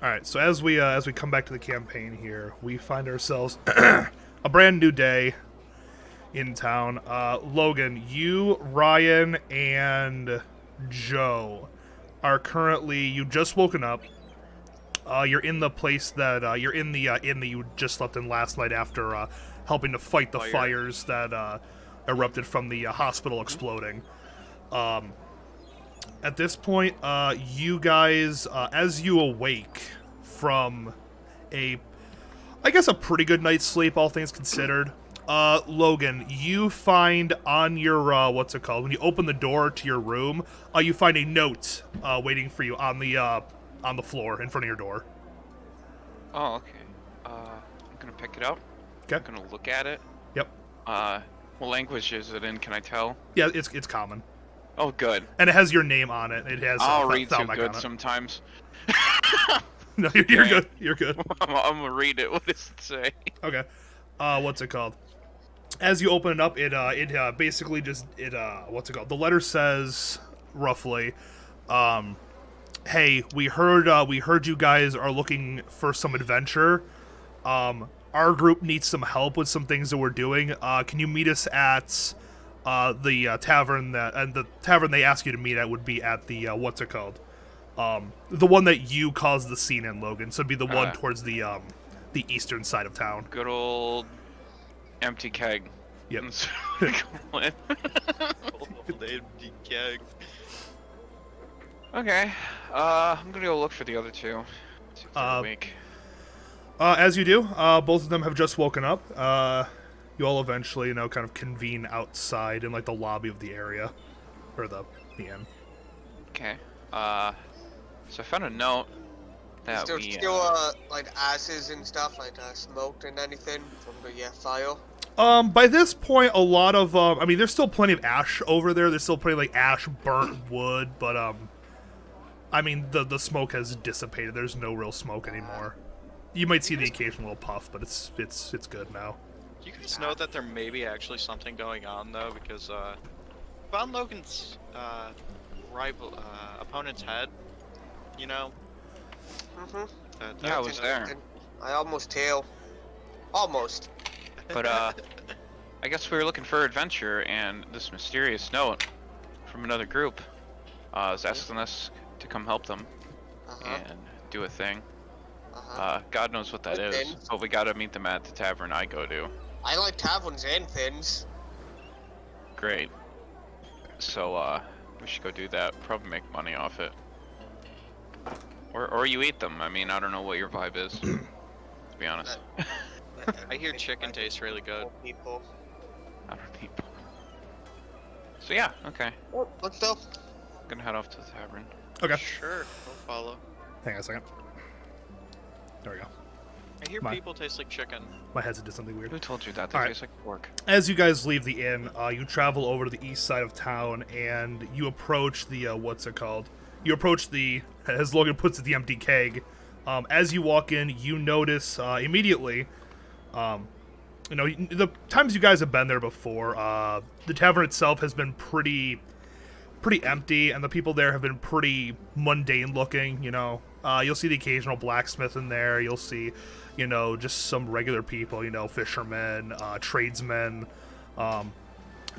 All right. So as we come back to the campaign here, we find ourselves a brand new day in town. Logan, you, Ryan, and Joe are currently. You just woken up. You're in the place that you're in the inn that you just slept in last night after helping to fight the fires that erupted from the hospital exploding. At this point, you guys, as you awake from I guess a pretty good night's sleep, all things considered. Logan, you find on your what's it called? When you open the door to your room, you find a note waiting for you on the floor in front of your door. Oh, okay. I'm gonna pick it up. Okay. I'm gonna look at it. Yep. What language is it in? Can I tell? Yeah, it's common. Oh, good. And it has your name on it. It has I'll read too Thalmek good on it. Sometimes. No, you're good. You're good. I'm gonna read it. What does it say? Okay. What's it called? As you open it up, it basically just what's it called? The letter says roughly, hey, we heard you guys are looking for some adventure. Our group needs some help with some things that we're doing. Can you meet us at the tavern the tavern they ask you to meet at would be at the what's it called? The one that you caused the scene in, Logan. So it'd be the one towards the eastern side of town. Good old empty keg. Yep. Old empty keg. Okay. I'm gonna go look for the other two. See if they're awake. As you do, both of them have just woken up. You all eventually, kind of convene outside in like the lobby of the area, or the inn. Okay. So I found a note that Is there still like ashes and stuff, like smoked and anything from the fire? By this point, a lot of there's still plenty of ash over there. There's still plenty of, like, ash, burnt wood, but the smoke has dissipated. There's no real smoke anymore. You might see the occasional little puff, but it's good now. Do you guys know that there may be actually something going on though? Because found Logan's rival opponent's head. You know. Yeah, I was there. I almost tail. Almost. But I guess we were looking for adventure, and this mysterious note from another group is asking us to come help them and do a thing. God knows what that is, but we gotta meet them at the tavern I go to. I like taverns and thins. Great. So we should go do that. Probably make money off it. Or you eat them. I mean, I don't know what your vibe is, to be honest. I hear chicken tastes really good. People. I don't eat them. So yeah, okay. Let's go. Gonna head off to the tavern. Okay. Sure, we'll follow. Hang on a second. There we go. I hear people taste like chicken. My headset did something weird. Who told you that? They taste like pork. As you guys leave the inn, you travel over to the east side of town, and you approach the, what's it called? You approach the, as Logan puts it, the empty keg. As you walk in, you notice immediately, the times you guys have been there before, the tavern itself has been pretty empty, and the people there have been pretty mundane looking, You'll see the occasional blacksmith in there. You'll see, just some regular people, fishermen, tradesmen,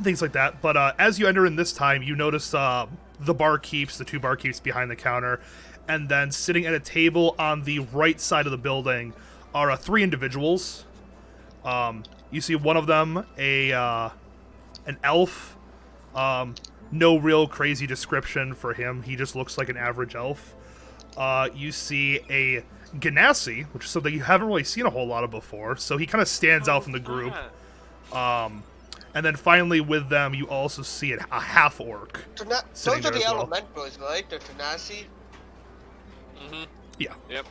things like that. But as you enter in this time, you notice the two barkeeps behind the counter, and then sitting at a table on the right side of the building are three individuals. You see one of them, an elf. No real crazy description for him. He just looks like an average elf. You see a Ganassi, which is something you haven't really seen a whole lot of before, so he kind of stands out from the group. And then finally with them, you also see a half-orc. Those are the elementals, right? The Tanasi? Yeah. Yep.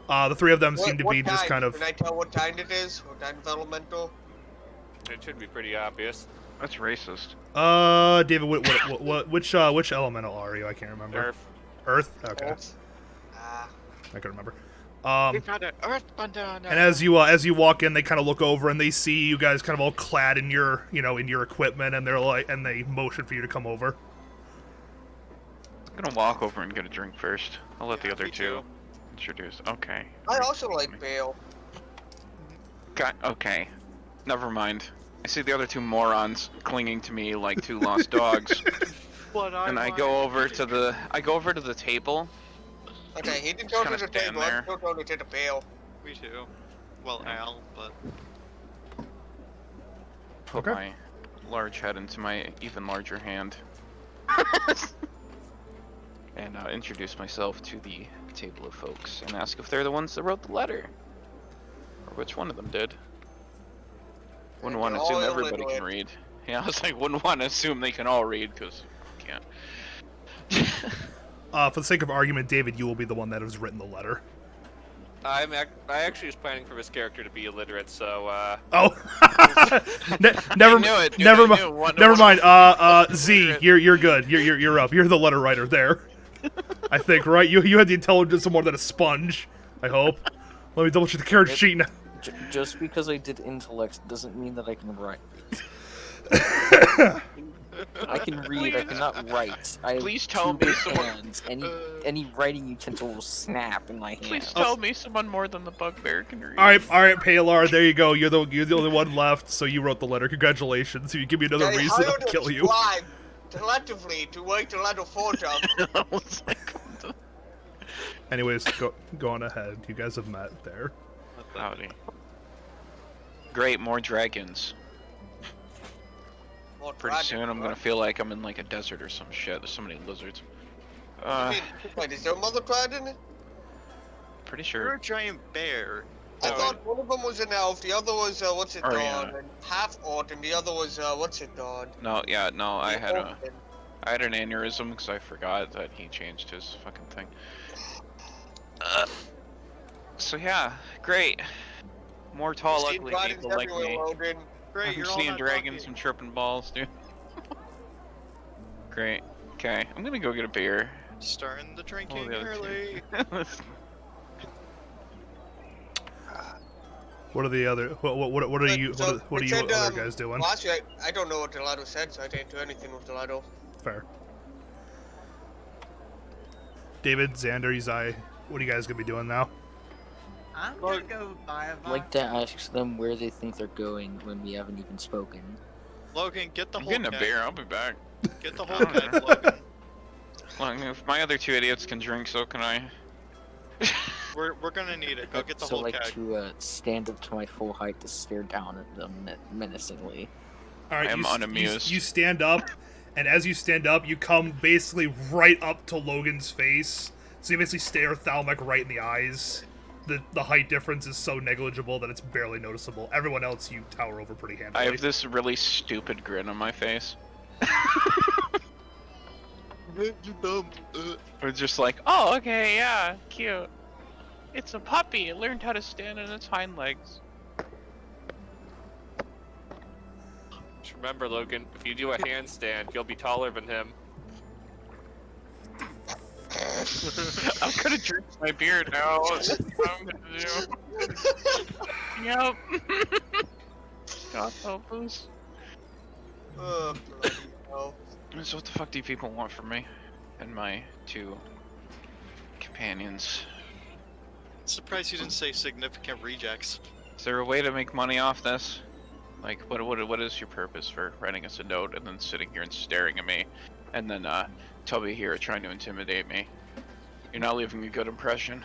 The three of them seem to be just kind of... Can I tell what kind it is? What kind of elemental? It should be pretty obvious. That's racist. David, which elemental are you? I can't remember. Earth? Okay. I can remember. We found an earth bandana. And as you walk in, they kind of look over and they see you guys kind of all clad in your equipment, and they motion for you to come over. I'm gonna walk over and get a drink first. I'll let the other two Introduce. Okay. I also like bail. Okay. Never mind. I see the other two morons clinging to me like two lost dogs, What and I go over to the table. Okay, he didn't Just go to kinda the stand table, I there. still go to the bail. Me too. Well, Al, but Put Okay. my large head into my even larger hand. And introduce myself to the table of folks and ask if they're the ones that wrote the letter. Or which one of them did. Wouldn't want to They're assume all everybody can illiterate. read. Yeah, I was like, wouldn't want to assume they can all read, because can't. For the sake of argument, David, you will be the one that has written the letter. I actually was planning for this character to be illiterate, so Oh, never, knew it, dude, never I mind. knew it. Never mind. Illiterate. Z, you're good. You're up. You're the letter writer there. I think, right? You had the intelligence of more than a sponge. I hope. Let me double check the character sheet now. Just because I did intellect doesn't mean that I can write. I can read, I cannot write. I have Please tell two me big someone- hands. Any writing utensil will snap in my hand. Please tell me someone more than the bugbear can read. All right, Palar. There you go. You're the only one left. So you wrote the letter. Congratulations. You give me another They reason hired to a kill you. scribe collectively to write the letter for them. I was like, what the- Anyways, go on ahead. You guys have met there. Howdy. Great, more dragons. More Pretty dragons, soon I'm huh? gonna feel like I'm in like a desert or some shit. There's so many lizards. I mean, wait, is there a mother dragon? Pretty you're sure. a giant bear. I Oh, thought one of them was an elf, the other was, what's it Oh, called? yeah. And half orc, and the other was, what's it called? No, yeah, no, I had Orphan. an aneurysm because I forgot that he changed his fucking thing. So yeah, great. More tall, Seen ugly dragons people like everywhere, me. Logan. Great, I'm you're all seeing not dragons talking. and tripping balls, dude. Great. Okay, I'm gonna go get a beer. Starting the Oh, drinking the other early. two. What are the other? What are you? So, What are it you said, other guys doing? Well, actually, I don't know what the ladder said, so I didn't do anything with the ladder. Fair. David, Xander, Uzai, what are you guys gonna be doing now? I'm gonna go buy a I'd like to ask them where they think they're going when we haven't even spoken. Logan, get the I'm whole getting a keg. beer. I'll be back. Get the whole keg, Logan. Well, if my other two idiots can drink, so can I. We're gonna need it. Go get the so whole like keg. to stand up to my full height to stare down at them menacingly. All right, I am you, unamused. You stand up, and as you stand up, you come basically right up to Logan's face. So you basically stare Thalmek right in the eyes. The height difference is so negligible that it's barely noticeable. Everyone else you tower over pretty I handily. have this really stupid grin on my face. It's just like, oh, okay, yeah, cute. It's a puppy. It learned how to stand on its hind legs. just remember, Logan, if you do a handstand, you'll be taller than him. I'm gonna drink my beer now. That's what I'm gonna do. Yep. God help us. Oh, bloody hell. So what the fuck do you people want from me and my two companions? Surprised you didn't say significant rejects. Is there a way to make money off this? Like, what is your purpose for writing us a note and then sitting here and staring at me, and then Toby here trying to intimidate me? You're not leaving a good impression.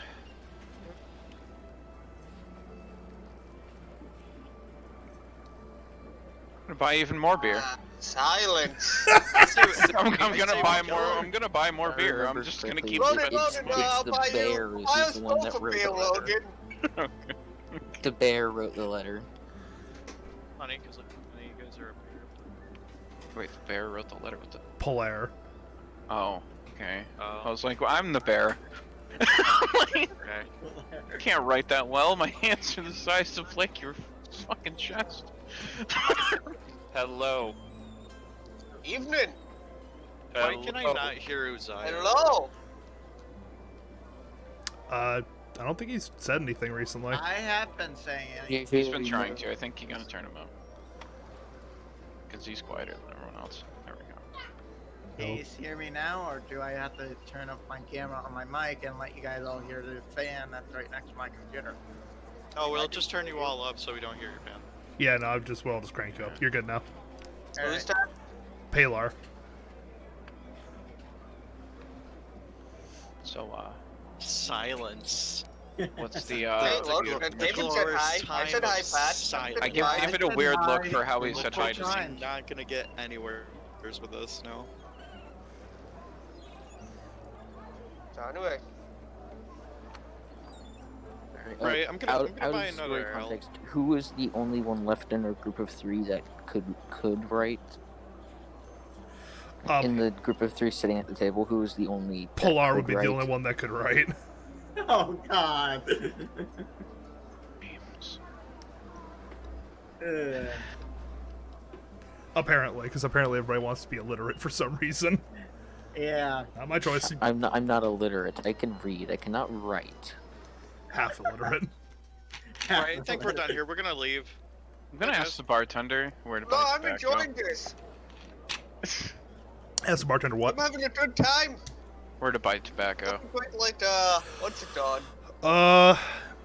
I'm gonna buy even more beer. Silence. I'm gonna buy more. I'm gonna buy more I beer. I'm remember just gonna correctly, keep Logan, keeping. Logan, it's I'll the buy bear you. is I'll the one that smoke a wrote beer, the letter. Logan. The bear wrote the letter. Funny, because none of you guys are a bear. Wait, the bear wrote the letter with the. Polaire. Oh, okay. I Oh, was like, well, I'm the bear. okay. I can't write that well. My hands are the size of like your fucking chest. Hello. Evening. Why can I Hello. not hear Uzziah? Hello. I don't think he's said anything recently. I have been saying it. He's been trying to. I think you gotta turn him up. Because he's quieter than everyone else. There we go. Ace, hear me now, or do I have to turn up my camera on my mic and let you guys all hear the fan that's right next to my computer? Oh, we'll just turn you all up so we don't hear your fan. Yeah, no, I'll just crank you up. You're good now. Who's that? Palar. So, Silence. what's the, Hey, look, the David said hi. I said hi, Pat. Silence. I give Hi. it a weird look for how he said hi to me. I'm not gonna get anywhere with this, no. So anyway, Right, I'm gonna buy of another story L. context, who was the only one left in our group of 3 that could write? In the group of 3 sitting at the table, who was the only that Pilar could would be write? the only one that could write. Oh God. Apparently, because apparently everybody wants to be illiterate for some reason. Yeah. Not my choice. I'm not illiterate. I can read. I cannot write. Half illiterate. Alright, I think we're done here. We're gonna leave. I'm gonna ask the bartender where to no, buy I'm tobacco. enjoying this. Ask the bartender I'm what? having a good time. Where to buy tobacco? Nothing quite like, what's it called?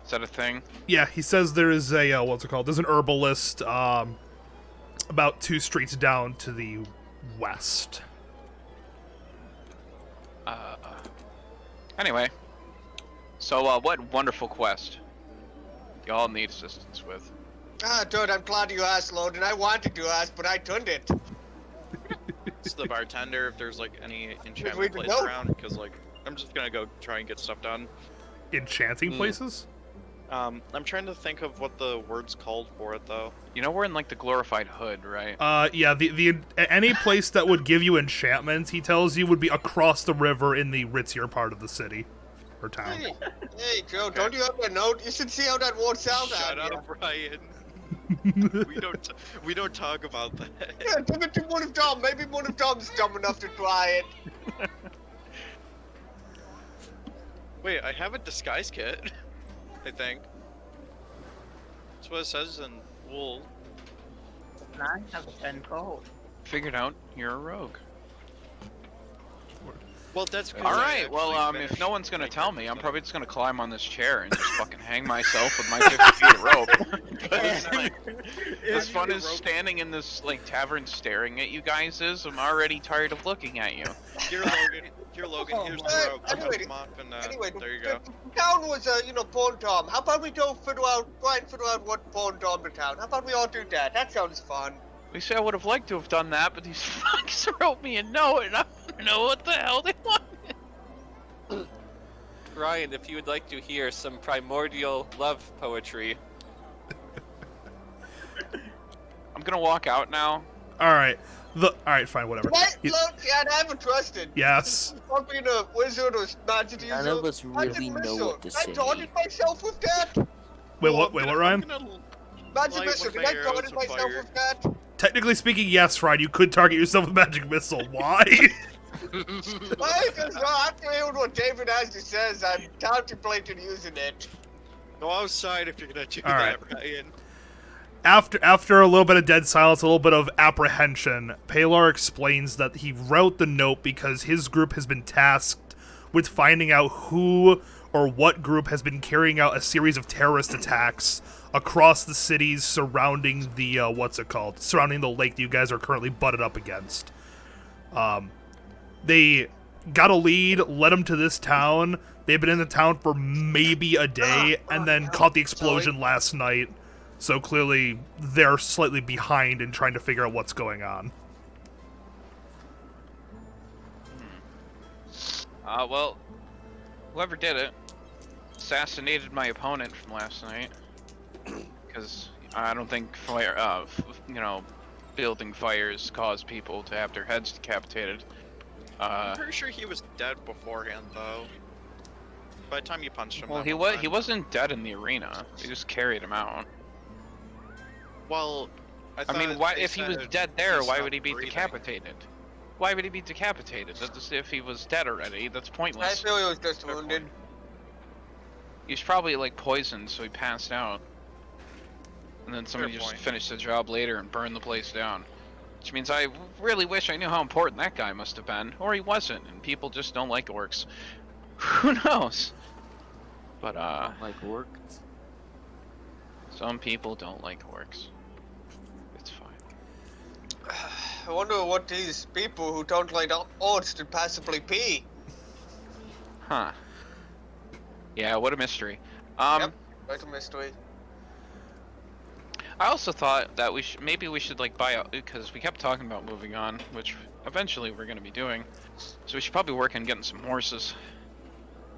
Is that a thing? Yeah, he says there is a, what's it called? There's an herbalist, about 2 streets down to the west. Anyway. So, what wonderful quest y'all need assistance with? Ah, dude, I'm glad you asked, Loden. I wanted to ask, but I turned it. It's the bartender if there's like any Wait, enchantment place no. around, because like I'm just gonna go try and get stuff done. Enchanting places? I'm trying to think of what the word's called for it though. You know we're in like the glorified hood, right? Yeah, any place that would give you enchantments, he tells you, would be across the river in the ritzier part of the city. Or town. Hey, Joe, don't you have a note? You should see how that works out. Shut out up, Ryan. we don't talk about that. Yeah, give it to one of Dom. Maybe one of Dom's dumb enough to try it. Wait, I have a disguise kit. I think. That's what it says in wool. I have a 10 cold. Figured out you're a rogue. Well, that's All right. Well, if no one's gonna tell me, I'm probably just gonna climb on this chair and just fucking hang myself with my 50 feet of rope. As fun as standing in this like tavern staring at you guys is, I'm already tired of looking at you. Here, Logan. Here, Logan. Here's the rope. Anyway, Come off and, Anyway, there you go. the town was, Pawn Tom. How about we go try and figure out what Pawn Tom to town? How about we all do that? That sounds fun. We say I would have liked to have done that, but these fucks wrote me a note, and I don't know what the hell they wanted. Ryan, if you would like to hear some primordial love poetry. I'm gonna walk out now. Alright. Alright, fine, whatever. What? Look, yeah, I haven't trusted. Yes. Fuck being a wizard or magic user. None of us I really didn't miss know it. what to I say. taunted myself with that. Wait, what, Ryan? Magic Light missile. one Did of I my arrows taunted on myself fire. with that? Technically speaking, yes, Ryan, you could target yourself with magic missile. Why? Why? Because after hearing what David Ashley says, I'm contemplating using it. Go outside if you're gonna do All right. that, Ryan. After a little bit of dead silence, a little bit of apprehension, Palar explains that he wrote the note because his group has been tasked with finding out who or what group has been carrying out a series of terrorist attacks across the cities surrounding the, surrounding the lake that you guys are currently butted up against. They got a lead, led them to this town. They've been in the town for maybe a day, and then caught the explosion last night. So clearly, they're slightly behind in trying to figure out what's going on. Well, whoever did it assassinated my opponent from last night. Because I don't think fire, building fires cause people to have their heads decapitated. I'm pretty sure he was dead beforehand, though. By the time you punched him. Well, that he one time. wasn't dead in the arena. They just carried him out. Well, I mean, thought why? they If he was said dead there, why stopped would he be breathing. decapitated? Why would he be decapitated? That's if he was dead already. That's I pointless. feel he was just Fair wounded. He's probably like poisoned, so he passed out. And then somebody Fair just point. finished the job later and burned the place down. Which means I really wish I knew how important that guy must have been. Or he wasn't, and people just don't like orcs. Who knows? But, Like orcs. some people don't like orcs. It's fine. I wonder what these people who don't like orcs could possibly be. Huh. Yeah, what a mystery. Yep, quite a mystery. I also thought that maybe we should like buy out, because we kept talking about moving on, which eventually we're going to be doing. So we should probably work on getting some horses.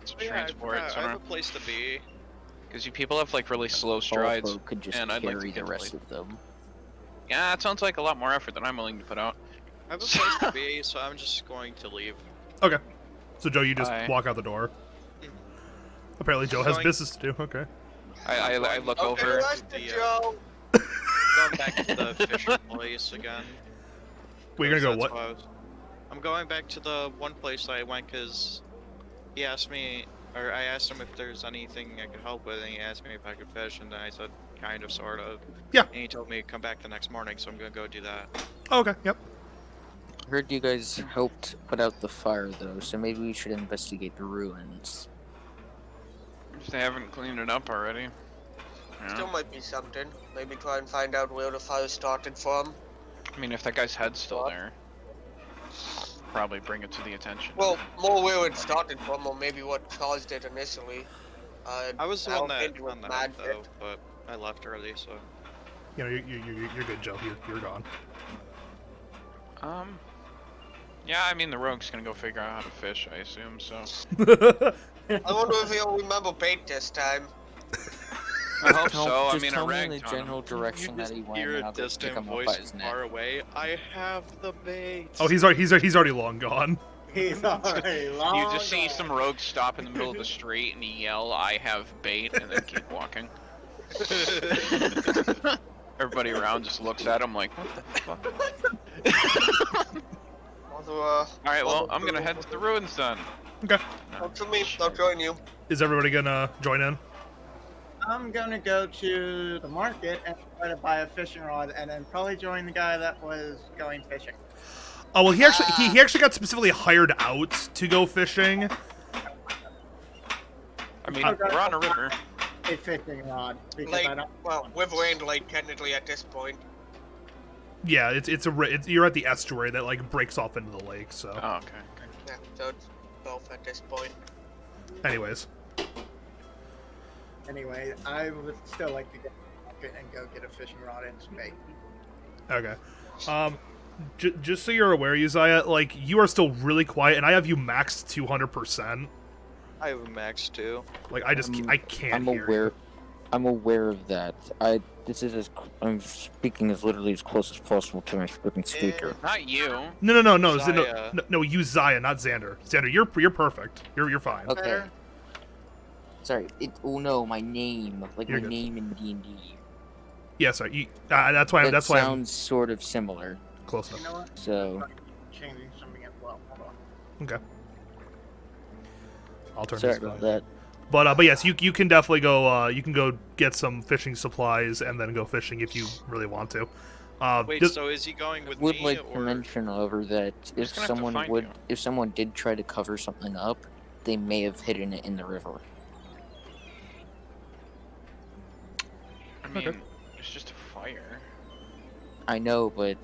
Some transport, I have a place to be. because you people have like really slow strides. Also could just and I'd like carry to get the rest to of them. Yeah, it sounds like a lot more effort than I'm willing to put out. I have a place to be, so I'm just going to leave. Okay. So Joe, you just Bye. walk out the door. Apparently Joe has Going- business to do. Okay. I look Okay, over. arrested, the, Joe. Going back to the fishing place again. Wait, you're gonna go 'cause what? that's I'm going back to the one place I went because he asked me, or I asked him if there's anything I could help with, and he asked me if I could fish, and then I said kind of, sort of. Yeah. And he told me to come back the next morning, so I'm gonna go do that. Oh, okay. Yep. Heard you guys helped put out the fire though, so maybe we should investigate the ruins. If they haven't cleaned it up already. Still Yeah. might be something. Maybe try and find out where the fire started from. I mean, if that guy's head's still there, probably bring it to the attention. Well, more where it started from, or maybe what caused it initially. I was the one don't that think it was found the head, magic. though, but I left early, so. You know, you're good, Joe. You're gone. Yeah, I mean, the rogue's gonna go figure out how to fish, I assume, so. I wonder if he'll remember bait this time. I hope Tell- so. I just mean, I tell me in ragged the on him. general direction that he went, hear and a I'll go pick distant him up by voice his from neck. far away. I have the bait. Oh, he's already long gone. He's already long You just see gone. some rogue stop in the middle of the street and yell, "I have bait," and then keep walking. Everybody around just looks at him like, "What the fuck?" Also, Alright, well, I'm gonna head to the ruins then. Okay. up to me. I'll join you. Is everybody gonna join in? I'm gonna go to the market and try to buy a fishing rod, and then probably join the guy that was going fishing. Oh well, he actually got specifically hired out to go fishing. I mean, we're on a river. A fishing rod because Like, I don't. well, we've rained lake technically at this point. Yeah, you're at the estuary that like breaks off into the lake. So, Oh, okay. Yeah, so it's both at this point. anyways, Anyway, I would still like to get to the market and go get a fishing rod and some bait. okay. Just so you're aware, Uzziah, like you are still really quiet, and I have you maxed 200%. I have a max too. Like I can't I'm hear. aware. I'm aware of that. I'm speaking as literally as close as possible to my freaking speaker. Not you. No, Uzziah. no, Uzziah, not Xander. Xander, you're perfect. You're fine. Okay. Better? Sorry. Oh no, my name, like You're my good. name in D&D. Yeah, sorry. That's why That I'm sounds sort of similar. close You enough. know what? So Changing something as well. Hold on. Okay. I'll turn sorry this about volume. that. But yes, you can definitely go. You can go get some fishing supplies and then go fishing if you really want to. Wait, just- so is he going with Would me like to or? mention, however, that if Just gonna have to find you. if someone did try to cover something up, they may have hidden it in the river. I mean, Okay. it's just a fire. I know, but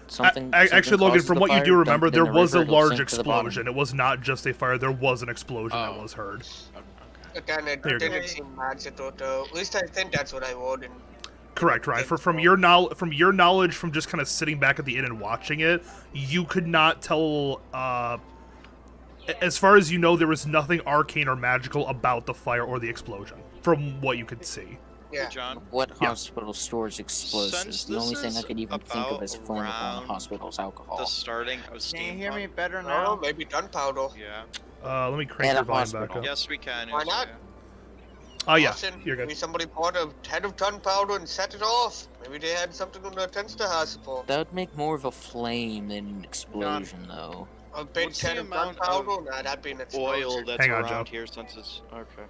something. Actually, something Logan, causes from the what you fire, do remember, dump it in there the was a river, it'll large sink to the bottom. explosion. It was not just a fire. There was an explosion that Oh. was heard. Okay. Again, it You're didn't good. seem magical, though. At least I think that's what I wrote. And Correct, right? From your knowledge, from just kind of sitting back at the inn and watching it, you could not tell. As far as you know, there was nothing arcane or magical about the fire or the explosion, from what you could see. yeah, John, What Yeah. hospital stores explosives? Since The only this thing I is could even think of about is flammable in around the hospital's alcohol. the starting of Can steam. you hear me better oh, now? maybe gunpowder. Yeah. Let me crank And your a volume back hospital. up. Yes, we can. Why not? Oh yeah, Austin, you're maybe good. somebody bought a head of gunpowder and set it off. Maybe they had something on the tents to hospital. That would make more of a flame than an explosion, though. A big What's the head of amount gunpowder? of Nah, that'd be an Oil explosion. that's Hang on, around Joe. here since it's okay.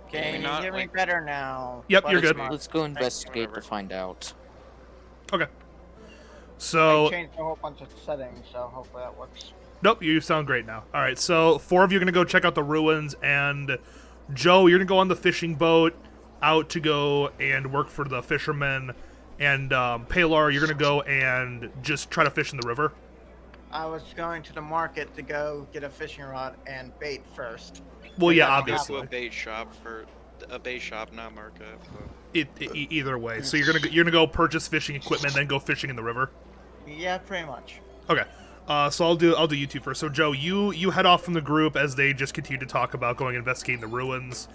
Can we you not, hear me like- better now? Yep, you're Butter good. smart. Let's go investigate whatever. to find out. Okay. I So, changed a whole bunch of settings, so hopefully that works. nope, you sound great now. All right, so 4 of you are going to go check out the ruins, and Joe, you're going to go on the fishing boat out to go and work for the fishermen, and Palar, you're going to go and just try to fish in the river. I was going to the market to go get a fishing rod and bait first. Well, yeah, I don't have Go to obviously. a bait shop for a bait shop, not market. But... Either way. So you're gonna go purchase fishing equipment, then go fishing in the river. Yeah, pretty much. Okay. So I'll do you two first. So Joe, you head off from the group as they just continue to talk about going investigating the ruins.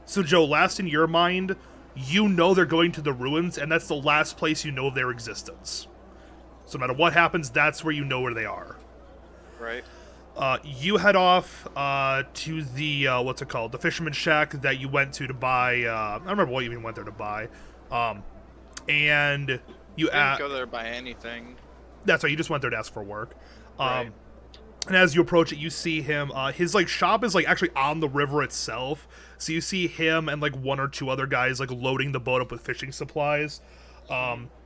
So Joe, last in your mind, you know they're going to the ruins, and that's the last place you know of their existence. So no matter what happens, that's where you know where they are. Right. You head off to the what's it called? The fisherman's shack that you went to buy. I don't remember what you even went there to buy. And you Didn't go there by anything. That's right. You just went there to ask for work. Right. And as you approach it, you see him. His like shop is like actually on the river itself. So you see him and like 1 or 2 other guys like loading the boat up with fishing supplies.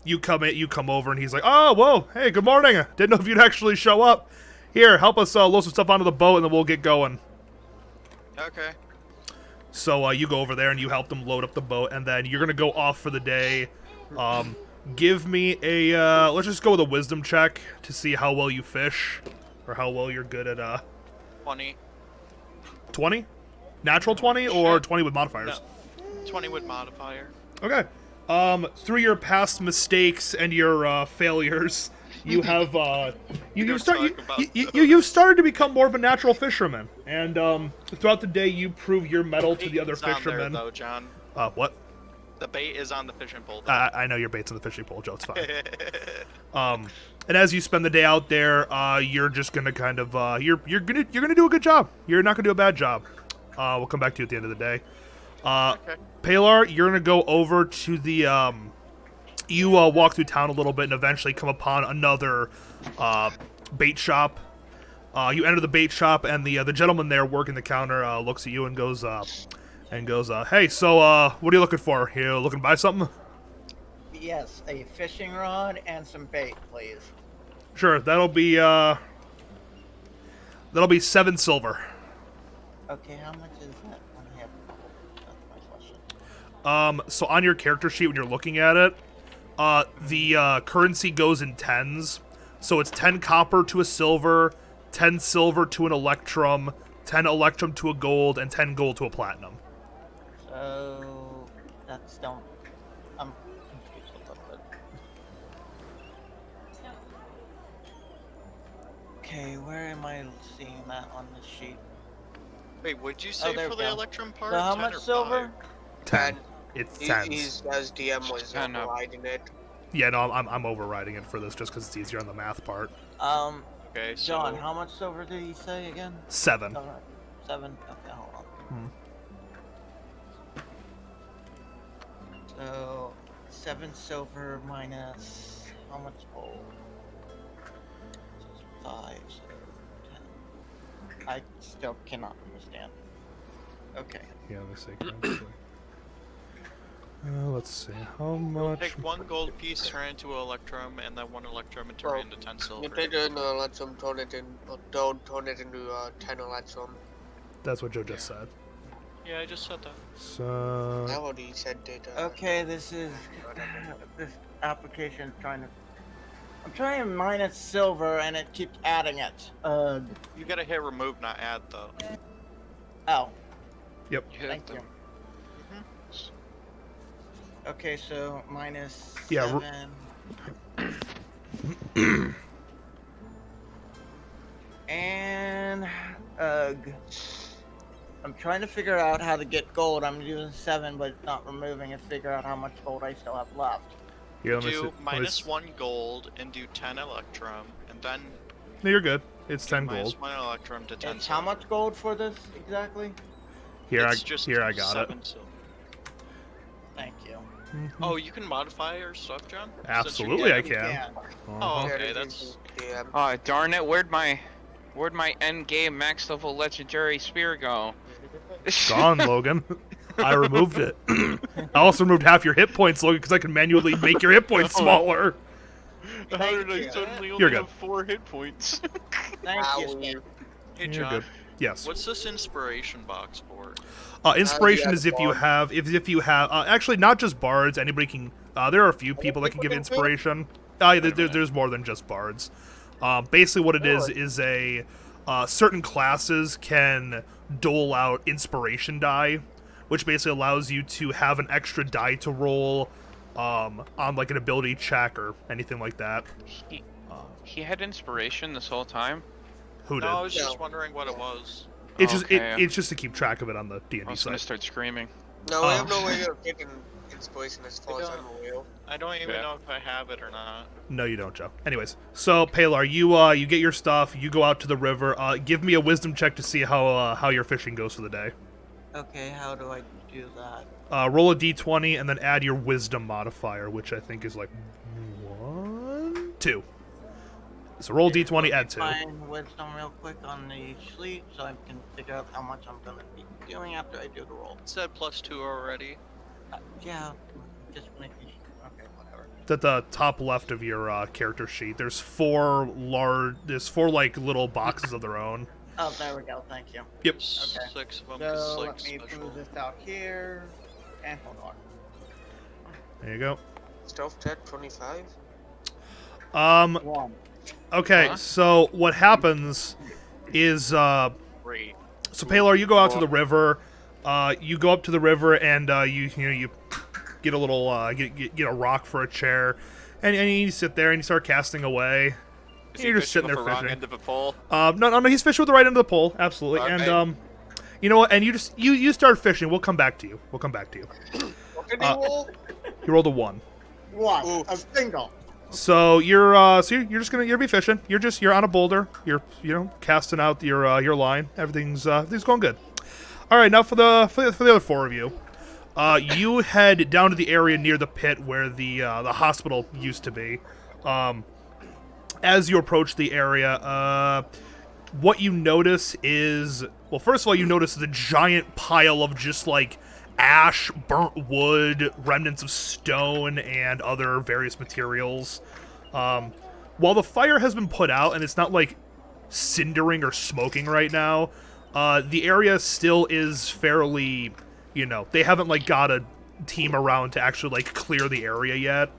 You come over and he's like, "Oh, whoa, hey, good morning. Didn't know if you'd actually show up. Here, help us load some stuff onto the boat and then we'll get going." Okay. So you go over there and you help them load up the boat, and then you're gonna go off for the day. Give me a let's just go with a wisdom check to see how well you fish, or how well you're good at 20. 20? Natural 20 or 20 with modifiers? No. 20 with modifier. Okay. Through your past mistakes and your failures, you have you've started to become more of a natural fisherman, and throughout the day you prove your mettle to the other It's on fishermen. there, though, John. What? The bait is on the fishing pole. I know your bait's on the fishing pole, Joe. It's fine. And as you spend the day out there, you're just gonna kind of you're gonna do a good job. You're not gonna do a bad job. We'll come back to you at the end of the day. Okay. Palar, you're gonna go over to the you walk through town a little bit and eventually come upon another bait shop. You enter the bait shop, and the gentleman there working the counter looks at you and goes, "Hey, so what are you looking for? You looking to buy something?" Yes, a fishing rod and some bait, please. Sure, that'll be 7 silver. Okay, how much is that? I have that's my question. So on your character sheet when you're looking at it, the currency goes in tens. So it's 10 copper to a silver, 10 silver to an electrum, 10 electrum to a gold, and 10 gold to a platinum. So that's don't. I'm confused a little bit. Okay, where am I seeing that on the sheet? Wait, would you say there for we the go. electrum part? So how 10 much or silver? 10. It's tens. He's as DM was 10 up. overriding it. Yeah, no, I'm overriding it for this just because it's easier on the math part. Okay, so John, how much silver did he say again? 7. All right, 7. Okay, hold on. So 7 silver minus how much gold? 5, so 10. I still cannot understand. Okay. Yeah, let me see. Let's see. How much? take 1 gold piece, turn it into an electrum, and then 1 electrum and turn it into 10 silver. You take an electrum, turn it in, don't turn it into 10 electrum. That's what Joe just said. Yeah, I just said that. So I already said data. Okay, this is this application is trying to. I'm trying to minus silver and it keeps adding it. You gotta hit remove, not add, though. Oh, yep. thank you. Okay, so minus Yeah, 7. And I'm trying to figure out how to get gold. I'm using 7, but not removing, and figure out how much gold I still have left. Here, let me Do see. minus 1 gold and do 10 electrum, and then No, you're good. It's 10 minus gold. 1 electrum to 10 It's silver. how much gold for this exactly? Here, It's just I got it. 7 silver. Thank you. Oh, you can modify your stuff, John? Since you Absolutely, get I it? can. Yeah. Oh, Yeah, okay, it that's... is DM. Oh, darn it! Where'd my end game max level legendary spear go? Gone, Logan. I removed it. I also removed half your hit points, Logan, because I can manually make your hit points smaller. How did I suddenly You're only good. have 4 hit points? Thank you, Ow. Steve. Hey, You're John. good. Yes. What's this inspiration box for? Inspiration yeah, is if you have, if you have, actually not just bards. Anybody can. There are a few people that can give inspiration. There's more than just bards. Basically, what it is a certain classes can dole out inspiration die, which basically allows you to have an extra die to roll on like an ability check or anything like that. He had inspiration this whole time. Who did? No, I was just No. wondering what it was. It's just Okay. it's just to keep track of it on the I D&D was gonna site. start screaming. No, we have no way of getting inspiration as far as I'm aware. I don't even Yeah. know if I have it or not. No, you don't, Joe. Anyways, so Palar, you get your stuff. You go out to the river. Give me a wisdom check to see how your fishing goes for the day. Okay, how do I do that? Roll a d20 and then add your wisdom modifier, which I think is like 2. So roll d20, add 2. Find wisdom real quick on the sheet so I can figure out how much I'm gonna be doing after I do the roll. It said +2 already. Yeah, just making sure. Okay, whatever. It's at the top left of your character sheet. There's 4 like little boxes of their own. Oh, there we go. Thank you. Yep. Okay. 6 of them, 'cause So it's like let me special. move this out here and hold on. There you go. Stealth check 25. One. Okay, Huh? so what happens is Great. so Palar, you go out to the river. You go up to the river and you get a little get a rock for a chair, and you sit there and you start casting away. Is he You're just fishing sitting there with the wrong fishing. end of a pole? No, he's fishing with the right end of the pole, absolutely. Okay. And you know what? And you start fishing. We'll come back to you. What did you roll? You rolled a 1. One. Oof. A single. So you're just gonna be fishing. You're on a boulder. You're casting out your line. Everything's going good. All right, now for the other 4 of you, you head down to the area near the pit where the hospital used to be. As you approach the area, what you notice is, well, first of all, you notice the giant pile of just like ash, burnt wood, remnants of stone, and other various materials. While the fire has been put out and it's not like cindering or smoking right now, the area still is fairly, they haven't like got a team around to actually like clear the area yet.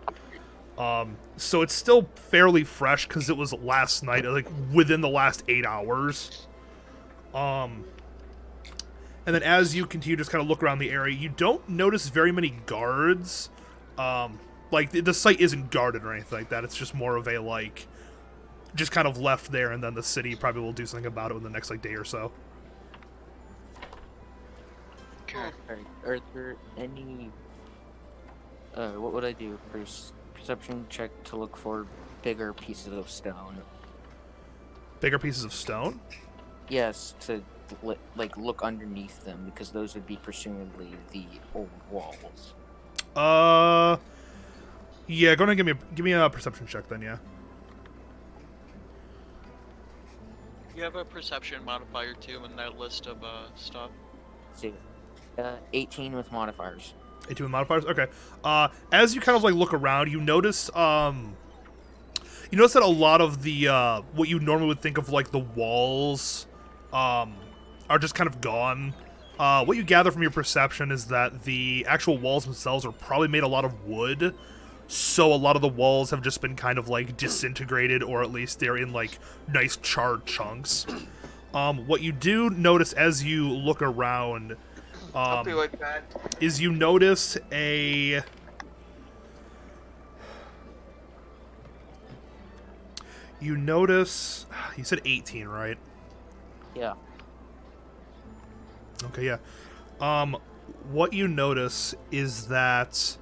So it's still fairly fresh because it was last night, like within the last 8 hours. And then as you continue to just kind of look around the area, you don't notice very many guards. Like the site isn't guarded or anything like that. It's just more of a like, just kind of left there, and then the city probably will do something about it in the next like day or so. Okay. Alright, are there any... what would I do? Perception check to look for bigger pieces of stone. Bigger pieces of stone? Yes, to look underneath them, because those would be presumably the old walls. Yeah, go ahead and give me a perception check then, yeah. You have a perception modifier too in that list of stuff. Let's see. 18 with modifiers. 18 with modifiers? Okay. As you kind of like look around, you notice that a lot of the what you normally would think of like the walls are just kind of gone. What you gather from your perception is that the actual walls themselves are probably made a lot of wood, so a lot of the walls have just been kind of like disintegrated, or at least they're in like nice charred chunks. What you do notice as you look around I'll be right back. is you notice a... You notice... You said 18, right? Yeah. Okay, yeah. What you notice is that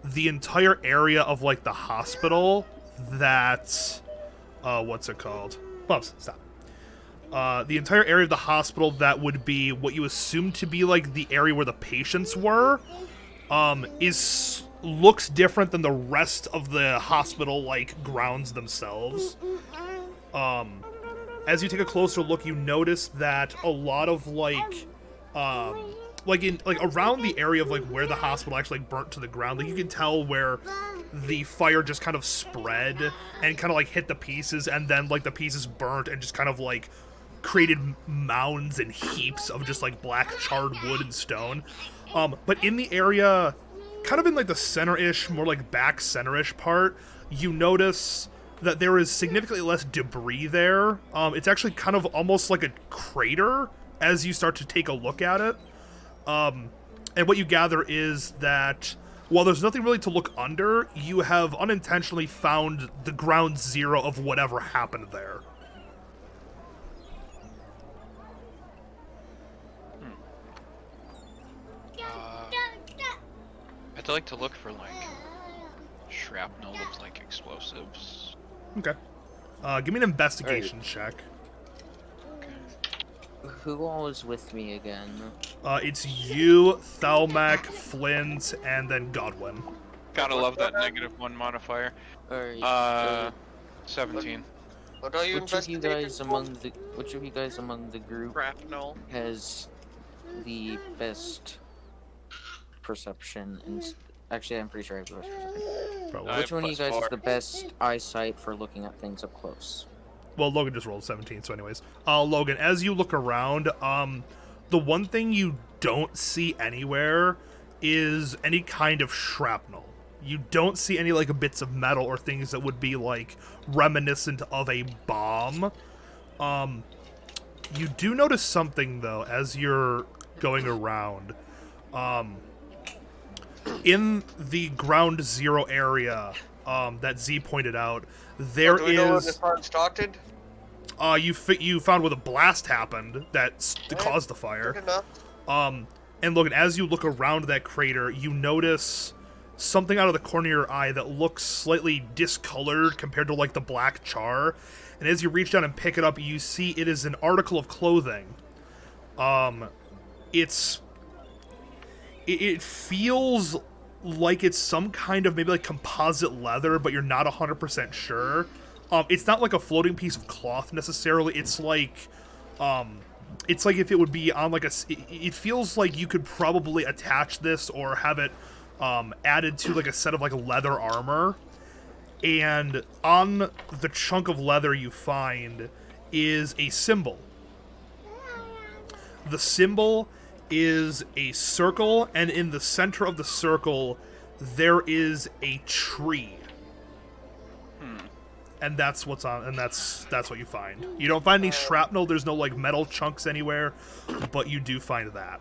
the entire area of, like, the hospital that... what's it called? Bubs, stop. The entire area of the hospital that would be what you assume to be, like, the area where the patients were, looks different than the rest of the hospital, like, grounds themselves. As you take a closer look, you notice that a lot of, like, like around the area of like where the hospital actually like burnt to the ground, like you can tell where the fire just kind of spread and kind of like hit the pieces, and then like the pieces burnt and just kind of like created mounds and heaps of just like black charred wood and stone. But in the area, kind of in like the center-ish, more like back center-ish part, you notice that there is significantly less debris there. It's actually kind of almost like a crater as you start to take a look at it. And what you gather is that while there's nothing really to look under, you have unintentionally found the ground zero of whatever happened there. I'd like to look for like shrapnel with like explosives. Okay. Give me an investigation check. Who all is with me again? It's you, Thalmek, Flint, and then Godwyn. Gotta love that -1 modifier. Alright. 17. What are you Which of you investigating guys for? among the group Shrapnel. has the best perception? And actually, I'm pretty sure I have the best perception. Probably. I Which have one of you guys +4. has the best eyesight for looking at things up close? Well, Logan just rolled 17, so anyways. Logan, as you look around, the one thing you don't see anywhere is any kind of shrapnel. You don't see any, like, bits of metal or things that would be, like, reminiscent of a bomb. You do notice something, though, as you're going around. In the ground zero area that Z pointed out, there Do we know where is... the fire started? You found where the blast happened that caused the Good fire. enough. And Logan, as you look around that crater, you notice something out of the corner of your eye that looks slightly discolored compared to like the black char. And as you reach down and pick it up, you see it is an article of clothing. It feels like it's some kind of maybe like composite leather, but you're not 100% sure. It's not like a floating piece of cloth necessarily. It's like if it would be on like it feels like you could probably attach this or have it added to like a set of like leather armor. And on the chunk of leather you find is a symbol. The symbol is a circle, and in the center of the circle there is a tree. And that's what's on, and that's what you find. You don't find any shrapnel, there's no like metal chunks anywhere, but you do find that.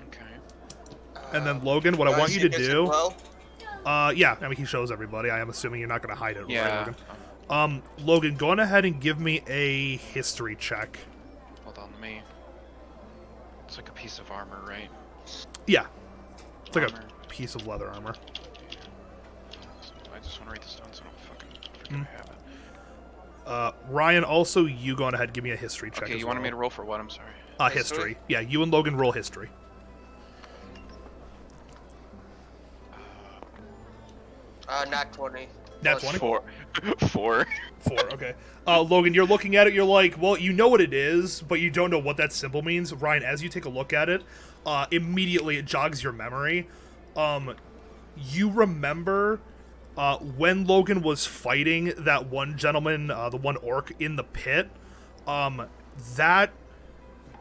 Okay. And then Logan, what I want you to Gets it do, well? yeah, I mean he shows everybody. I am assuming you're not going to hide it, right, Yeah. Logan? Logan, go on ahead and give me a history check. Hold on, let me. It's like a piece of armor, right? Yeah, it's like Armor. a piece of leather armor. I just want to write this down so I don't fucking forget I have it. Ryan, also you go on ahead and give me a history check. Okay, as you wanted well. me to roll for what? I'm sorry. History. Yeah, you and Logan roll history. Nat 20. Nat Plus 20? 4. 4. 4, okay. Logan, you're looking at it, you're like, well, you know what it is, but you don't know what that symbol means. Ryan, as you take a look at it, immediately it jogs your memory. You remember when Logan was fighting that one gentleman, the one orc in the pit, that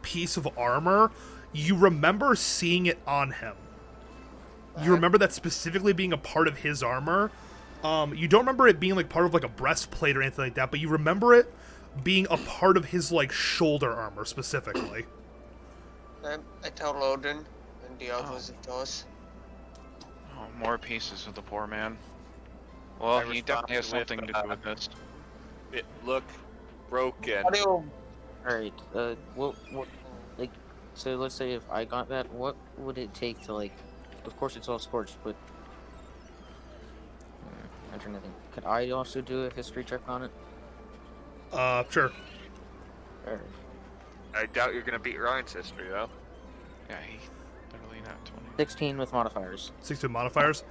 piece of armor, you remember seeing it on him. You remember that specifically being a part of his armor. You don't remember it being like part of like a breastplate or anything like that, but you remember it being a part of his like shoulder armor specifically. I tell Loden and the others it does. Oh, more pieces of the poor man. Well, I he definitely has responded something with, to do with this. It look broken. How do you... Alright, what, like, so let's say if I got that, what would it take to, like, of course it's all scorched, but, I'm trying to think, could I also do a history check on it? Sure. Alright. I doubt you're gonna beat Ryan's history though. Yeah, he literally not 20. 16 with modifiers. 16 modifiers.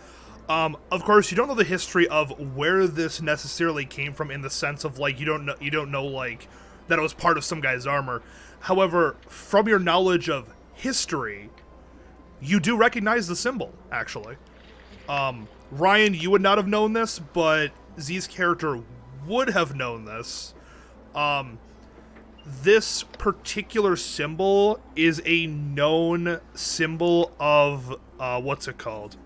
Of course, you don't know the history of where this necessarily came from in the sense of like you don't know like that it was part of some guy's armor. However, from your knowledge of history, you do recognize the symbol, actually. Ryan, you would not have known this, but Z's character would have known this. This particular symbol is a known symbol of, what's it called?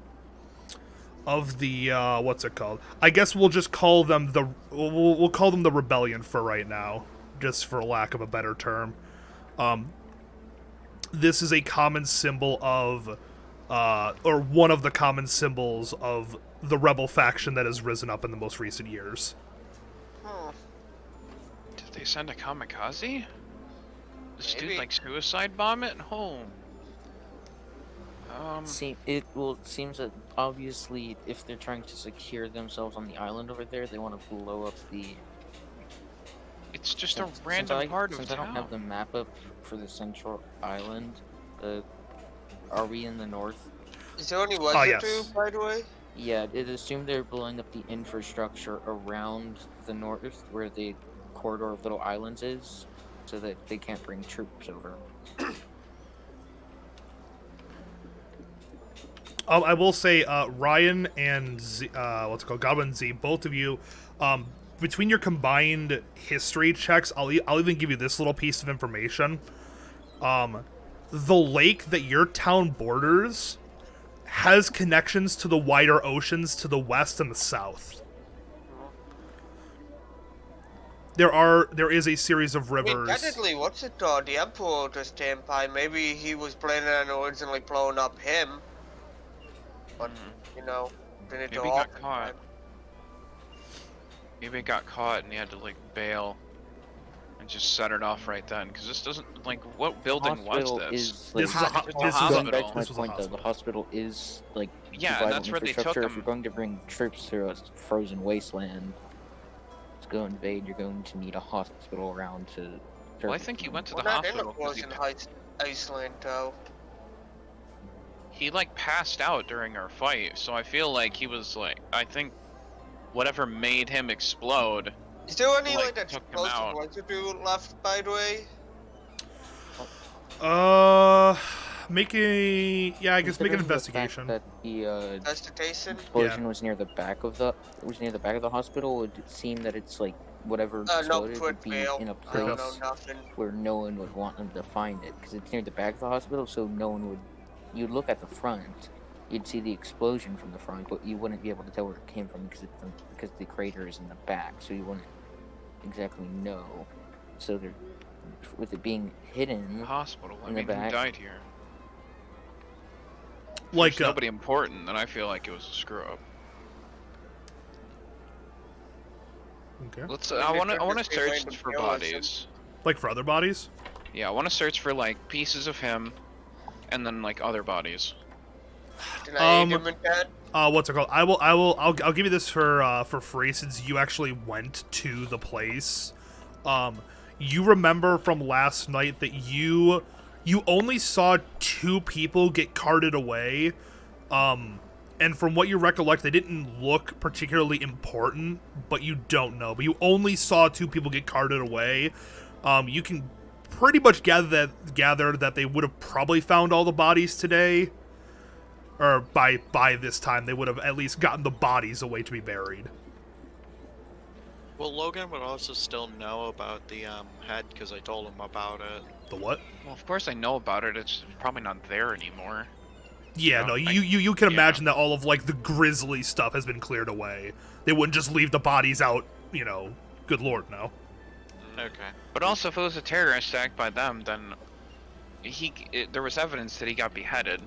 Of the, what's it called? I guess we'll just call them we'll call them the Rebellion for right now, just for lack of a better term. This is a common symbol of, or one of the common symbols of the rebel faction that has risen up in the most recent years. Did they send a kamikaze? This Maybe. dude like suicide bomb it? Home. It seems that obviously if they're trying to secure themselves on the island over there, they want to blow up the. It's just a Since random part of Since I don't have the town. map up for the central island, are we in the north? Is there any Oh, weather yes. too, by the way? Yeah, it assumed they're blowing up the infrastructure around the north, where the corridor of little islands is, so that they can't bring troops over. I will say, Ryan and Z, what's it called, Godwyn and Z, both of you, between your combined history checks, I'll even give you this little piece of information. The lake that your town borders has connections to the wider oceans to the west and the south. There is a series of I mean, rivers. technically, what's it called? The Emperor just came by. Maybe he was planning on originally blowing up him. But, you know, didn't Maybe go he off got in caught. time. Maybe it got caught and he had to like bail and just set it off right then. Because this doesn't like what building was Hospital this? is like, This is a It's a this is going a back to hospital. my this was a point though, the hospital. hospital is like Yeah, vital that's where they took infrastructure. If him. you're going to bring troops through a frozen wasteland to go invade, you're going to need a hospital around to. Well, I think he went to We're the not in a hospital because frozen Iceland, though. he like passed out during our fight. So I feel like he was like, I think whatever made him explode. Is there any, Like, like, took him explosive out. residue left, by the way? Make a I guess make an Considering the fact investigation. That the Investigation? explosion was near the back of the hospital. Would it seem that it's like whatever No, exploded quick would be fail. in a I don't know place nothing. where no one would want them to find it, because it's near the back of the hospital, so no one would. You'd look at the front, you'd see the explosion from the front, but you wouldn't be able to tell where it came from because the crater is in the back, so you wouldn't exactly know. So there, with it being hidden, The hospital. I In the mean, who back. died here? Like There's nobody important, then I feel like it was a screw up. okay. Let's. Maybe I want it to could just be search random for kills and- bodies. Like for other bodies? Yeah, I want to search for like pieces of him, and then like other bodies. Can I aid Um, him in that? What's it called? I'll give you this for free since you actually went to the place. You remember from last night that you only saw 2 people get carted away. And from what you recollect, they didn't look particularly important, but you don't know. But you only saw 2 people get carted away. You can pretty much gather that they would have probably found all the bodies today. Or by this time, they would have at least gotten the bodies away to be buried. Well, Logan would also still know about the head because I told him about it. The what? Well, of course I know about it. It's probably not there anymore. Yeah, No, no, I- you can yeah. imagine that all of like the grisly stuff has been cleared away. They wouldn't just leave the bodies out, good lord, no. Okay. But also, if it was a terrorist act by them, then there was evidence that he got beheaded.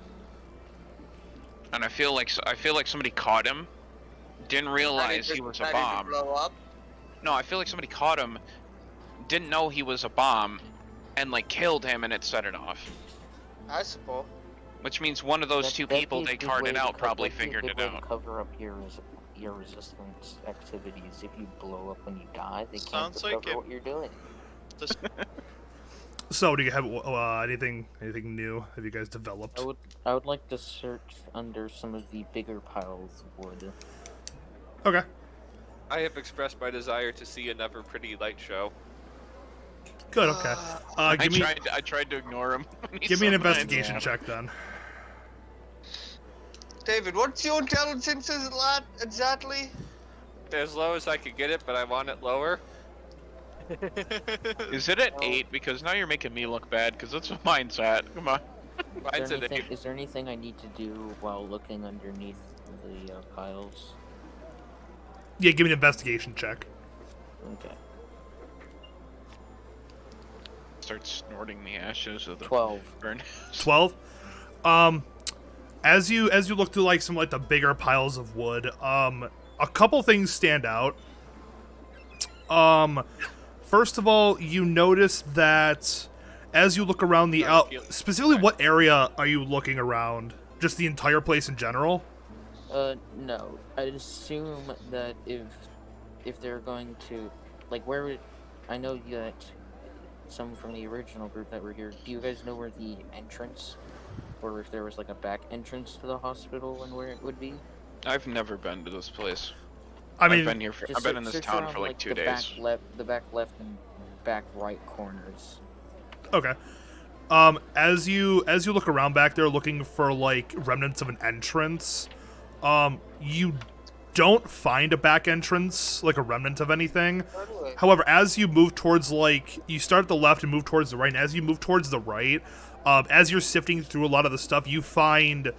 And I feel like somebody caught him, didn't realize he was a Decided to bomb. blow up. No, I feel like somebody caught him, didn't know he was a bomb, and like killed him, and it set it off. Possible. Which means one of those two people That'd they be a good way carted to out probably that'd be a figured good it way to out. cover up your resistance activities. If you blow up when you die, they can't Sounds like discover it- what you're doing. This So, do you have anything new? Have you guys developed? I would like to search under some of the bigger piles of wood. Okay. I have expressed my desire to see another pretty light show. Good. Okay. Give me I tried to ignore him. when he give me an said mine. investigation check then. David, what's your intelligence exactly? As low as I could get it, but I want it lower. Is it at 8? Because now you're making me look bad. Because that's what mine's at. Come on. Mine's at 8. Is there anything I need to do while looking underneath the piles? Yeah, give me an investigation check. Okay. Start snorting the ashes of the 12. burn. 12. As you look through like some like the bigger piles of wood, a couple things stand out. First of all, you notice that as you look around the specifically, what area are you looking around? Just the entire place in general? No. I'd assume that if they're going to, like, I know you got some from the original group that were here. Do you guys know where the entrance, or if there was like a back entrance to the hospital and where it would be? I've never been to this place. I mean, I've been here for. I've been in this search town around, for like 2 the days. the back left and back right corners. okay. As you look around back there, looking for like remnants of an entrance, you don't find a back entrance, like a remnant of anything. However, as you move towards you start at the left and move towards the right, and as you move towards the right, as you're sifting through a lot of the stuff, you find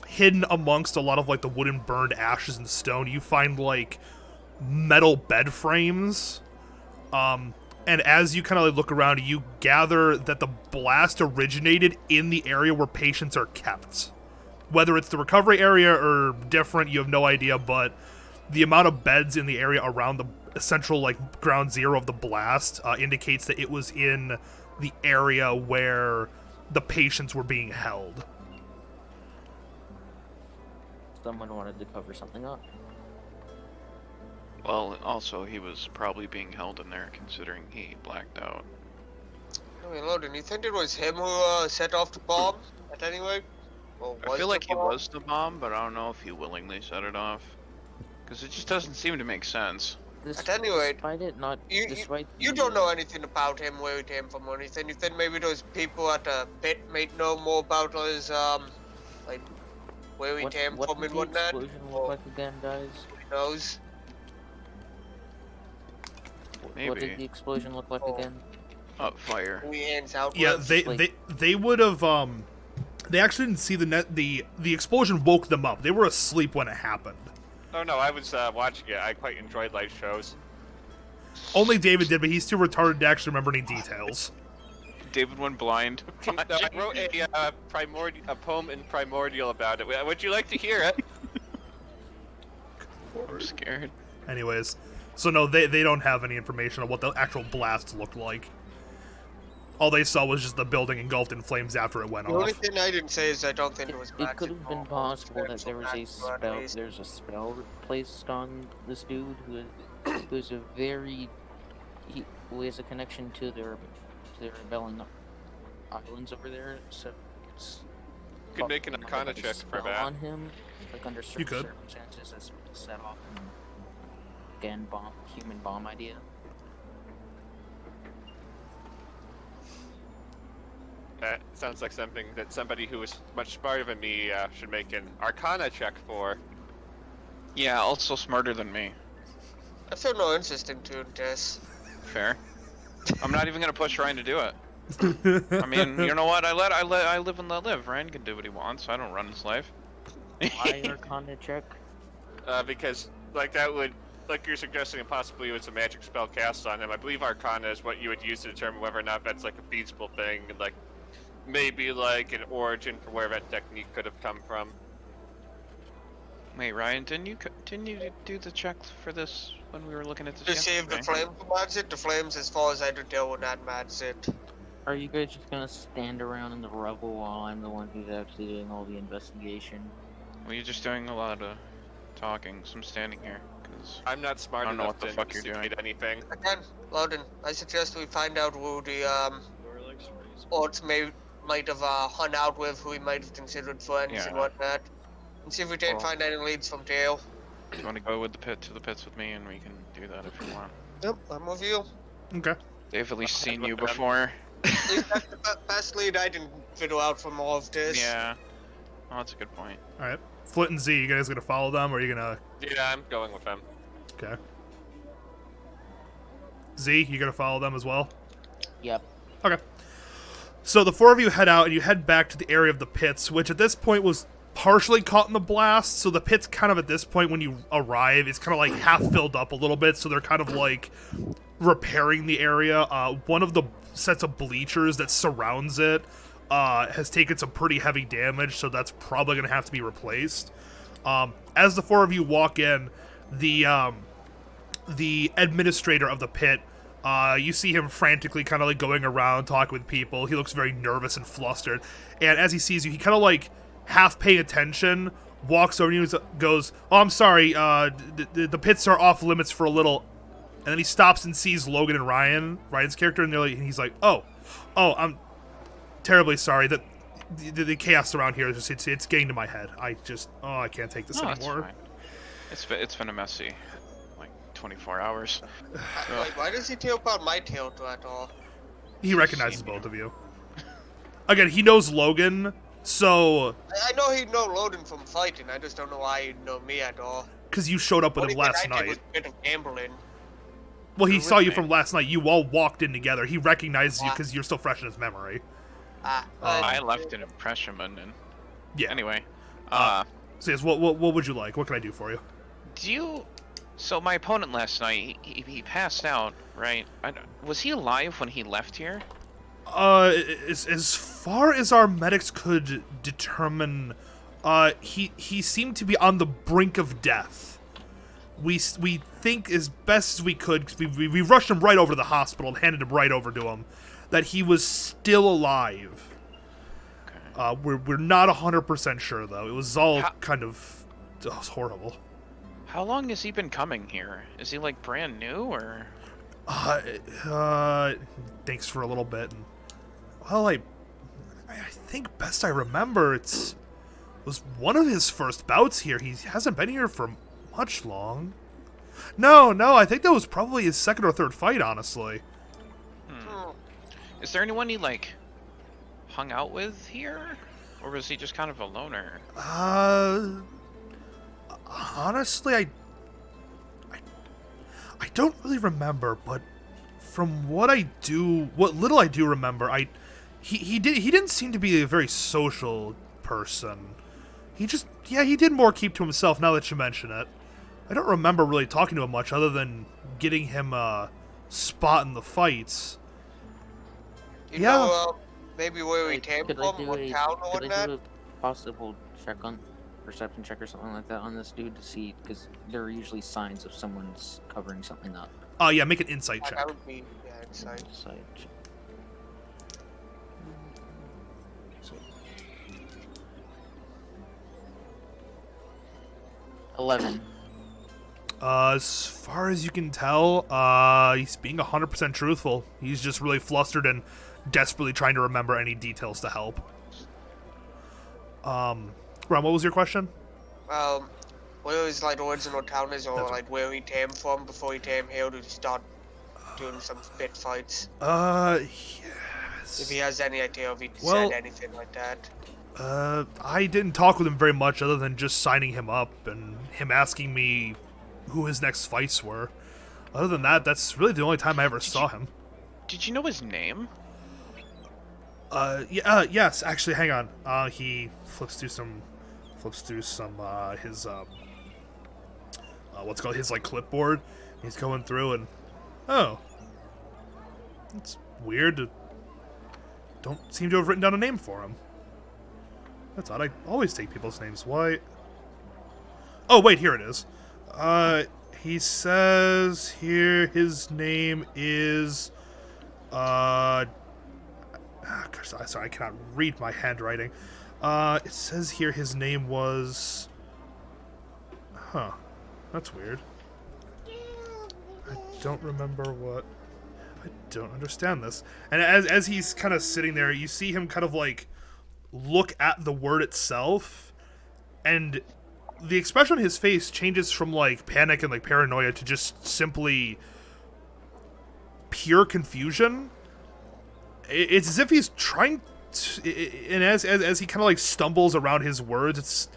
hidden amongst a lot of like the wooden burned ashes and stone, you find like metal bed frames. And as you kind of look around, you gather that the blast originated in the area where patients are kept. Whether it's the recovery area or different, you have no idea, but the amount of beds in the area around the central like ground zero of the blast indicates that it was in the area where the patients were being held. Someone wanted to cover something up. Well, also he was probably being held in there, considering he blacked out. I mean, Loden, you think it was him who set off the bomb at any rate? Or I was feel the like he bomb? was the bomb, but I don't know if he willingly set it off. Because it just doesn't seem to make sense. At any rate, Despite it not, despite You the, don't know anything about him, where he came from, or anything. You think maybe those people at the pit might know more about his, like, where he came what from did and the whatnot? explosion look like again, guys? Who knows? Maybe. What did the explosion look like again? Fire. Who he hands out Yeah, with? they would have they actually didn't see the explosion woke them up. They were asleep when it happened. Oh no, I was watching it. I quite enjoyed live shows. Only David did, but he's too retarded to actually remember any details. David went blind. No, I wrote a poem in Primordial about it. Would you like to hear it? I'm scared. Anyways, so no, they don't have any information on what the actual blast looked like. All they saw was just the building engulfed in flames after it went The only off. thing I didn't say is I don't think it was It magic. could have been possible that there was a Magical, at spell. least. There's a spell placed on this dude who's a who has a connection to their rebelling islands over there. So it's Could make an possible Arcana that a check for spell that. on him, like under certain could. circumstances, that's set off and again human bomb idea. That sounds like something that somebody who is much smarter than me should make an Arcana check for. Yeah, also smarter than me. I feel no interest in doing this. Fair. I'm not even gonna push Ryan to do it. I mean, you know what? I live and let live. Ryan can do what he wants. I don't run his life. Why Arcana check? Because like that would, like you're suggesting, possibly it's a magic spell cast on him. I believe Arcana is what you would use to determine whether or not that's like a feasible thing, and like maybe like an origin for where that technique could have come from. Wait, Ryan, didn't you do the check for this when we were looking at this? To save the yesterday? flame from magic, the flames, as far as I could tell, were not magic. Are you guys just gonna stand around in the rubble while I'm the one who's actually doing all the investigation? Well, you're just doing a lot of talking, so I'm standing here because I'm not smart I don't know enough what the to fuck you're doing. investigate anything. Again, Loden, I suggest we find out who the orcs might have hung out with, who he might have considered friends Yeah. and whatnot, and see if we can Oh. find any leads from Dale. you want to go with the pits with me, and we can do that if you want. Yep, I'm with you. Okay. They've at least seen with you them. before. At least that's the best lead I can figure out from all of this. Yeah. Oh, that's a good point. All right, Flint and Z, you guys gonna follow them, or are you gonna? Yeah, I'm going with them. Okay. Z, you gonna follow them as well? Yep. Okay. So the four of you head out and you head back to the area of the pits, which at this point was partially caught in the blast. So the pits kind of at this point when you arrive, it's kind of like half filled up a little bit. So they're kind of like repairing the area. One of the sets of bleachers that surrounds it has taken some pretty heavy damage. So that's probably going to have to be replaced. As the four of you walk in, the administrator of the pit, you see him frantically kind of like going around talking with people. He looks very nervous and flustered. And as he sees you, he kind of like half paying attention, walks over to you and goes, "Oh, I'm sorry, the pits are off limits for a little." And then he stops and sees Logan and Ryan's character, and he's like, oh, I'm terribly sorry that the chaos around here is just, it's getting to my head. I can't take this anymore. That's fine. It's been a messy, like, 24 hours. Like, why does he care about my character at all? He recognizes both of you. Again, he knows Logan, so... I know he'd know Logan from fighting, I just don't know why he'd know me at all. Because you showed up with him last I did night. was a bit of gambling. Well, he Who saw was you I? from last night. You all walked in together. He recognizes you because you're still fresh in his memory. I left an impression, and Yeah. anyway. So yes, what would you like? What can I do for you? Do you... So my opponent last night, he passed out, right? Was he alive when he left here? As far as our medics could determine, he seemed to be on the brink of death. We think as best as we could, because we rushed him right over to the hospital and handed him right over to him, that he was still alive. Okay. We're not 100% sure though. It was all kind of, it was horrible. How long has he been coming here? Is he like brand new or? Thanks for a little bit. And, well, I think best I remember, it was one of his first bouts here. He hasn't been here for much long. No, I think that was probably his second or third fight, honestly. Is there anyone he like hung out with here, or was he just kind of a loner? Honestly, I don't really remember, but from what little I do remember, he didn't seem to be a very social person. He did more keep to himself now that you mention it. I don't remember really talking to him much other than getting him a spot in the fights. You know, maybe where we came Could from, what town or could I whatnot? do a possible check on perception check or something like that on this dude to see, because there are usually signs of someone's covering something up. Yeah, make an insight check. That would be, yeah, inside. Insight check. So, 11. As far as you can tell, he's being 100% truthful. He's just really flustered and desperately trying to remember any details to help. Ron, what was your question? Where his like original town is, or That's- like where he came from before he came here to start doing some spit fights. Yes. If he has any idea if he Well- said anything like that. I didn't talk with him very much other than just signing him up and him asking me who his next fights were. Other than that, that's really the only time I ever saw him. Did you know his name? Yes, actually, hang on. He flips through some his what's it called, his like clipboard. He's going through and, oh, it's weird. Don't seem to have written down a name for him. That's odd. I always take people's names. Why? Oh wait, here it is. He says here his name is gosh, sorry, I cannot read my handwriting. It says here his name was... Huh. That's weird. I don't remember what... I don't understand this. And as he's kind of sitting there, you see him kind of, like, look at the word itself, and the expression on his face changes from, like, panic and, like, paranoia to just simply... pure confusion. It's as if he's trying to, and as he kind of like stumbles around his words,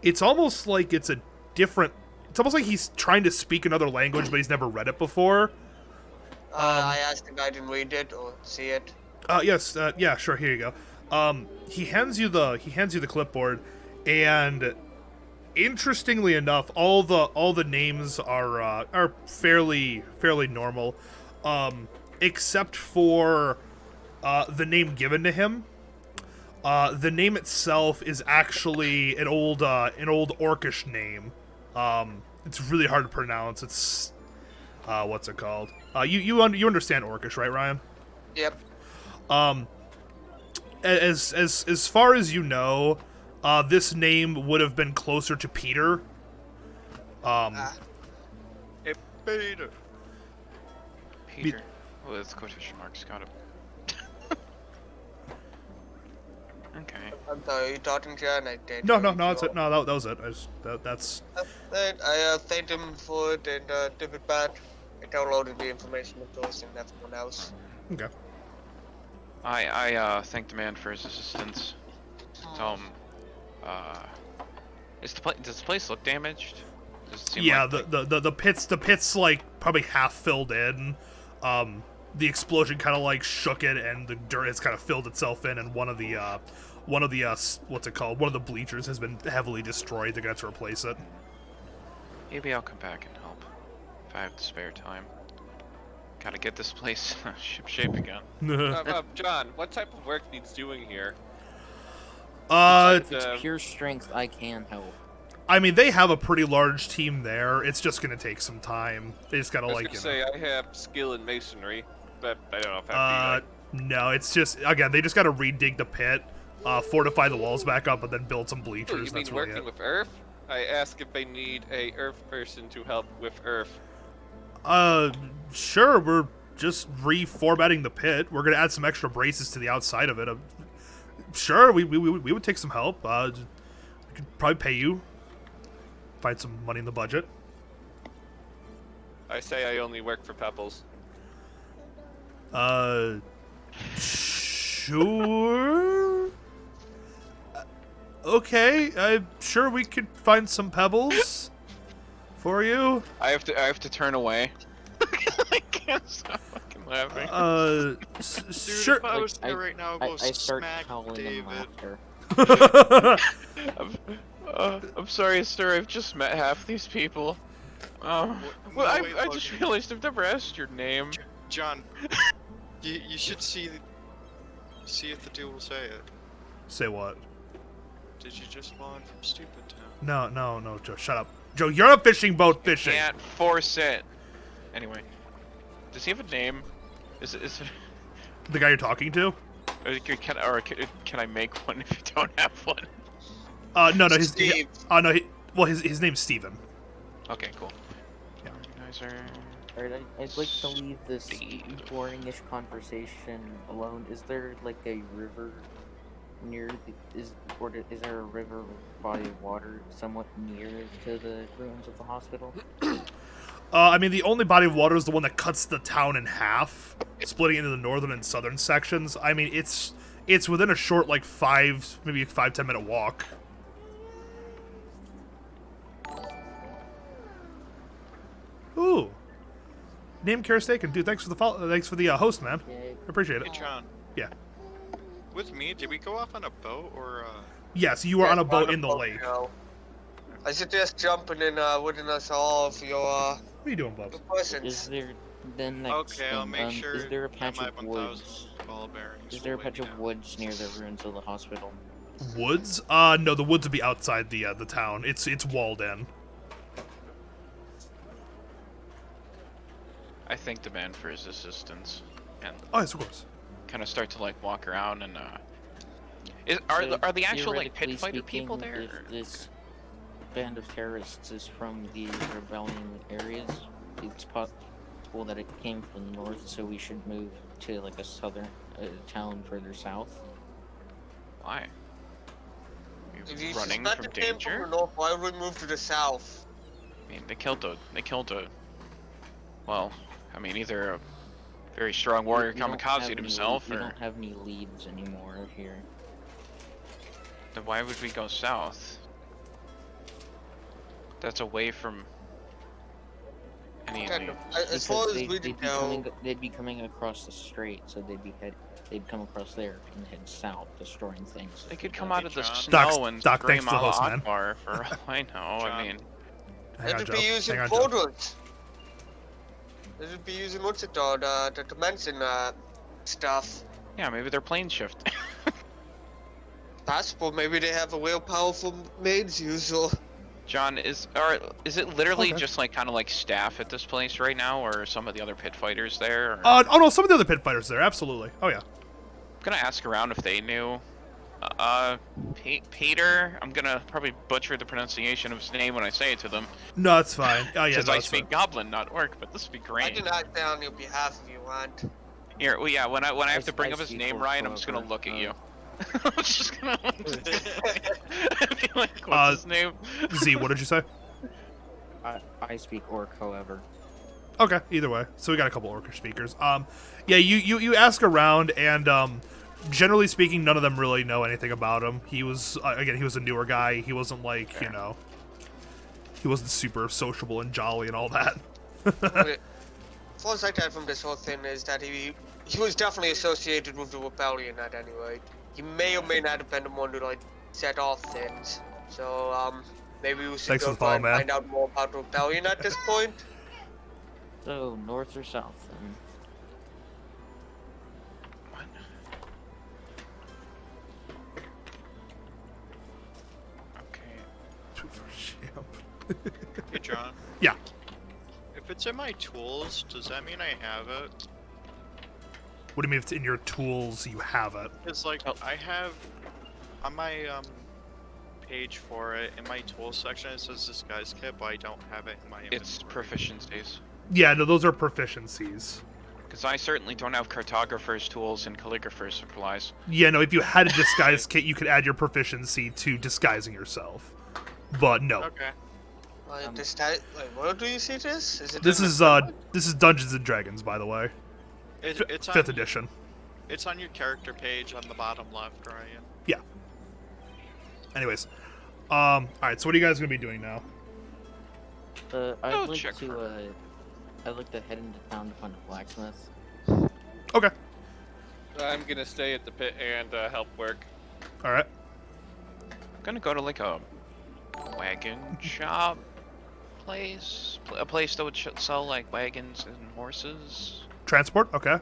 it's almost like it's a different. It's almost like he's trying to speak another language, but he's never read it before. I asked the guy to read it or see it. Yes, yeah, sure. Here you go. He hands you the clipboard, and interestingly enough, all the names are fairly normal, except for the name given to him. The name itself is actually an old Orcish name. It's really hard to pronounce. It's what's it called? You understand Orcish, right, Ryan? Yep. As far as you know, this name would have been closer to Peter. Hey, Peter. Peter. With quotation marks, got it. Okay. I'm sorry, are you talking, John? I did. No, that's it. No, that was it. That's. I thanked him for it and took it back. I downloaded the information, of course, and everyone else. Okay. I thank the man for his assistance. Tell him, does the place look damaged? Does it seem Yeah, like, the pit's like probably half filled in. The explosion kind of like shook it, and the dirt has kind of filled itself in, and one of the what's it called? One of the bleachers has been heavily destroyed. They're gonna have to replace it. maybe I'll come back and help if I have the spare time. Gotta get this place ship shape again. John, what type of work needs doing here? If it's pure strength, I can help. I mean, they have a pretty large team there. It's just gonna take some time. They just gotta I was like, gonna you say know. I have skill in masonry, but I don't know if that'd No, it's just again they just gotta redig the pit, fortify the walls back up, and then build some be like. bleachers. You mean That's really working it. with Earth? I ask if they need a Earth person to help with Earth. Sure. We're just reformatting the pit. We're gonna add some extra braces to the outside of it. Sure, we would take some help. We could probably pay you. Find some money in the budget. I say I only work for Pebbles. Sure. Okay, I'm sure we could find some pebbles for you. I have to turn away. I can't stop fucking laughing. Dude, Sure. if I was there right now, I'll go I start smack howling in David. laughter. I'm sorry, sir. I've just met half these people. Well, No, wait, I just Logan. realized I've never asked your name. John, you should see if the dude will say it. Say what? Did you just spawn from Stupid Town? No, Joe, shut up. Joe, you're on a fishing boat fishing. Can't force it. Anyway, does he have a name? Is it The guy you're talking to? can I make one if you don't have one? No, Steve. his name's Steven. Okay, cool. Yeah. Organizer. Alright, I'd like to leave this Steve. boringish conversation alone. Is there like a river near is there a river or body of water somewhat near to the ruins of the hospital? I mean, the only body of water is the one that cuts the town in half, splitting into the northern and southern sections. I mean, it's within a short, like, 5-10 minute walk. Ooh. Name care staken. Dude, thanks for the host, man. Yay. Appreciate Hey, it. John. Yeah. With me, did we go off on a boat or? Yes, you are on a Yeah, boat in the lake. now. I suggest jumping in with us all of your What are you doing, Bubs? Is persons. there then next Okay, I'll thing, make sure. is there a that patch my of 1000 woods? ball bearings Is there a will patch weigh of down. woods near the ruins of the hospital? Woods? No, the woods would be outside the town. It's walled in. I thank the man for his assistance, and Oh, yes, of course. kind of start to like walk around and are So, the actual like pit theoretically fighter speaking, people there? If or- this band of terrorists is from the rebellion areas, it's possible that it came from the north, so we should move to like a southern town further south. Why? If you Running suspect from it came danger? from the north, why would we move to the south? I mean, they killed a. Well, I mean, either very strong warrior We don't have kamikaze any- himself, We or don't have any leads anymore here. then why would we go south? That's away from any. Kind of. As Because far as we they'd be know, they'd be coming across the strait, so they'd come across there and head south, destroying things. They as could they come go. out of the Doc, snow and Doc, scream thanks for the host, Allah man. Akbar for all I know. I John. mean, Hang they on, should Joe. be using Hang on, Joe. portals. They should be using what's it called, the dimension stuff. yeah, maybe they're plane shift. Possible. Maybe they have a real powerful maids user. John, is it literally Okay. just like kind of like staff at this place right now, or are some of the other pit fighters there? Or... Oh no, some of the other pit fighters there, absolutely. Oh yeah. I'm gonna ask around if they knew. Peter, I'm gonna probably butcher the pronunciation of his name when I say it to them. No, it's fine. Oh yeah, Since no, I it's speak fine. Goblin, not Orc, but this would be I great. can act on your behalf if you want. Here, well, yeah, when I have to bring I up his speak name, Orc, Ryan, I'm just gonna however, look at you. I'm just gonna be like, what's Uh, his name? Z, what did you say? I speak Orc, however. Okay, either way. So we got a couple Orcish speakers. Yeah, you ask around, and generally speaking, none of them really know anything about him. He was again, he was a newer guy. He wasn't like he wasn't super sociable and jolly and all that. As far as I got from this whole thing is that he was definitely associated with the rebellion at any rate. He may or may not have been the one to like set off things. So maybe we should Thanks for go the follow, try and man. find out more about the rebellion at this point. So north or south? Then? What? Okay. Hey, John. Yeah. If it's in my tools, does that mean I have it? What do you mean if it's in your tools you have it? It's like Oh. I have on my page for it in my tools section. It says disguise kit, but I don't have it in my inventory. It's proficiencies. Yeah, no, those are proficiencies. Because I certainly don't have cartographer's tools and calligrapher's supplies. Yeah, no, if you had a disguise kit, you could add your proficiency to disguising yourself. But no. Okay. Where do you see this? Is it This in is the- this is Dungeons and Dragons, by the way. It's on, 5th edition. It's on your character page on the bottom left, Ryan. Yeah. Anyways. Alright, so what are you guys gonna be doing now? I'd Oh, like check to I'd like to head into town to find a blacksmith. Okay. I'm gonna stay at the pit and help work. Alright. I'm gonna go to like a wagon shop place, a place that would sell like wagons and horses. Transport, okay.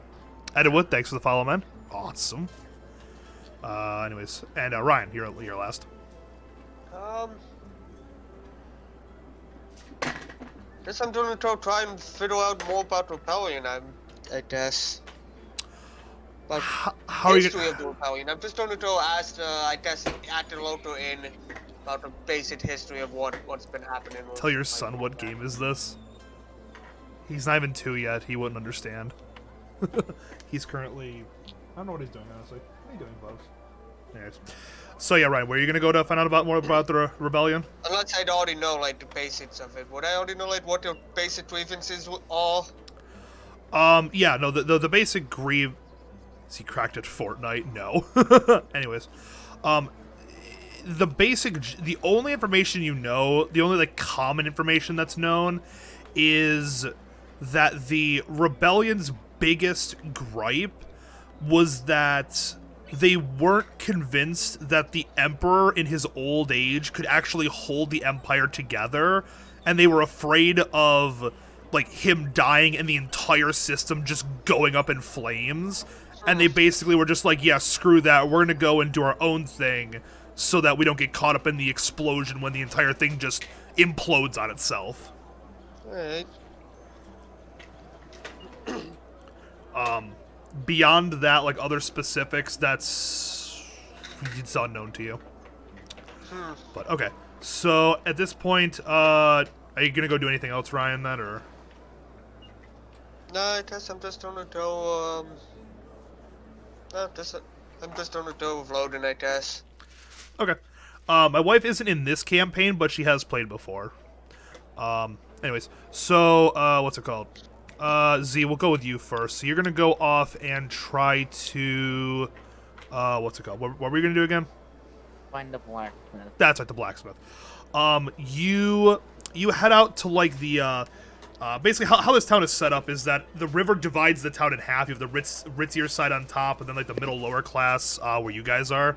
Edward, thanks for the follow, man. Awesome. Anyways, and Ryan, you're last. Guess I'm gonna try and figure out more about rebellion. I guess. But How are you history gonna... of the rebellion. I'm just gonna go ask, I guess, at the local inn about the basic history of what's been happening. with Tell your my son what family. game is this. He's not even 2 yet. He wouldn't understand. He's currently... I don't know what he's doing, honestly. What are you doing, Bugs? Anyways. So yeah, Ryan, where are you gonna go to find out more about the rebellion? Unless I'd already know like the basics of it. Would I already know like what the basic grievances are? Yeah, no, the basic grieve... Is he cracked at Fortnite? No. Anyways. The only information you know, the only like common information that's known is that the rebellion's biggest gripe was that they weren't convinced that the emperor in his old age could actually hold the empire together, and they were afraid of like him dying and the entire system just going up in flames. And they basically were just like, yeah, screw that, we're gonna go and do our own thing so that we don't get caught up in the explosion when the entire thing just implodes on itself. Alright. Beyond that, like other specifics, it's unknown to you. But okay. So at this point, are you gonna go do anything else, Ryan, then, or? No, I guess I'm just gonna go, I'm just gonna go with Loden, I guess. Okay. My wife isn't in this campaign, but she has played before. Anyways, so what's it called? Z, we'll go with you first. So you're gonna go off and try to, what's it called? What were you gonna do again? Find the blacksmith. That's right, the blacksmith. You head out to like the basically how this town is set up is that the river divides the town in half. You have the ritzier side on top, and then like the middle lower class where you guys are,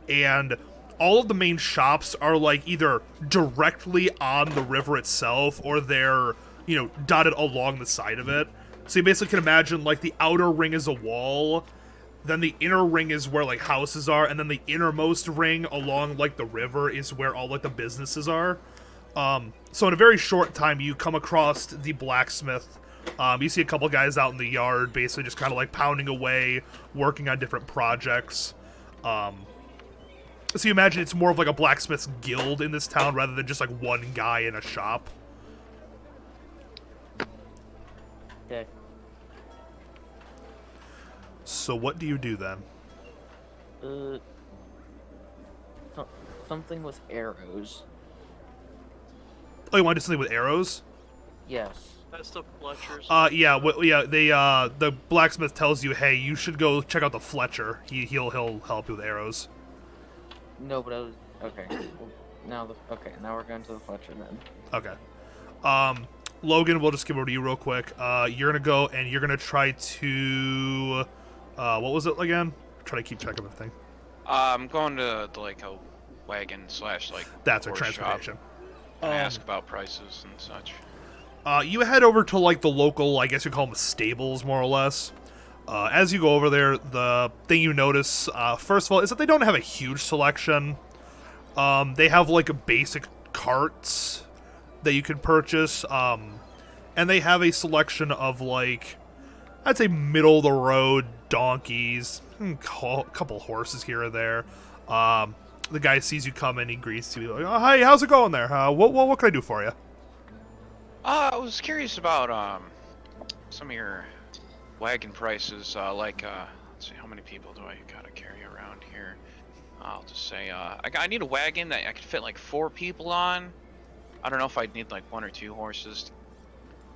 and all of the main shops are like either directly on the river itself or they're dotted along the side of it. So you basically can imagine like the outer ring is a wall. Then the inner ring is where, like, houses are, and then the innermost ring along, like, the river is where all, like, the businesses are. So in a very short time, you come across the blacksmith. You see a couple guys out in the yard, basically just kind of, like, pounding away, working on different projects. So you imagine it's more of, like, a blacksmith's guild in this town rather than just, like, one guy in a shop. Okay. So what do you do then? Something with arrows. Oh, you want to do something with arrows? Yes. That's the Fletcher's. Yeah, they the blacksmith tells you, hey, you should go check out the Fletcher. He'll help you with arrows. No, but I was okay. Well, now we're going to the Fletcher then. Okay. Logan, we'll just give it over to you real quick. You're gonna go and you're gonna try to, what was it again? Try to keep track of everything. I'm going to like a wagon / like That's our horse transportation. shop and ask about prices and such. You head over to like the local, I guess you call them stables, more or less. As you go over there, the thing you notice, first of all, is that they don't have a huge selection. They have like a basic carts that you can purchase, and they have a selection of like, I'd say middle of the road donkeys, a couple horses here or there. The guy sees you come in, he greets you, like, oh, hi, how's it going there? What can I do for you? I was curious about some of your wagon prices. Let's see, how many people do I gotta carry around here? I'll just say I need a wagon that I could fit like 4 people on. I don't know if I'd need like 1 or 2 horses to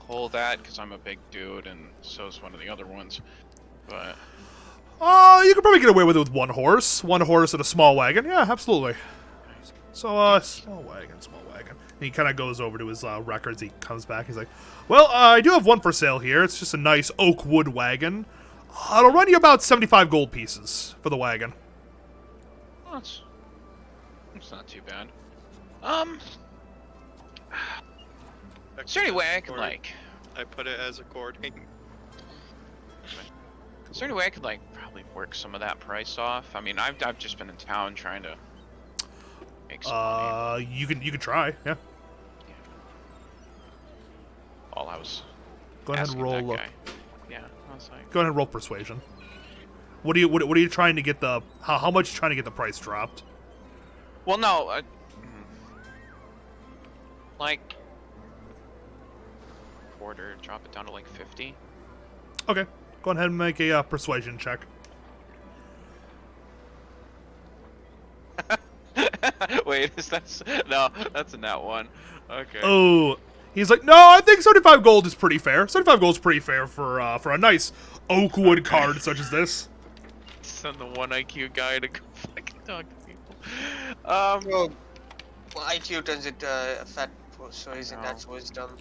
hold that, because I'm a big dude, and so is one of the other ones. But You could probably get away with it with 1 horse. 1 horse and a small wagon. Yeah, absolutely. So, small wagon. And he kind of goes over to his records. He comes back. He's like, well, I do have 1 for sale here. It's just a nice oak wood wagon. It'll run you about 75 gold pieces for the wagon. well, it's not too bad. Is there any way I could like? I put it as according. Is there any way I could like probably work some of that price off? I mean, I've just been in town trying to make some money. You can try. Yeah. All I was Go ahead and asking roll. that guy. Yeah, I was like, Go ahead and roll persuasion. What are you trying to get the how much are you trying to get the price dropped? well, no, like quarter, drop it down to like 50. Okay. Go ahead and make a persuasion check. Wait, that's a nat 1. Okay. Oh, he's like, no, I think 75 gold is pretty fair. 75 gold is pretty fair for a nice oak wood card such as this. Send the 1 IQ guy to go fucking talk to people. Well, IQ turns into a fat persuasion. Oh. That's wisdom.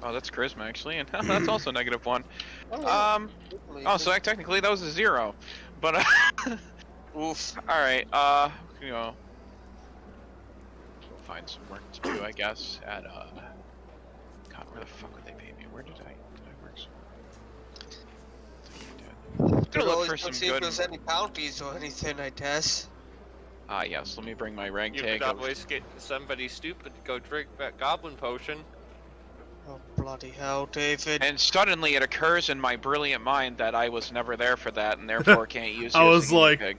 Oh, that's charisma actually, and that's also -1. Oh, Oh, so technically that was a 0, but oof. all right. You know, we'll find some work to do, I guess. At God, where the fuck would they pay me? Where did I work somewhere? Gonna look for some See if good. there's any bounties or anything, I guess. Yes. Let me bring my rank You tag. could of- always get somebody stupid to go drink that goblin potion. Oh, bloody hell, David. And suddenly it occurs in my brilliant mind that I was never there for that, and therefore can't use it. I as a was guinea like- pig.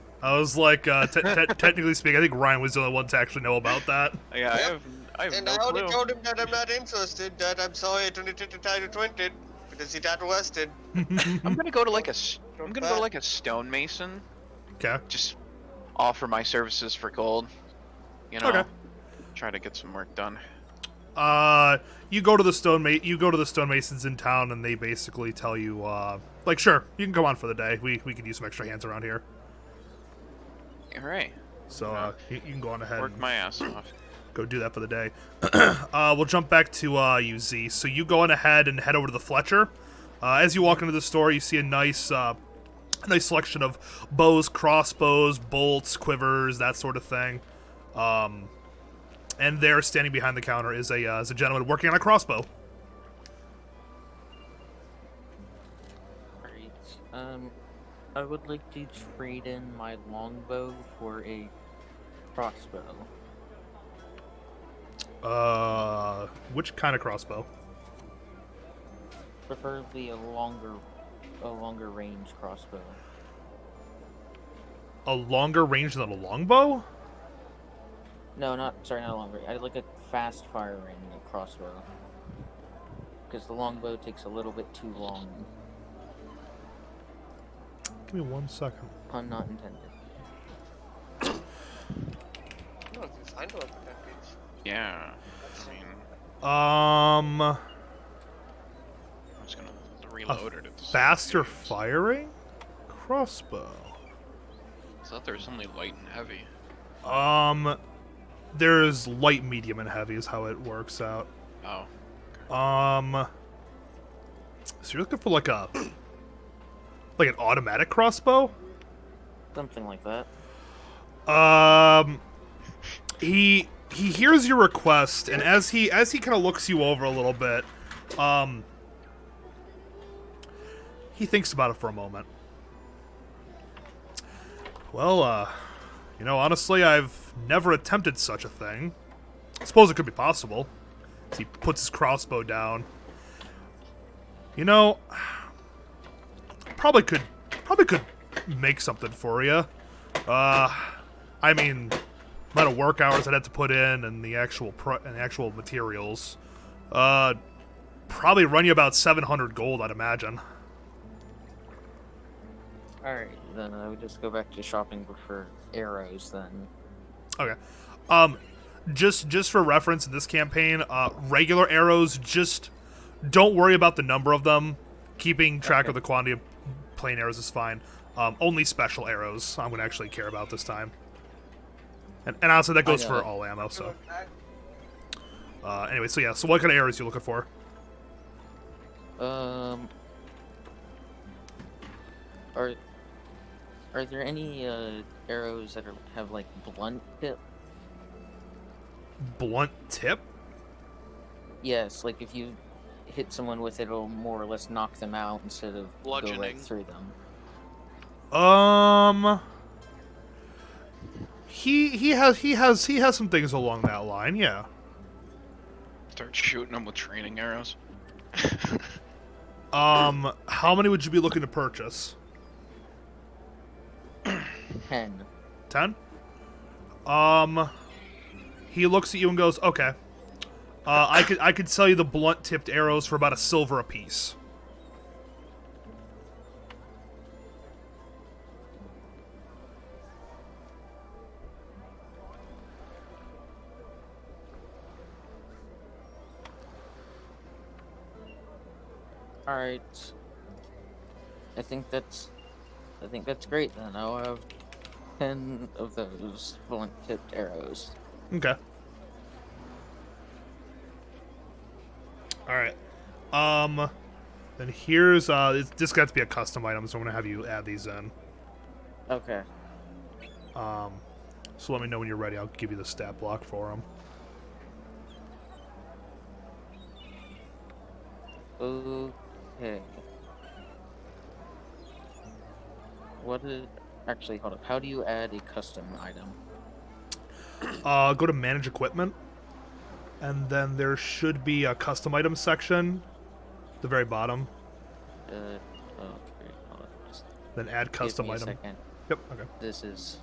Technically speaking, I think Ryan was the only one to actually know about that. Yeah, Yep. I have And no I already clue. told him that I'm not interested, that I'm sorry I didn't take the time to 20 because he got arrested. I'm gonna go to like a. I'm gonna go to bad. like a stonemason. Okay. Just offer my services for gold. You know. Okay. Try to get some work done. You go to the stonemasons in town, and they basically tell you, like, sure, you can come on for the day. We could use some extra hands around here. All right. So you can go on ahead. Work my ass off. Go do that for the day. We'll jump back to you, Z. So you go on ahead and head over to the Fletcher. As you walk into the store, you see a nice selection of bows, crossbows, bolts, quivers, that sort of thing. And there, standing behind the counter, is a gentleman working on a crossbow. Alright, I would like to trade in my longbow for a crossbow. Which kind of crossbow? Preferably a longer range crossbow. A longer range than a longbow? No, not a longer. I like a fast firing crossbow. Because the longbow takes a little bit too long. Give me 1 second. Pun not intended. I don't know if you find one for that piece. Yeah. I mean, Um, I'm just gonna reload it. faster firing crossbow. I thought there was only light and heavy. There's light, medium, and heavy is how it works out. Oh. So you're looking for like an automatic crossbow? Something like that. He hears your request, and as he kind of looks you over a little bit, he thinks about it for a moment. Well, honestly, I've never attempted such a thing. I suppose it could be possible. As he puts his crossbow down. Probably could make something for you. I mean, amount of work hours I'd have to put in, and the actual materials. Probably run you about 700 gold, I'd imagine. Alright, then I would just go back to shopping for arrows then. Okay. Just for reference in this campaign, regular arrows, just don't worry about the number of them. Keeping track of the quantity of plain arrows is fine. Only special arrows I'm going to actually care about this time. And honestly, that goes for all ammo, so. Anyway, so what kind of arrows are you looking for? Are there any arrows that have like blunt tip? Blunt tip? Yes, like if you hit someone with it, it'll more or less knock them out instead of go right Bludgeoning. through them. He has some things along that line, yeah. Start shooting them with training arrows. How many would you be looking to purchase? 10. 10? He looks at you and goes, okay. I could sell you the blunt tipped arrows for about a silver apiece. Alright. I think that's great then. I'll have 10 of those blunt tipped arrows. Okay. Alright. Then here's, this got to be a custom item, so I'm gonna have you add these in. Okay. So let me know when you're ready, I'll give you the stat block for them. Okay. Actually, hold up. How do you add a custom item? Go to manage equipment, and then there should be a custom item section at the very bottom. Okay, hold up. Just Then add custom give me a item. second. Yep, okay. This is...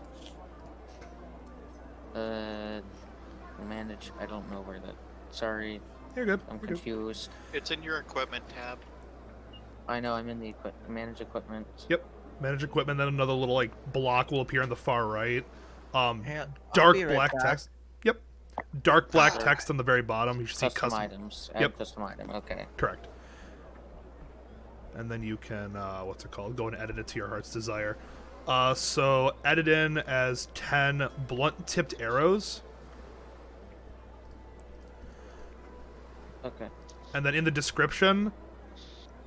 manage... I don't know where that... Sorry, You're good. I'm You're good. confused. It's in your equipment tab. I know, I'm in the manage equipment. Yep. Manage equipment, then another little, like, block will appear on the far right. Yeah, I'll Dark be right black back. text. Yep. dark black text on the very bottom. You should see Custom custom. items. Add Yep. custom item. Okay. Correct. And then you can, what's it called? Go and edit it to your heart's desire. So edit in as 10 blunt-tipped arrows. Okay. And then in the description,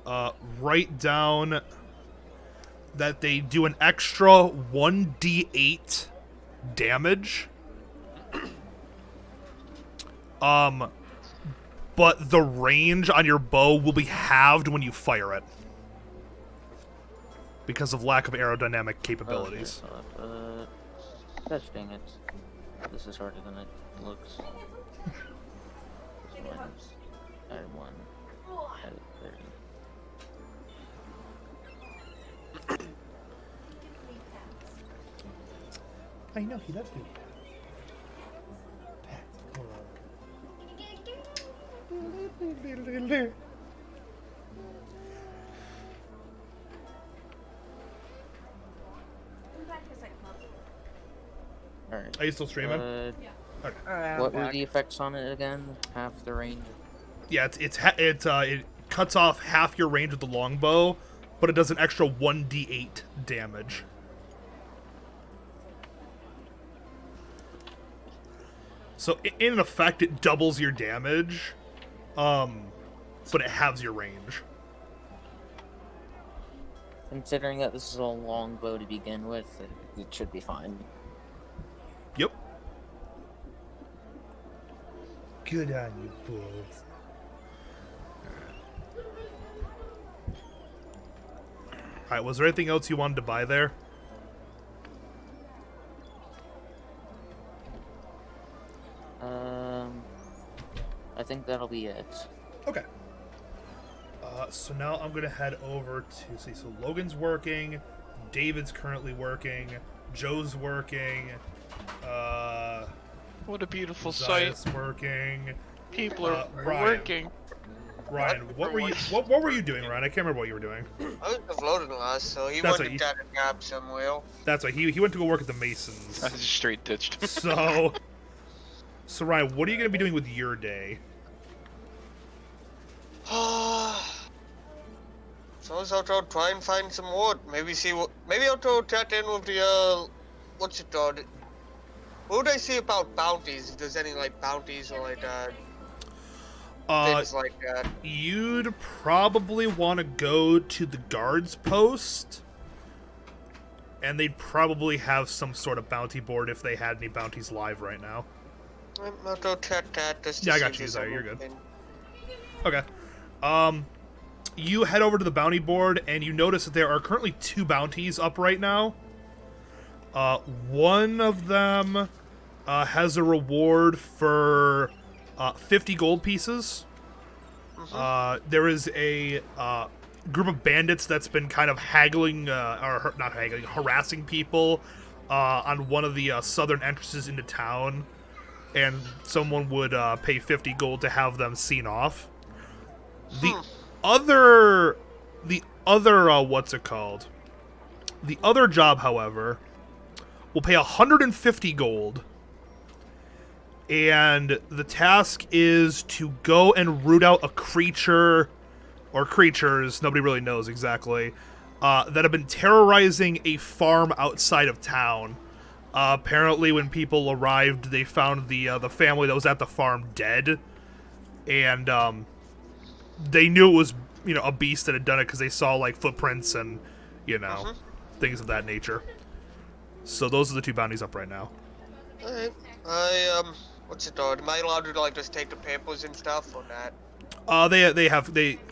write down that they do an extra 1d8 damage. But the range on your bow will be halved when you fire it. Because of lack of aerodynamic capabilities. Okay, gosh dang it. This is harder than it looks. Minus, add 1. Add 30. I know, he does do that. Alright. Are you still streaming? Alright, What were the effects on it again? Half the range? Yeah, it cuts off half your range with the longbow, but it does an extra 1d8 damage. So in effect, it doubles your damage, but it halves your range. Considering that this is a long bow to begin with, it should be fine. Yep. Good on you, boys. Alright, was there anything else you wanted to buy there? I think that'll be it. Okay. So now I'm gonna head over to see. So Logan's working, David's currently working, Joe's working. What a beautiful Zayas sight. working. People are Ryan. working. Ryan, what were you doing, Ryan? I can't remember what you were doing. I was uploading last, so he That's wanted what to get a gap somewhere. That's right. He went to go work at the Masons. I just straight ditched. So Ryan, what are you gonna be doing with your day? Suppose I'll try and find some wood. Maybe I'll throw chat in with the what's it called? What would I see about bounties? If there's any like bounties or like things like that. You'd probably want to go to the guards post, and they'd probably have some sort of bounty board if they had any bounties live right now. I'll throw chat just to Yeah, I see got if you, there's Zaya, you're good. anything. Okay. You head over to the bounty board, and you notice that there are currently 2 bounties up right now. One of them has a reward for 50 gold pieces. There is a group of bandits that's been kind of haggling, or not haggling, harassing people on one of the southern entrances into town, and someone would pay 50 gold to have them seen off. The other, what's it called? The other job, however, will pay 150 gold, and the task is to go and root out a creature, or creatures, nobody really knows exactly, that have been terrorizing a farm outside of town. Apparently, when people arrived, they found the family that was at the farm dead, and they knew it was, a beast that had done it because they saw, like, footprints and, things of that nature. So those are the 2 bounties up right now. Alright. What's it called? Am I allowed to, like, just take the papers and stuff or not?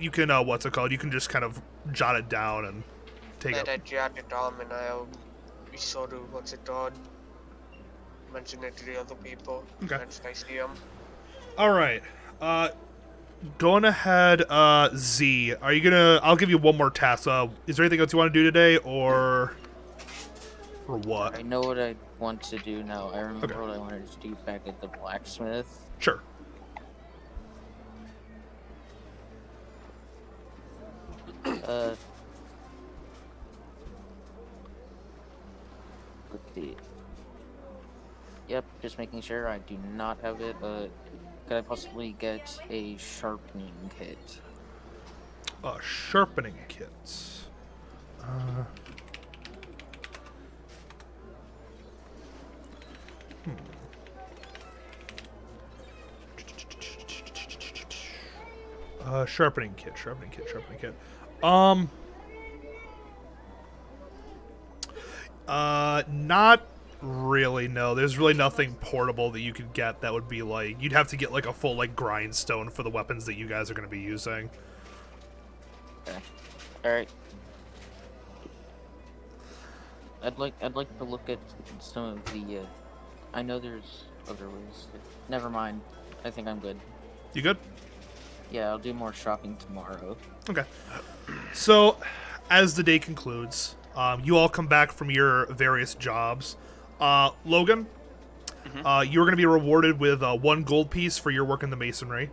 You can, what's it called? You can just kind of jot it down and take it. I jot it down and I'll be sure to, what's it called? Mention it to the other people. Okay. Once I see them. Alright. Going ahead, Z, are you gonna... I'll give you one more task. Is there anything else you want to do today, or what? I know what I want to do now. I remember Okay. what I wanted to do back at the blacksmith. Sure. Let's see. Yep, just making sure I do not have it. Could I possibly get a sharpening kit? Sharpening kits. Sharpening kit. Not really, no. There's really nothing portable that you could get that would be like... You'd have to get like a full like grindstone for the weapons that you guys are going to be using. Okay. Alright. I'd like to look at some of the, I know there's other ways. Never mind. I think I'm good. You good? Yeah, I'll do more shopping tomorrow. Okay. So, as the day concludes, you all come back from your various jobs. Logan, you're going to be rewarded with 1 gold piece for your work in the masonry.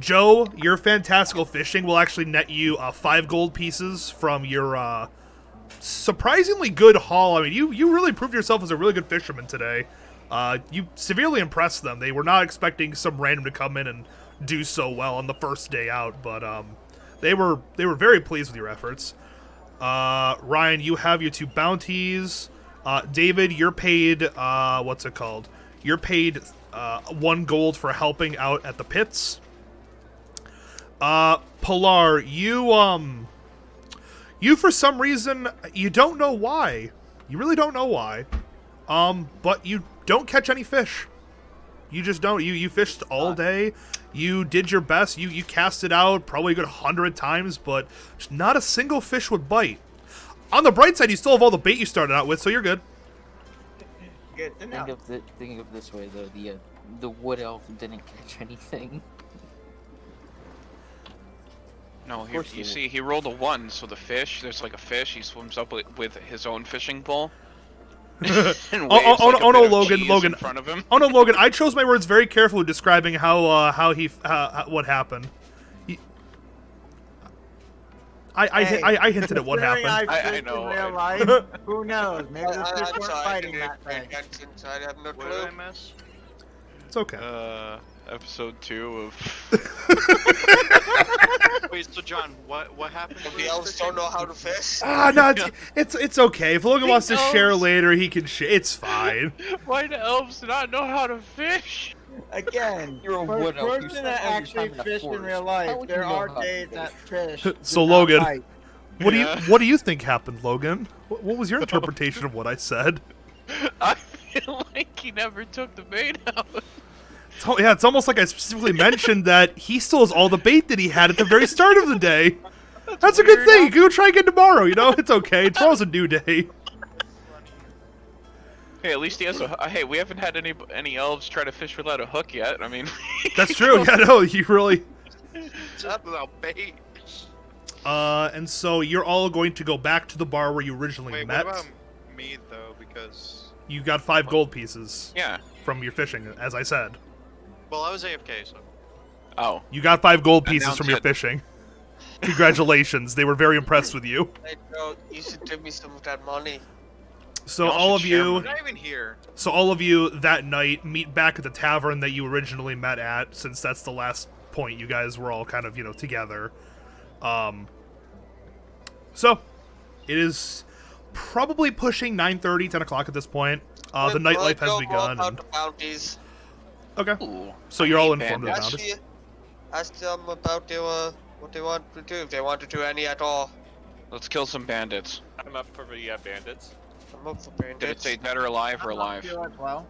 Joe, your fantastical fishing will actually net you 5 gold pieces from your surprisingly good haul. I mean, you really proved yourself as a really good fisherman today. You severely impressed them. They were not expecting some random to come in and do so well on the first day out, but they were very pleased with your efforts. Ryan, you have your 2 bounties. David, you're paid what's it called? You're paid 1 gold for helping out at the pits. Pilar, you for some reason, you don't know why. You really don't know why. But you don't catch any fish. You just don't. You fished all day. You did your best. You cast it out probably a good 100 times, but just not a single fish would bite. On the bright side, you still have all the bait you started out with, so you're good. Good to know. Think of this way though, the wood elf didn't catch anything. No, course you he see, he rolled a 1, so the fish, there's like a fish, he swims up with his own fishing pole. And waves Oh, like a no, bit of Logan, cheese Logan. in front of him. Oh no, Logan! I chose my words very carefully describing what happened. I hinted at what Considering happened. I I fished know, in real I- life, who knows? Maybe the fish I'm weren't sorry, I fighting didn't that pay day. attention, so I have no What did I clue. miss? It's okay. Episode 2 of... Wait, so John, what happened? If to the us elves fishing? don't know how to fish. No, it's okay. If Logan wants to elves. share later, he can share. It's fine. Why do elves not know how to fish? Again, You're a for wood a elf. You person spent that all your actually time in a fished in forest. real How life, would you there know are how to days fish? that fish. So, do not Logan, bite. Yeah. What do you think happened, Logan? What was your interpretation of what I said? I feel like he never took the bait out. It's almost like I specifically mentioned that he still has all the bait that he had at the very start of the day. That's a good weird, thing. huh? You can go try again tomorrow. You know, it's okay. Tomorrow's a new day. Hey, at least he has a... Hey, we haven't had any elves try to fish without a hook yet. I mean... That's true. Yeah, no, you really. Just without bait. And so you're all going to go back to the bar where you originally Wait, met. what about me though? Because You got 5 gold pieces Yeah. from your fishing, as I said. well, I was AFK, so Oh. You got 5 gold pieces Announce from your it. fishing. Congratulations. They were very impressed with you. Hey, Joe, you should give me some of that money. So Y'all all of should share you, money. I'm not even here. so all of you that night meet back at the tavern that you originally met at, since that's the last point you guys were all kind of, together. So it is probably pushing 9:30, 10 o'clock at this point. The nightlife has begun. About And, the bounties. okay. Ooh. So you're all I hate informed of the bounties. Actually, ask them about what they want to do, if they want to do any at all. Let's kill some bandits. I'm up for the bandits. I'm up for Did it bandits. say dead or alive or I'm up alive? to it, well.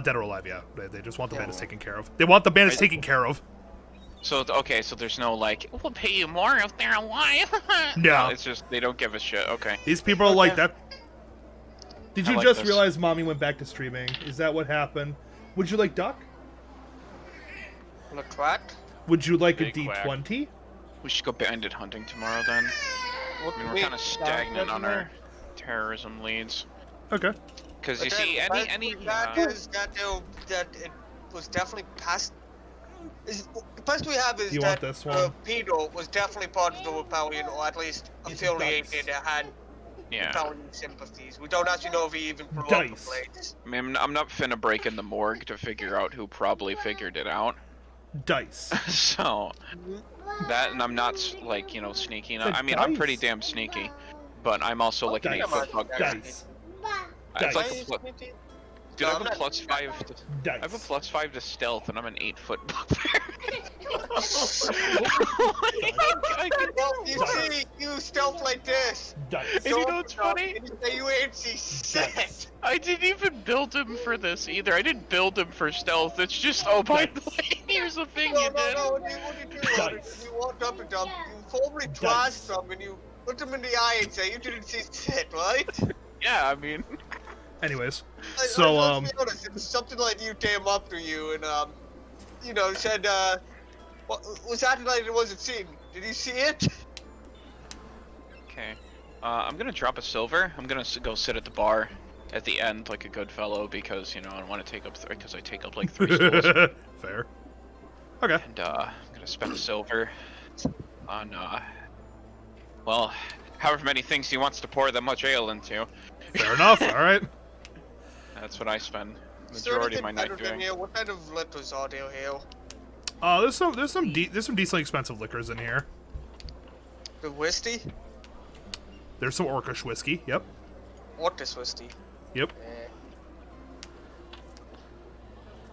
Dead or alive, yeah. They just want the bandits taken care of. They want the bandits taken care of. So, okay, so there's no like, we'll pay you more if they're alive. No. It's just, they don't give a shit. Okay. These people are like Okay. that. Did I you like just this. realize Mommy went back to streaming? Is that what happened? Would you like duck? Look what? Would you like a Big quack. D20? We should go bandit hunting tomorrow then. What I mean, we're wait, kind of stagnant on doesn't our terrorism leads. Okay. Because but you then see, the any best that is that it was definitely past. The best we have is You that want this one? Pedo was definitely part of the rebellion, or at least These affiliated. ducks. It had Yeah. Italian sympathies. We don't actually know if he even blew up the Dice. place. I mean, I'm not finna break in the morgue to figure out who probably figured it out. Dice. So that, and I'm not like sneaking. I mean, I'm pretty Dice. damn sneaky, but I'm also like an Dice. 8-foot bugbear. Dice. I have like Dice. dude, I have I'm a not- +5. I have a Dice. +5 to stealth, and I'm an 8-foot bugbear. Well, you see, you stealth like this. Dice. And you know what's funny? And you say you ain't see shit. I didn't even build him for this either. I didn't build him for stealth. It's just, oh, by the way, here's the thing you did. No. What did you do? Dice. You walked up and down. You formally trashed them and you looked him in the eye and say you didn't see shit, right? Yeah, I mean, Anyways, Let's so be honest, it was something like you came up to you and said was acting like it wasn't seen. Did you see it? okay. I'm gonna drop a silver. I'm gonna go sit at the bar at the end like a good fellow because I don't want to take up because I take up like 3 stools. fair. Okay. And I'm gonna spend a silver on well, however many things he wants to pour that much ale into. Fair enough. All right. That's what I spend Is there majority of anything my night better than doing. here? What kind of liquors are there here? There's some decently expensive liquors in here. The whiskey? There's some Orcish whiskey. Yep. What is whiskey? Yep.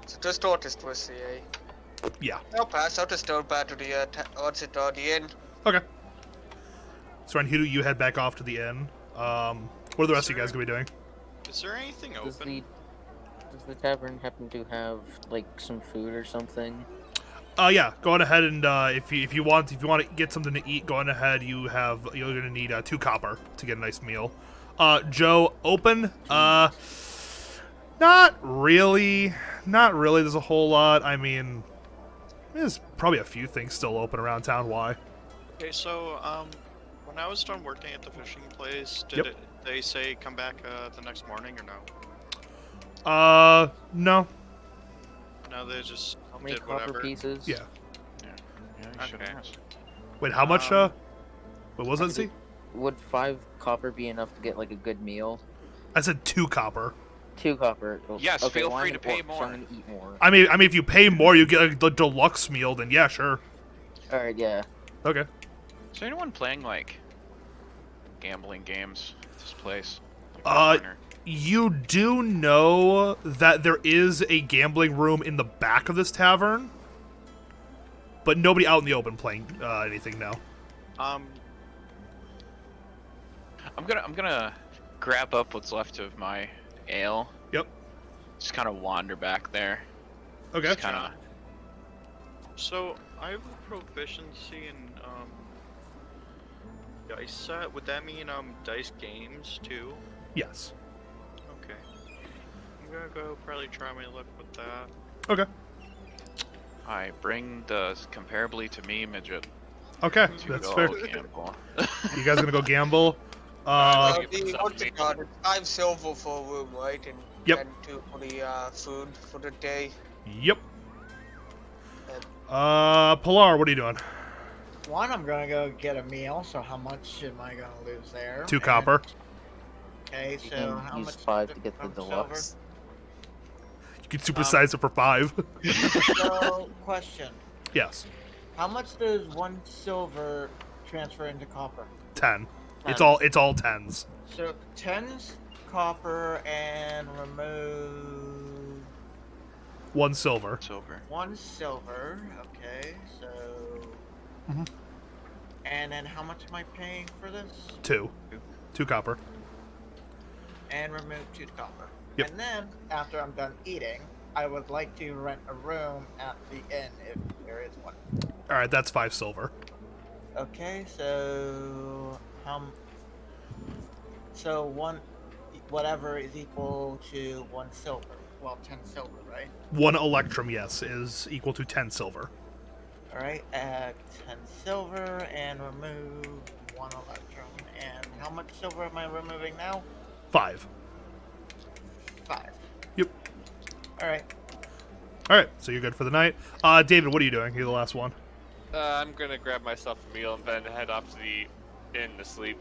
So just Ortist whiskey, eh? Yeah. I'll pass. I'll just go back to the the inn. Okay. So, who do you head back off to the inn? What are the rest of you guys gonna be doing? Is there anything Does open? does the tavern happen to have like some food or something? Yeah. Go on ahead and if you want to get something to eat, go on ahead. You're gonna need 2 copper to get a nice meal. Joe, open. Not really. Not really. There's a whole lot. I mean, there's probably a few things still open around town. Why? Okay, so when I was done working at the fishing place, Yep. they say come back the next morning or no? No. No, they just How many did copper whatever. pieces? Yeah. Yeah, you should Okay. ask. Wait, how much? Um, What was that? See? Would 5 copper be enough to get like a good meal? I said 2 copper. 2 copper. Oh, Yes, okay, feel well, free I'm to gonna pay work, so more. I'm gonna eat more. I mean, if you pay more, you get the deluxe meal. Then yeah, sure. All right, yeah. Okay. Is there anyone playing like gambling games at this place? Like Uh, Warner? You do know that there is a gambling room in the back of this tavern, but nobody out in the open playing anything now. Um, I'm gonna grab up what's left of my ale. Yep. Just kind of wander back there. Okay. Just kind of. so I have a proficiency in dice set. Would that mean dice games too? Yes. Okay. I'm gonna go probably try my luck with that. Okay. I bring the comparably to me midget. Okay. To That's go fair. gamble. You guys gonna go gamble? Give The it up what's to it me. called? It's 5 silver for a room, right? And Yep. 10 2 for the food for the day. Yep. Pilar, what are you doing? One, I'm gonna go get a meal. So how much am I gonna lose there? 2 And- copper. Okay, You so can how use much? 5 to get the from silver? deluxe. You can supersize it for 5. So, question: Yes. how much does 1 silver transfer into copper? 10. It's all 10s. So 10's copper and remove 1 silver. Silver. 1 silver. Okay, so. Mhm. And then how much am I paying for this? 2. 2 copper. And remove 2 copper. Yep. And then after I'm done eating, I would like to rent a room at the inn if there is one. All right, that's 5 silver. Okay, so so 1 whatever is equal to 1 silver. Well, 10 silver, right? 1 electrum, yes, is equal to 10 silver. All right, add 10 silver and remove 1 electrum. And how much silver am I removing now? 5. 5. Yep. All right. All right, so you're good for the night. David, what are you doing? You're the last one. I'm gonna grab myself a meal and then head off to the inn to sleep.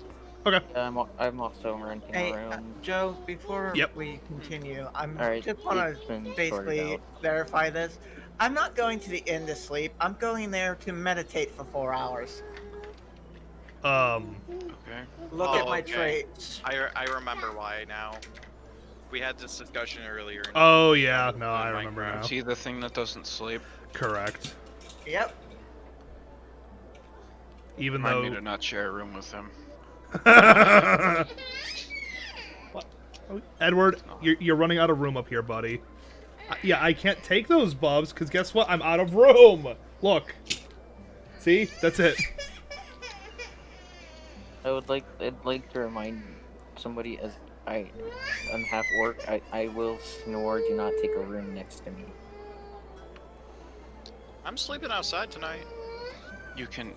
Okay. I'm also renting Hey, a room. Joe, before Yep. we continue, I'm Alright, just want it's been to sorted basically out. verify this. I'm not going to the inn to sleep. I'm going there to meditate for 4 hours. Okay. Look at Oh, my okay. traits. I remember why now. We had this discussion earlier. Oh yeah, no, the I remember Minecraft. now. Is he the thing that doesn't sleep? Correct. Yep. Even Remind me though to not share a room with him. Edward, you're running out of room up here, buddy. Yeah, I can't take those bubs because guess what? I'm out of room. Look. See? That's it. I'd like to remind somebody as I'm half work. I will snore. Do not take a room next to me. I'm sleeping outside tonight. You didn't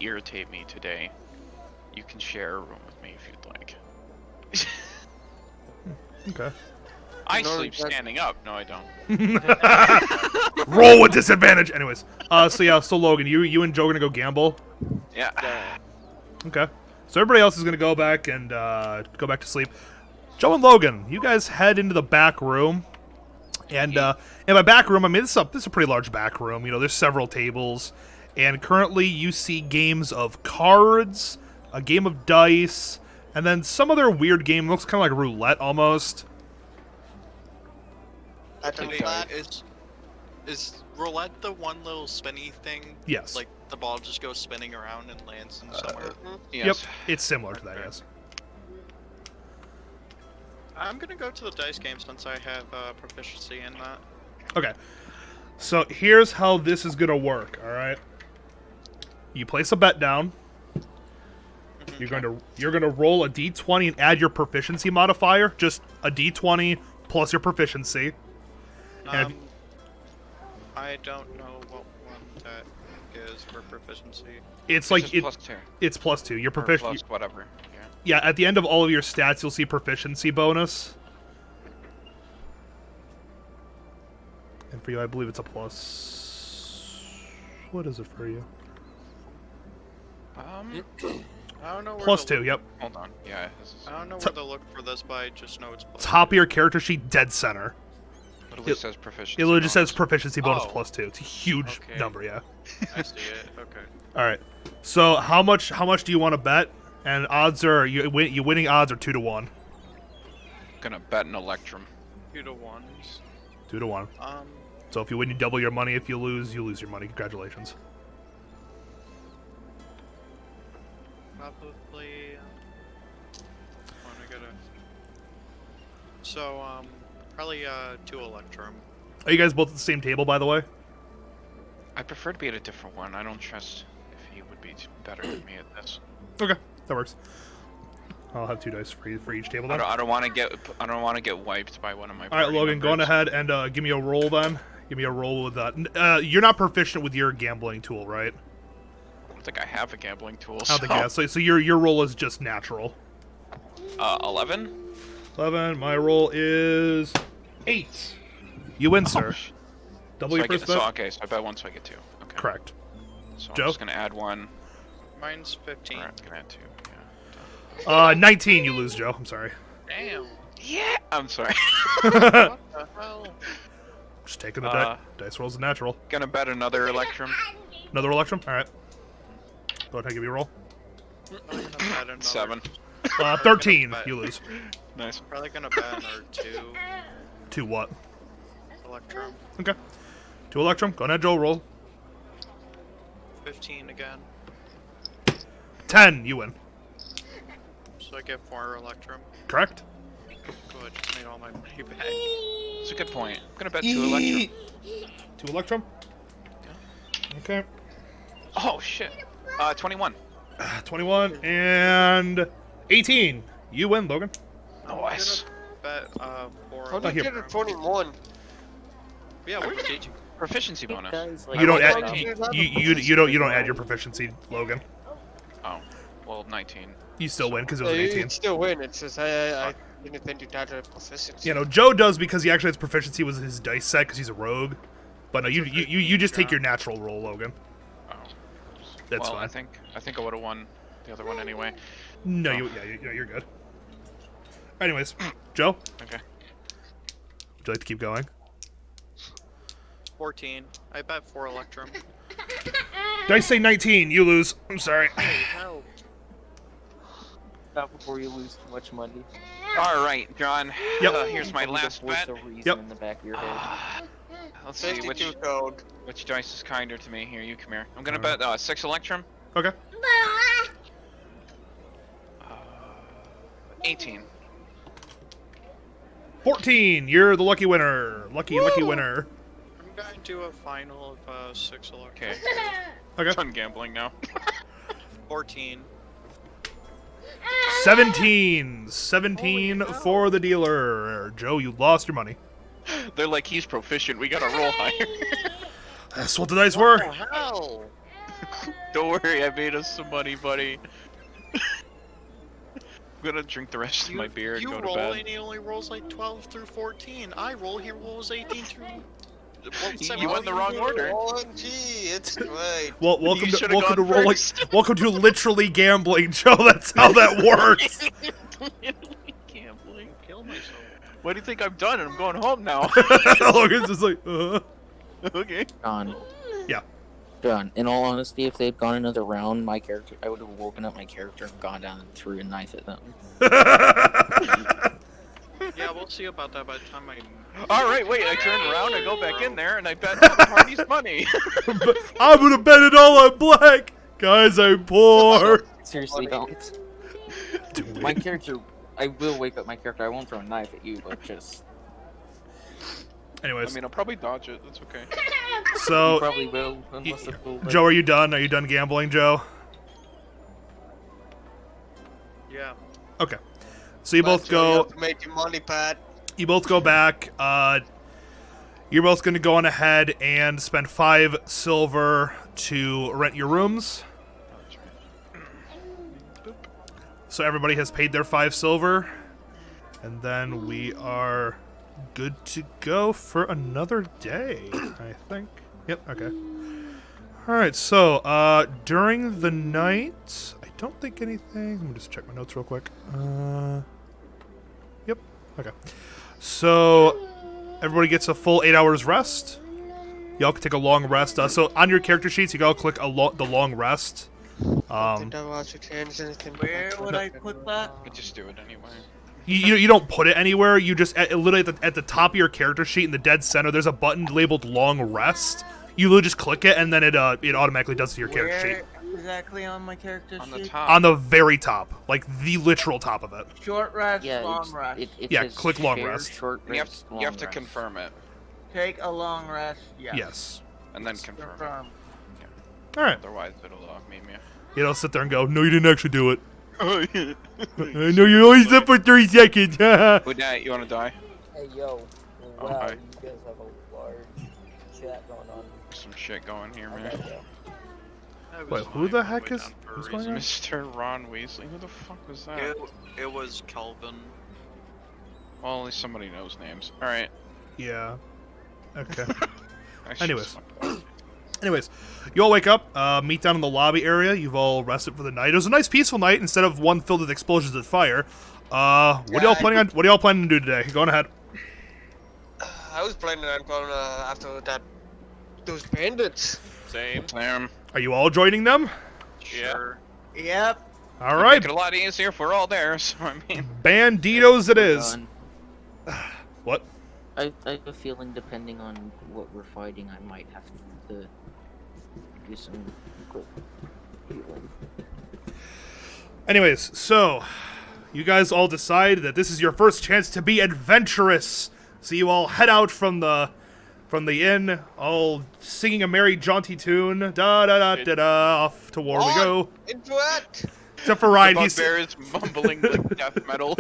irritate me today. You can share a room with me if you'd like. Okay. I No, sleep that- standing up. No, I don't. Roll with disadvantage. Anyways, so Logan, you and Joe are gonna go gamble. Yeah. Okay. So everybody else is gonna go back and go back to sleep. Joe and Logan, you guys head into the back room, and in my back room, I mean this is a pretty large back room. You know, there's several tables, and currently you see games of cards, a game of dice, and then some other weird game. Looks kind of like roulette almost. Atom Hey, flat. is roulette the one little spinny thing? Yes. Like the ball just goes spinning around and lands in somewhere. Yes. Yep. It's similar to that, Okay. yes. I'm gonna go to the dice game since I have proficiency in that. Okay. So here's how this is gonna work. All right. You place a bet down. You're gonna roll a d20 and add your proficiency modifier. Just a d20 plus your proficiency. And if- I don't know what one that is for proficiency. It's It's like just it, plus 2. it's +2. Your Or proficiency. plus whatever. Yeah. Yeah, at the end of all of your stats, you'll see proficiency bonus. And for you, I believe it's a plus. What is it for you? I don't know where Plus to 2. look. Yep. Hold on. Yeah. This is, I don't know So- where to look for this, but I just know it's plus. Top of your character sheet, dead center. but at least says proficiency. It literally just says bonus. proficiency bonus Oh. +2. It's a huge Okay. number, yeah. I see it. Okay. All right. So how much do you want to bet? And odds are you winning odds are 2 to 1. Gonna bet an electrum. 2 to 1s. 2 to 1. Um, So if you win, you double your money. If you lose your money. Congratulations. probably. I gotta. So probably 2 electrum. Are you guys both at the same table, by the way? I prefer to be at a different one. I don't trust if he would be better than me at this. Okay, that works. I'll have 2 dice for each table then. I don't want to get wiped by one of my. All right, party Logan, go on members. ahead and give me a roll then. Give me a roll with that. You're not proficient with your gambling tool, right? I don't think I have a gambling tool. I don't think yeah. So your roll is just natural. 11. 11. My roll is 8. You win, sir. Double So your I get, first bet. so, okay, so I bet 1, so I get 2. Okay. Correct. So Joe? I'm just gonna add 1. Mine's 15. Alright, gonna add 2. Yeah. 19. You lose, Joe. I'm sorry. Damn. Yeah. I'm sorry. What the hell? Just taking the dice rolls as natural. Gonna bet another electrum. Another electrum. All right. Go ahead, give me a roll. I'm gonna bet another. 7. 13. bet. You lose. Nice. Probably gonna bet another 2 2 what? electrum. Okay. 2 electrum. Go ahead, Joe. Roll. 15 again. 10. You win. So I get 4 electrum. Correct. Good, just made all my money back. It's a good point. I'm gonna bet 2 electrum. 2 electrum. Okay. Oh shit. 21. 21 and 18. You win, Logan. Nice. Bet 4 How Oh, did you here. get a 21? Yeah, where's DJ? Proficiency bonus. Guys, like, You don't rolled add. an You don't add your proficiency, Logan. Oh. Well, 19. You still win because it was an You 18. still win. It's just I didn't think you'd add a proficiency. You know, Joe does because he actually has proficiency with his dice set because he's a rogue. But no, you just take your natural roll, Logan. Oh. That's well, fine. I think I would have won the other one anyway. No, Oh. you're good. Anyways, Joe, Okay. would you like to keep going? 14. I bet 4 Electrum. Did I say 19? You lose. I'm sorry. No. Not before you lose too much money. All right, John. Yep. Here's my Probably the last voice bet. of reason Yep. in the back of your head. Let's see 52 code. which dice is kinder to me. Here, you come here. I'm gonna Alright. bet 6 Electrum. Okay. 18. 14. You're the lucky winner. Lucky winner. I'm going to do a final of 6 Electrum. Okay. Okay. Done gambling now. 14. 17. 17 Holy cow. for the dealer. Joe, you lost your money. They're like, he's proficient. We gotta roll higher. That's what the dice were. What the hell? Don't worry, I made us some money, buddy. I'm gonna drink the rest of my beer and you go to roll bed. and he only rolls like 12 through 14. I roll, he rolls 18 through... Well, You went the wrong order. OMG, it's great. Well, You welcome to should've welcome to gone rolling. first. Welcome to literally gambling, Joe. That's how that works. Gambling. Kill myself. What do you think I've done? I'm going home now. Logan's just like, Okay. John. Yeah. John, in all honesty, if they'd gone another round, my character, I would have woken up my character and gone down and threw a knife at them. Yeah, we'll see about that by the time I... Alright, wait, I turn around, I go back in there, and I bet all the party's money. I'm gonna bet it all on black, guys. I'm poor. Seriously, don't. My character, I will wake up my character. I won't throw a knife at you, but just... Anyways, I mean, I'll probably dodge it, that's okay. You so probably will, unless it's full. Joe, are you done? Are you done gambling, Joe? Yeah. Okay. So you both go. Make your money, Pat. You both go back. You're both going to go on ahead and spend 5 silver to rent your rooms. So everybody has paid their 5 silver, and then we are good to go for another day, I think. Yep. Okay. All right. So during the night, I don't think anything. Let me just check my notes real quick. Yep. Okay. So everybody gets a full 8 hours rest. Y'all can take a long rest. So on your character sheets, you gotta click the long rest. Did I watch your hands anything? Where would I put that? I just do it anyway. You don't put it anywhere. You just literally at the top of your character sheet in the dead center, there's a button labeled long rest. You literally just click it, and then it automatically does it to your character sheet. Where exactly on my character On the sheet? top. On the very top, like the literal top of it. Short rest, Yeah, long rest. it Yeah, says click long share, rest. Short And rest, you long have to rest. confirm it, Take a long rest. Yes. Yes. and then confirm it. Confirm. All right. Otherwise, it'll meme you. You don't sit there and go, no, you didn't actually do it. Oh, yeah. I know you only slept for 3 seconds. Would that, you want to die? Hey yo, Oh, wow, hi. you guys have a large chat going on. Some shit going here, I man. bet ya. I was Wait, who lying the all heck way is- down for a who's going reason. on? Mr. Ron Weasley, who the fuck was that? It was Kelvin. Well, at least somebody knows names. Alright. Yeah. Okay. I should Anyways. just fucking- Anyways, you all wake up, meet down in the lobby area. You've all rested for the night. It was a nice, peaceful night instead of one filled with explosions and fire. What are y'all planning on? What are y'all planning to do today? Go on ahead. I was planning on going after those bandits. Same. Damn. Are you all joining them? Yeah. Sure. Yep. All right, Make it a lot easier if we're all there, so I mean. banditos it is. Done. What? I have a feeling, depending on what we're fighting, I might have to do some quick healing. Anyways, so you guys all decide that this is your first chance to be adventurous. So you all head out from the inn, all singing a merry jaunty tune. Da da da da da. Off to war we go. Into it! Except for Ryan, he's Bugbear is mumbling like death metal.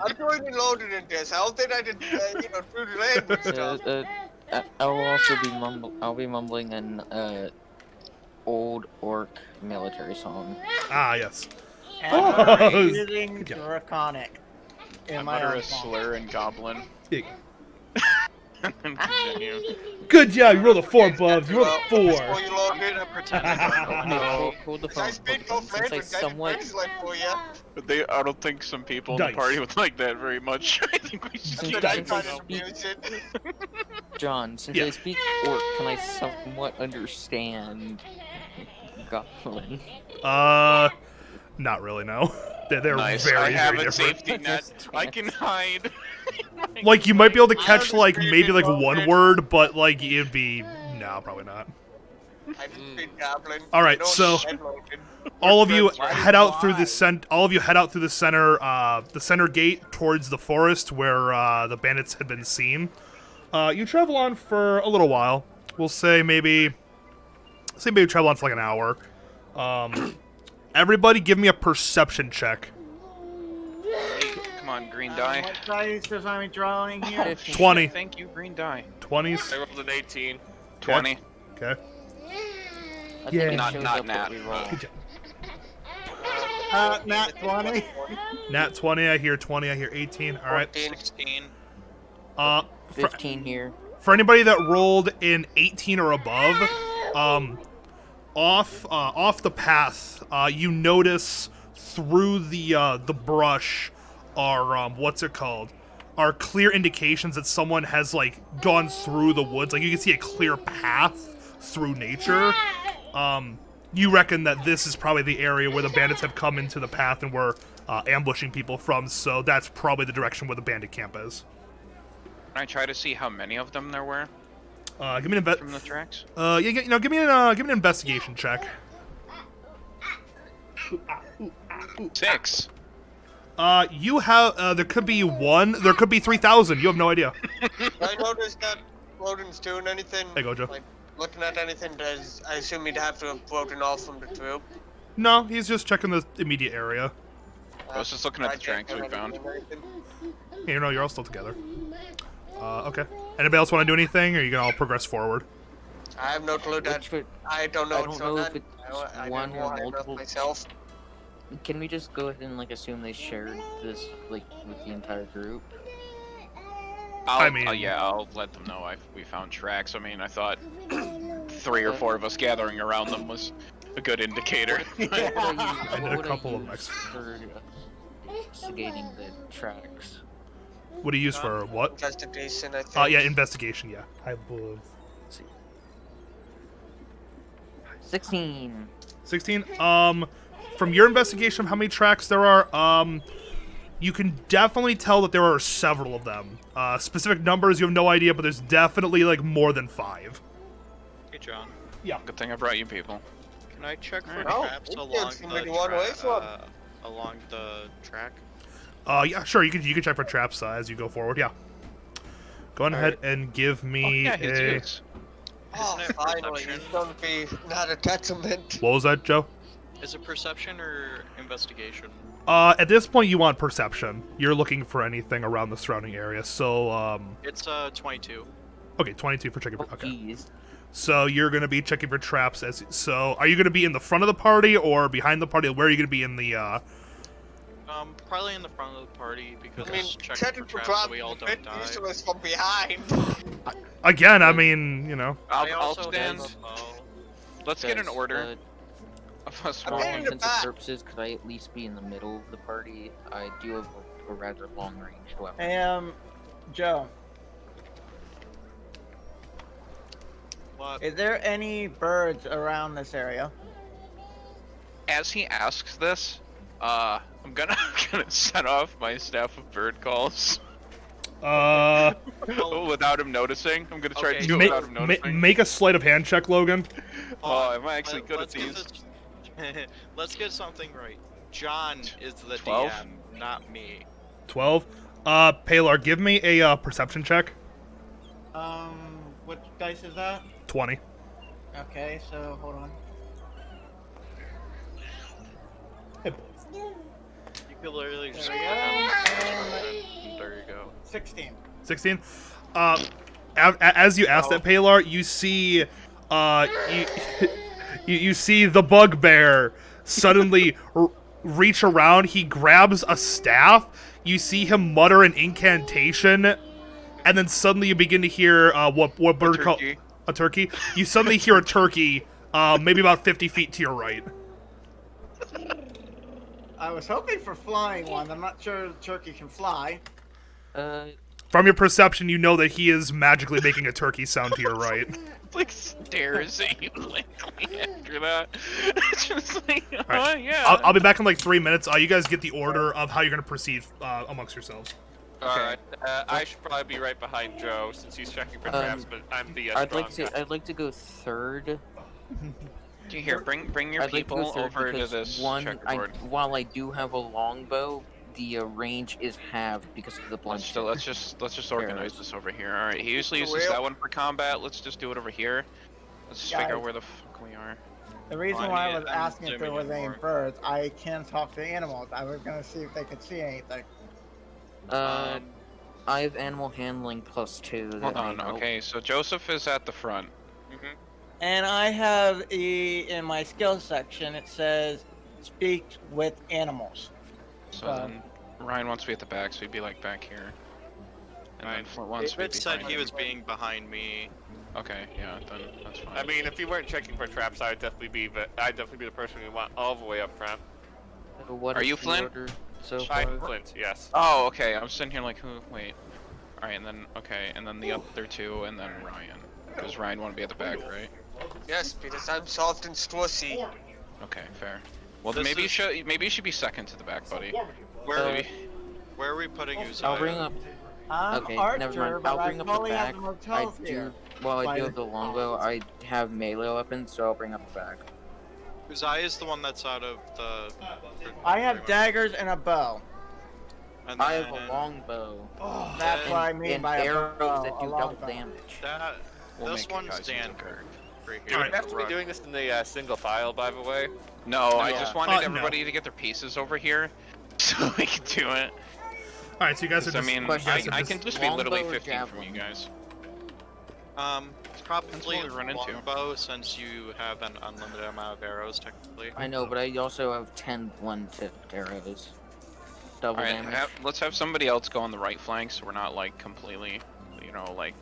I'm going in loaded in this. I don't think I did, through the language stuff. I'll also be I'll be mumbling an old orc military song. ah yes. And Oh, I'm using good job. Draconic. I In my mutter own a song. slur in Goblin. and then continue. Good job. You rolled a 4, Bubs. You rolled a 4. Before you log I'm in. gonna pretend I don't know No, anything. hold the I phone. speak Hold of the phone. Since I Since somewhat, like for you. But I don't think some people in Dice. the party would like that very much. I think we should Since keep I it I speak- find it amusing. John, since Yeah. I speak Orc, can I somewhat understand Godwyn? Not really, no. They're nice. very, I have very a different. safety net. Just I can hide. Like, you might be able to I catch, like, understand maybe, like, it, one Logan. word, but, like, it'd be... No, probably not. I just speak Goblin. All right, No so- shit, Logan. All of you Why? head out through Why? all of you head out through the center gate towards the forest where the bandits had been seen. You travel on for a little while. We'll say maybe travel on for like an hour. Everybody, give me a perception check. Hey, come on, green die. What dice am I drawing here? 15. 20. Thank you, green die. 20s. I rolled an 18. 20. Okay. I think Yeah. it Not- shows not up Nat. what we roll. Good job. Nat 20. Nat 20. I hear 20. I hear 18. All right. 14. 16. For, 15 here. for anybody that rolled in 18 or above, off the path, you notice through the brush are what's it called? Are clear indications that someone has like gone through the woods. Like you can see a clear path through nature. You reckon that this is probably the area where the bandits have come into the path and were ambushing people from. So that's probably the direction where the bandit camp is. Can I try to see how many of them there were Give me an from the tracks? give me an investigation check. 6. You have there could be 1, there could be 3,000. You have no idea. I noticed that Logan's doing anything. Hey, Gojo. Like, looking at anything, I assume he'd have to have broken off from the troop. No, he's just checking the immediate area. I was just looking at I the can't tracks we do found. anything. Hey, you're all still together. Okay. Anybody else want to do anything, or are you gonna all progress forward? I have no clue that. Which would- I don't know I what's don't on know that. if it's I one don't or know enough multiple. myself. Can we just go ahead and like assume they shared this like with the entire group? I'll let them know we found tracks. I mean, I thought 3 or 4 of us gathering around them was a good indicator. What I did a would couple of use ex- for investigating the tracks. What do you use for what? Investigation, I think. Yeah, investigation. Yeah. I believe. Let's see. 16. 16. From your investigation of how many tracks there are, you can definitely tell that there are several of them. Specific numbers, you have no idea, but there's definitely like more than 5. Hey, John. Good thing I brought you people. Can I check for Oh, traps we along can't seem to the go one way from. along the track? Yeah, sure. You can check for traps as you go forward. Yeah. Go on ahead and give me yeah, he's a. used. Oh, Isn't it finally, perception? he's gonna be not a detriment. What was that, Joe? Is it perception or investigation? At this point, you want perception. You're looking for anything around the surrounding area. So, It's 22. okay, 22 for checking. Oh, Okay. jeez. So you're gonna be checking for traps as. So, are you gonna be in the front of the party or behind the party? Where are you gonna be in the? Probably in the front of the party because I mean, it's checking checking for for traps so drops we all is a don't bit die. useless from behind. Again, I mean, you know. I I'll also stand. have a bow. Let's get an Guys, order of us For I'm all getting rolling. the intents and back. purposes, could I at least be in the middle of the party? I do have a rather long-range weapon. Hey, Joe, What? is there any birds around this area? As he asks this, I'm gonna set off my staff of bird calls without him noticing. I'm gonna try to Okay, do it Make, without him noticing. make a sleight of hand check, Logan. Oh, I'm actually good at let's get these. this- Let's get something right. John is the 12? DM, not me. 12. Palar, give me a perception check. What dice is that? 20. Okay, so hold on. You could literally just There put we down- go. There you go. 16. 16. As you ask that, Palar, you see, you see the bugbear suddenly reach around. He grabs a staff. You see him mutter an incantation, and then suddenly you begin to hear what bird call turkey. a turkey. You suddenly hear a turkey, maybe about 50 feet to your right. I was hoping for flying one. I'm not sure the turkey can fly. From your perception, you know that he is magically making a turkey sound to your right. Like stares at you blankly after that. It's just like, oh Alright. yeah. I'll be back in like 3 minutes. You guys get the order of how you're gonna proceed amongst yourselves. Alright, I should probably be right behind Joe since he's checking for traps, but I'm the I'd strong like to. guy. I'd like to go third. Do you hear? Bring your I'd like to people go third over to because this checkerboard. while I do have a longbow, the range is halved because of the blunt. Let's just organize this over here. All right. He usually uses Well- that one for combat. Let's just do it over here. Let's just figure out where the fuck we are. The reason Fine, why I yeah, was I'm asking if there zooming was in any more. birds, I can talk to animals. I was gonna see if they could see anything. I have animal handling +2. Hold that on. may help. Okay, so Joseph is at the front. And I have in my skills section, it says speak with animals. So then Ryan wants to be at the back, so he'd be like back here. And then Flint wants to be David said behind he him. was being behind me. Okay, yeah, then that's fine. I mean, if you weren't checking for traps, I'd definitely be the person we want all the way up front. So what Are is you the Flint? order so far? I'm Flint, yes. Oh, okay. I'm sitting here like, who? Wait. All right, and then and then the other two, and then Ryan, because Ryan want to be at the back, right? Yes, because I'm soft and strussy. Okay, fair. Well, then This maybe is- you should be second to the back, buddy. Where are we putting Uzziah? I'll bring up. I'm Okay, Archer, never mind. but I'll bring I up the probably have back. the I motels do. here. Well, I do Fire. have the longbow. I have melee weapons, so I'll bring up the back. Uzziah is the one that's out of the. I have daggers and a bow. And I have then a longbow. That's what I mean and by a arrows bow, that a do double longbow. damage. That We'll this make it, one's guys, it's standard. okay. Right Do here. we Alright. have to be doing this in the single file, by the way? No, I Yeah. just wanted No. everybody to get their pieces over here, so we can do it. All right, so you guys are 'Cause, I just. mean, you guys are I can just be longbow literally or 15 from you javelin? guys. It's probably That's what we run into. longbow since you have an unlimited amount of arrows technically. I know, but I also have 10 blunt-tipped arrows. Double All right, damage. let's have somebody else go on the right flank, so we're not like completely, like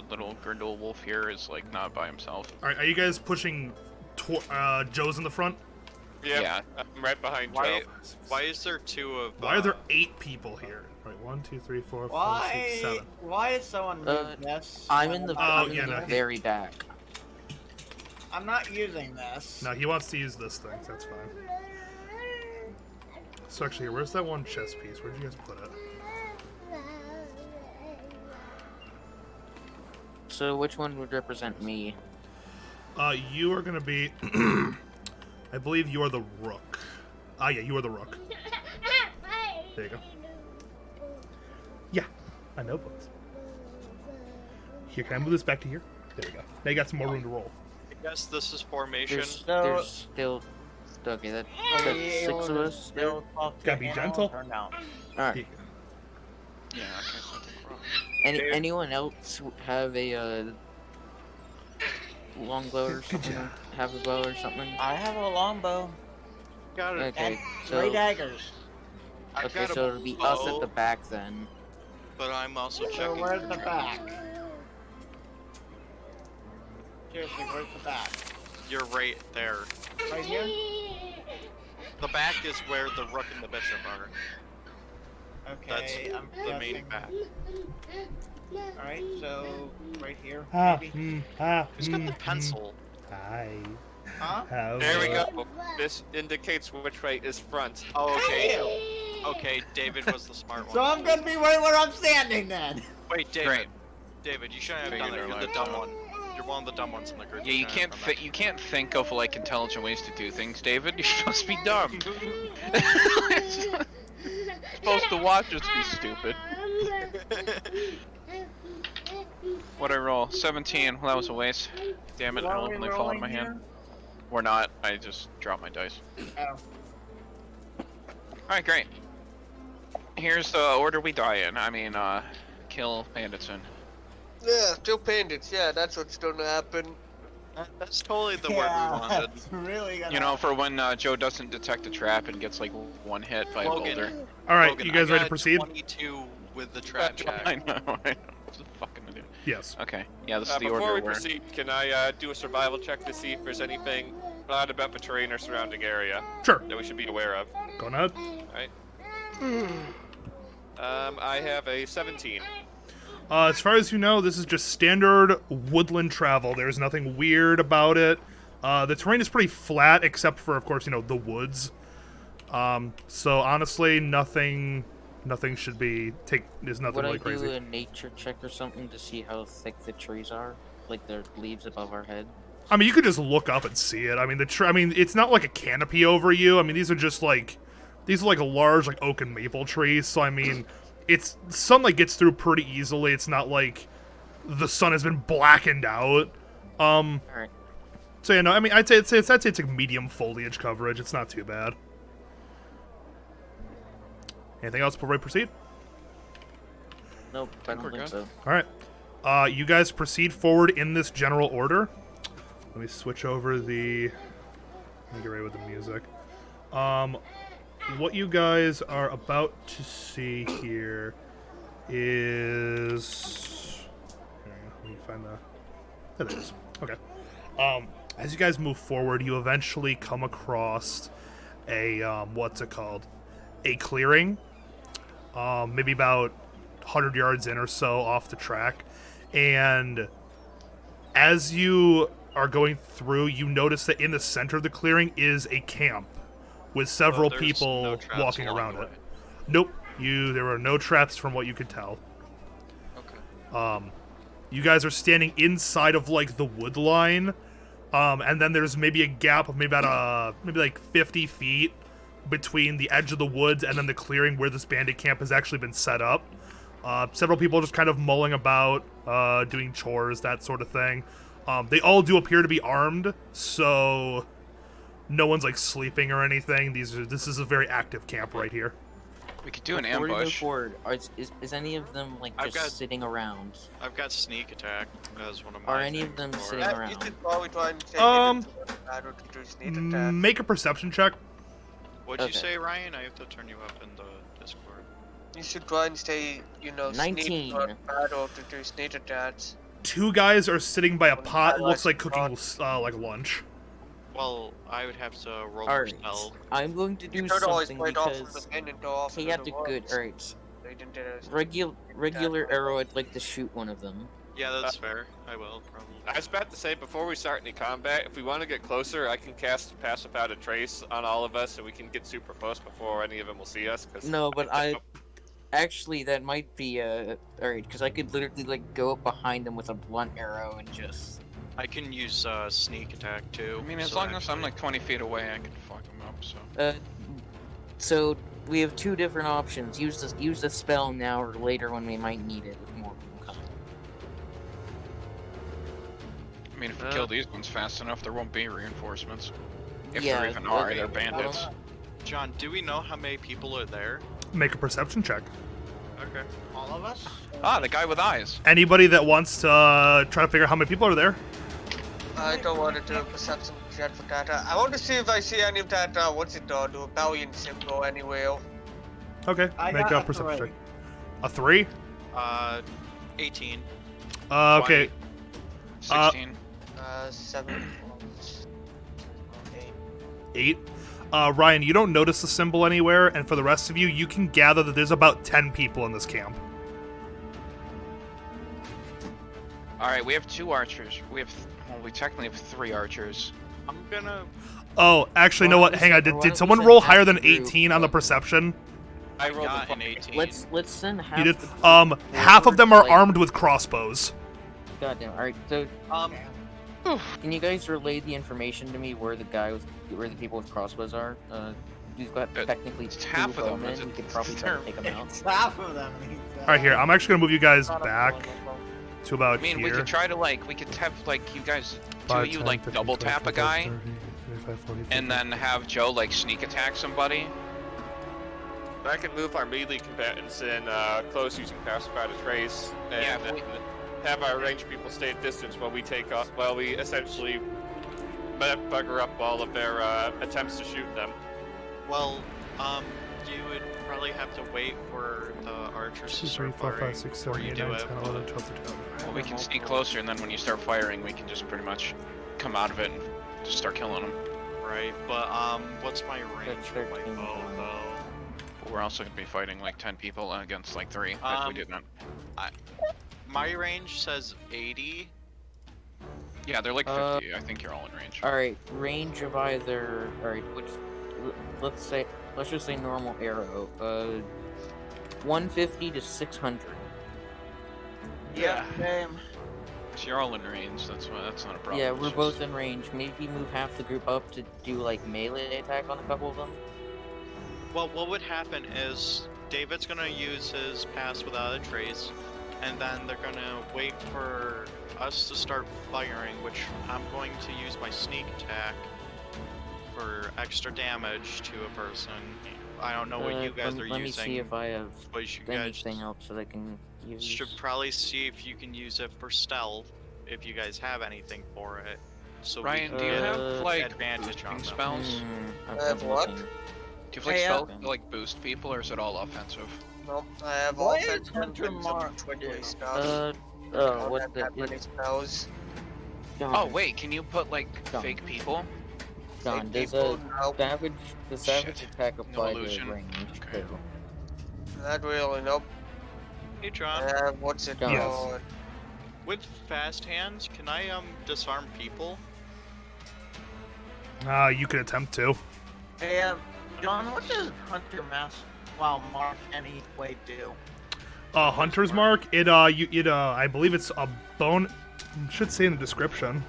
little Grindel Wolf here is like not by himself. All right, are you guys pushing? Joe's in the front. Yep, Yeah. I'm right behind Why? Joe. Why is there two of? Why are there 8 people here? All right, 1, 2, 3, 4, 5, 6, Why? 7. Why is someone moved this? I'm in the, Oh, I'm yeah, in the no. very back. I'm not using this. No, he wants to use this thing. So that's fine. So actually, where's that one chess piece? Where'd you guys put it? So which one would represent me? You are gonna be. I believe you are the rook. Ah, yeah, you are the rook. There you go. Yeah, I know books. Here, can I move this back to here? There we go. Now you got some more room to roll. I guess this is formation. There's still. Okay, that's Are we 6 able of to us. still talk to Gotta be animals gentle. or no? Alright. Here. Yeah, okay, so I think we're all- Anyone else have a longbow or something? Have a bow or something? I have a longbow Got it. Okay, and 3 so daggers. I've okay, got so a it'll be us at bow, the back then. but I'm also So checking. where's the back? Seriously, where's the back? You're right there. Right here? The back is where the rook and the bishop are. Okay, I'm The main guessing. back. Alright, so right here, Ah, maybe. Who's got the pencil? Hi. Huh? How There we go. This indicates which way is front. Oh, okay. Ew. Okay, David was the smart one. So I'm gonna be right where I'm standing then. Wait, David. Great. David, you shouldn't have Figured done that. they're You're the like dumb that. one. You're one of the dumb ones in the group. Yeah, you shouldn't have can't done that. you can't think of like intelligent ways to do things, David. You're supposed to be dumb. Supposed to watch us be stupid. What'd I roll? 17. Well, that was a waste. Damn it, What I are we only fall out of rolling my hand. here? We're not. I just dropped my dice. Oh. Alright, great. Here's the order we die in. I mean, kill bandits in. Yeah, kill bandits. Yeah, that's what's gonna happen. That's totally the word we Yeah, wanted. that's really gonna You know, for when Joe doesn't detect a trap and gets like one hit by a Logan. boulder. All right, Logan, you guys I ready to got proceed? 22 with the trap check. I know, right? This is fucking idiot. Yes. Okay. Yeah, this is the Before order we we're in. proceed, can I do a survival check to see if there's anything odd about the terrain or surrounding area Sure. that we should be aware of? Go ahead. I have a 17. As far as you know, this is just standard woodland travel. There's nothing weird about it. The terrain is pretty flat, except for, of course, the woods. So honestly, nothing should be There's nothing Would really I crazy. do a nature check or something to see how thick the trees are, like the leaves above our head? I mean, you could just look up and see it. I mean, it's not like a canopy over you. I mean, these are like a large like oak and maple trees. So I mean, it's sunlight gets through pretty easily. It's not like the sun has been blackened out. All right. So yeah, no, I mean, I'd say it's like medium foliage coverage. It's not too bad. Anything else before we proceed? Nope, I don't we're think good. so. All right. You guys proceed forward in this general order. Let me switch over let me get ready with the music. What you guys are about to see here is... Let me find the... There it is. Okay. As you guys move forward, you eventually come across a, what's it called? A clearing. Maybe about 100 yards in or so off the track. And as you are going through, you notice that in the center of the clearing is a camp with several there's people no traps walking along around the it. way. Nope. There were no traps from what you could tell. Okay. You guys are standing inside of like the wood line, and then there's maybe a gap of maybe like 50 feet between the edge of the woods and then the clearing where this bandit camp has actually been set up. Several people just kind of mulling about, doing chores, that sort of thing. They all do appear to be armed, so no one's like sleeping or anything. This is a very active camp right here. We could do an Before we move ambush. forward, is any of them like I've just got- sitting around? I've got sneak attack as one of my Are any of things them for sitting it. around? You should probably try and stay Um, hidden so that I don't do sneak attack. Make a perception check. What'd you Okay. say, Ryan? I have to turn you up in the Discord. You should try and stay, 19. sneak or bad or to do sneak attacks. Two guys are sitting by a One pot. guy Looks like likes cooking like lunch. Well, I would have to roll for Alright, stealth. I'm going to do You could always something play it off from because the pin and go off he into had the a good. woods. Alright, They didn't do it. regular arrow. I'd like to shoot one of them. Yeah, that's fair. I will, probably. I was about to say, before we start any combat, if we want to get closer, I can cast Pass Without a Trace on all of us, and we can get super close before any of them will see us. Cause No, but actually that might be alright because I could literally like go up behind them with a blunt arrow and just. I can use sneak attack too. I mean, as so long as I'm actually- like 20 feet away, I can fuck them up. So So we have two different options. Use the spell now or later when we might need it if more people come. I mean, if we kill these ones fast enough, there won't be reinforcements. If Yeah, there even are, okay. they're bandits. John, do we know how many people are there? Make a perception check. Okay. All of us? Ah, the guy with eyes. Anybody that wants to try to figure out how many people are there? I don't want to do a perception check for that. I want to see if I see any of that, the rebellion symbol anywhere. Okay, I make got a perception 3. check. A 3? 18. Okay. 16. 7. 8. 8. Ryan, you don't notice the symbol anywhere, and for the rest of you, you can gather that there's about 10 people in this camp. Alright, we have 2 archers. We technically have 3 archers. I'm gonna. Oh, actually, you know what? Hang on. Why Did don't we someone send roll half higher than the group, 18 on the like- perception? I rolled a got an 20. 18. Let's send half. You did. the group Half of them are like- armed with crossbows. Goddamn. Alright, so Um, can you guys relay the information to me where the people with crossbows are? We've got technically it's 2 half of them, bowmen. is it? We could probably try to take them out. Half of them. All right, here. I'm actually gonna move you guys Not a back problem. to about I mean, we here. could try to we could have you guys, 5, you 10, like 15, double 20, tap a 25, guy, 30, 35, 40, 50. and then have Joe sneak attack somebody. I can move our melee combatants in close using Pass Without a Trace, and Yeah, then have our ranged people stay at distance while we take off. While we essentially bugger up all of their attempts to shoot them. well, You would probably have to wait for the archers to 2, 3, start 4, firing 5, 6, before 7, you 8, do 9, it. 10, 11, 12, 13. Well, we can sneak closer, and then when you start firing, we can just pretty much come out of it and just start killing them. Right, but what's my range for my 13 bow down. though? We're also gonna be fighting like 10 people against like 3 if we did not. My range says 80. Yeah, they're like 50. I think you're all in range. Alright, range of either. Alright, let's just say normal arrow. 150 to 600. Yeah, same. So you're all in range. That's not a problem. Yeah, It's we're just- both in range. Maybe move half the group up to do like melee attack on a couple of them. Well, what would happen is David's gonna use his pass without a trace, and then they're gonna wait for us to start firing, which I'm going to use my sneak attack for extra damage to a person. I don't know what you guys are let using. me see if I have but you guys anything else that I can use. should probably see if you can use it for stealth, if you guys have anything for it. So Ryan, we do you can have get like advantage on boosting them. spells? I'm I have what? looking. Do you have like Hey, spells to like boost people, or is it all offensive? Nope, I have Why offense is Hunter and some Mark twiddly do? stuff. Oh, I don't what have the that many spells. John, Oh wait, can you put like Done. fake people? John, Fake does people, a nope. savage Shit. attack No apply illusion. to range Okay. too? Not really, nope. Hey John, What's it Yes. called? with fast hands, can I disarm people? You can attempt to. Hey, John, what does Hunter Mark anyway do? Hunter's Mark. I believe it's a bone. It should say in the description.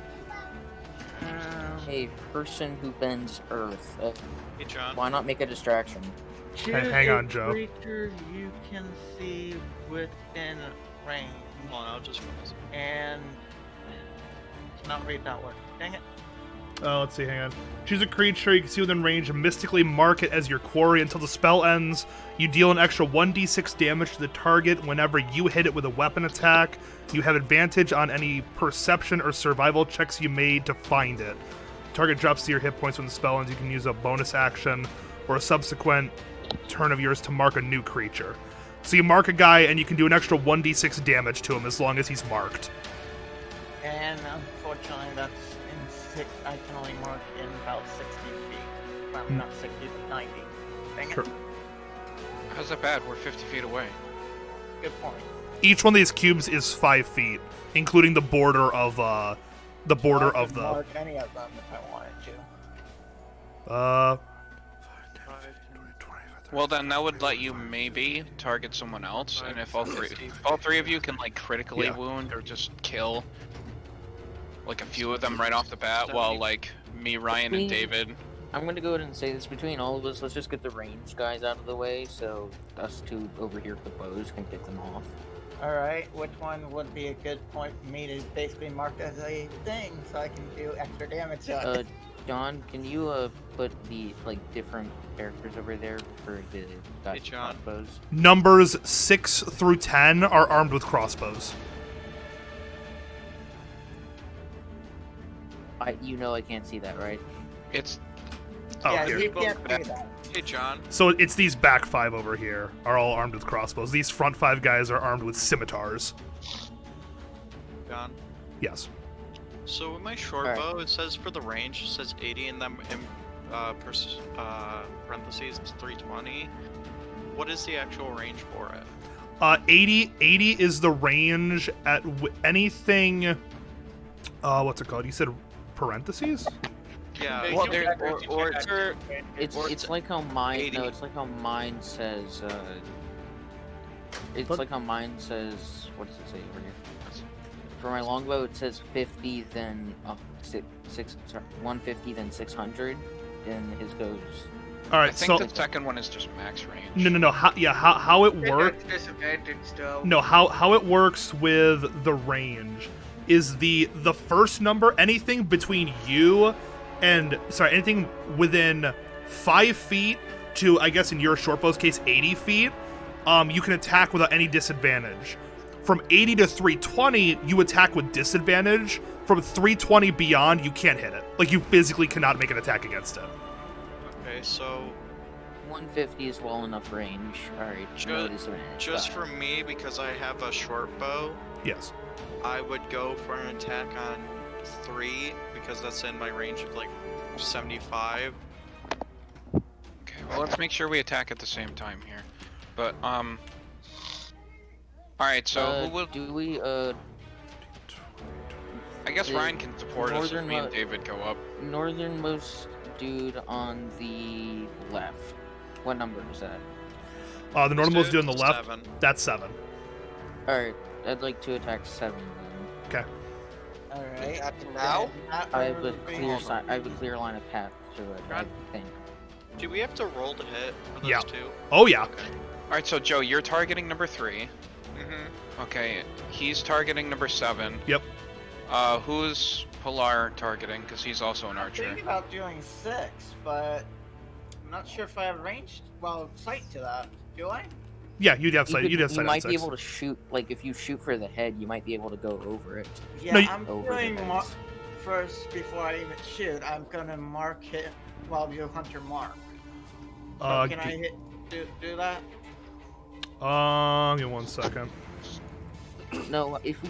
A person who bends earth. Hey John. Why not make a distraction? Choose hang a on, Joe. creature you can see within range, Hold on, I'll just. and cannot read that word. Dang it. Let's see, hang on. Choose a creature you can see within range and mystically mark it as your quarry until the spell ends. You deal an extra 1d6 damage to the target whenever you hit it with a weapon attack. You have advantage on any perception or survival checks you made to find it. Target drops to your hit points when the spell ends. You can use a bonus action or a subsequent turn of yours to mark a new creature. So you mark a guy and you can do an extra 1d6 damage to him as long as he's marked. And unfortunately, that's in 6. I can only mark in about 60 feet. Well, not 60, but 90. Dang it. Sure. How's that bad? We're 50 feet away. Good point. Each one of these cubes is 5 feet, including the border of I could mark any of them if I wanted to. Well, then that would let you maybe target someone else, and if all three of you can like critically Yeah. wound or just kill like a few of them right off the bat, while like me, Ryan, and David. I'm gonna go ahead and say this, between all of us, let's just get the range guys out of the way so us two over here with the bows can pick them off. Alright, which one would be a good point for me to basically mark as a thing so I can do extra damage to it? John, can you put the different characters over there for the guys with John. crossbows? Numbers 6 through 10 are armed with crossbows. I can't see that, right? It's Oh, yeah, here. you can't do that. Hey John. So it's these back 5 over here are all armed with crossbows. These front 5 guys are armed with scimitars. John. Yes. So with my short Alright. bow, it says for the range, it says 80, and then in parentheses, it's 320. What is the actual range for it? 80 is the range at anything. What's it called? You said parentheses? Yeah. well, you there, can- or it's It's like how mine 80. no, it's like how mine says it's What? like how mine says, what does it say over here? For my longbow it says 50, then 150, then 600, then his goes. All I right. think So the second one is just max range. no. How it works? That's disadvantage though. No, how it works with the range is the first number, anything between you and anything within 5 feet to, I guess in your shortbow's case, 80 feet, you can attack without any disadvantage. From 80 to 320, you attack with disadvantage. From 320 beyond, you can't hit it. Like, you physically cannot make an attack against it. Okay, so 150 is well enough range. Alright, no disadvantage. Just Got for me, because I have a short bow, Yes. I would go for an attack on 3 because that's in my range of like 75. Okay, well, let's make sure we attack at the same time here. But, Alright, so who will... Do we, I guess the Ryan can support us if me and northernmo- David go up. northernmost dude on the left. What number is that? The northernmost dude on the left. 7. That's 7. Alright, I'd like to attack 7 then. Okay. Alright. Captain now? I have a clear line of path to it, I Right. think. Do we have to roll to hit for those Yeah. two? Oh yeah. Okay. Alright, so Joe, you're targeting number 3. Mm-hmm. Okay, he's targeting number 7. Yep. Who's Pilar targeting? Because he's also an I'm archer. thinking about doing 6, but I'm not sure if I have range, sight to that. Do I? Yeah, you'd have sight. You'd have You sight on might be 6. able to shoot, like, if you shoot for the head, you might be able to go over it. Yeah, No, you- I'm Over the doing heads. first before I even shoot. I'm gonna mark it while you hunter mark. So can I do that? Give me 1 second. No, if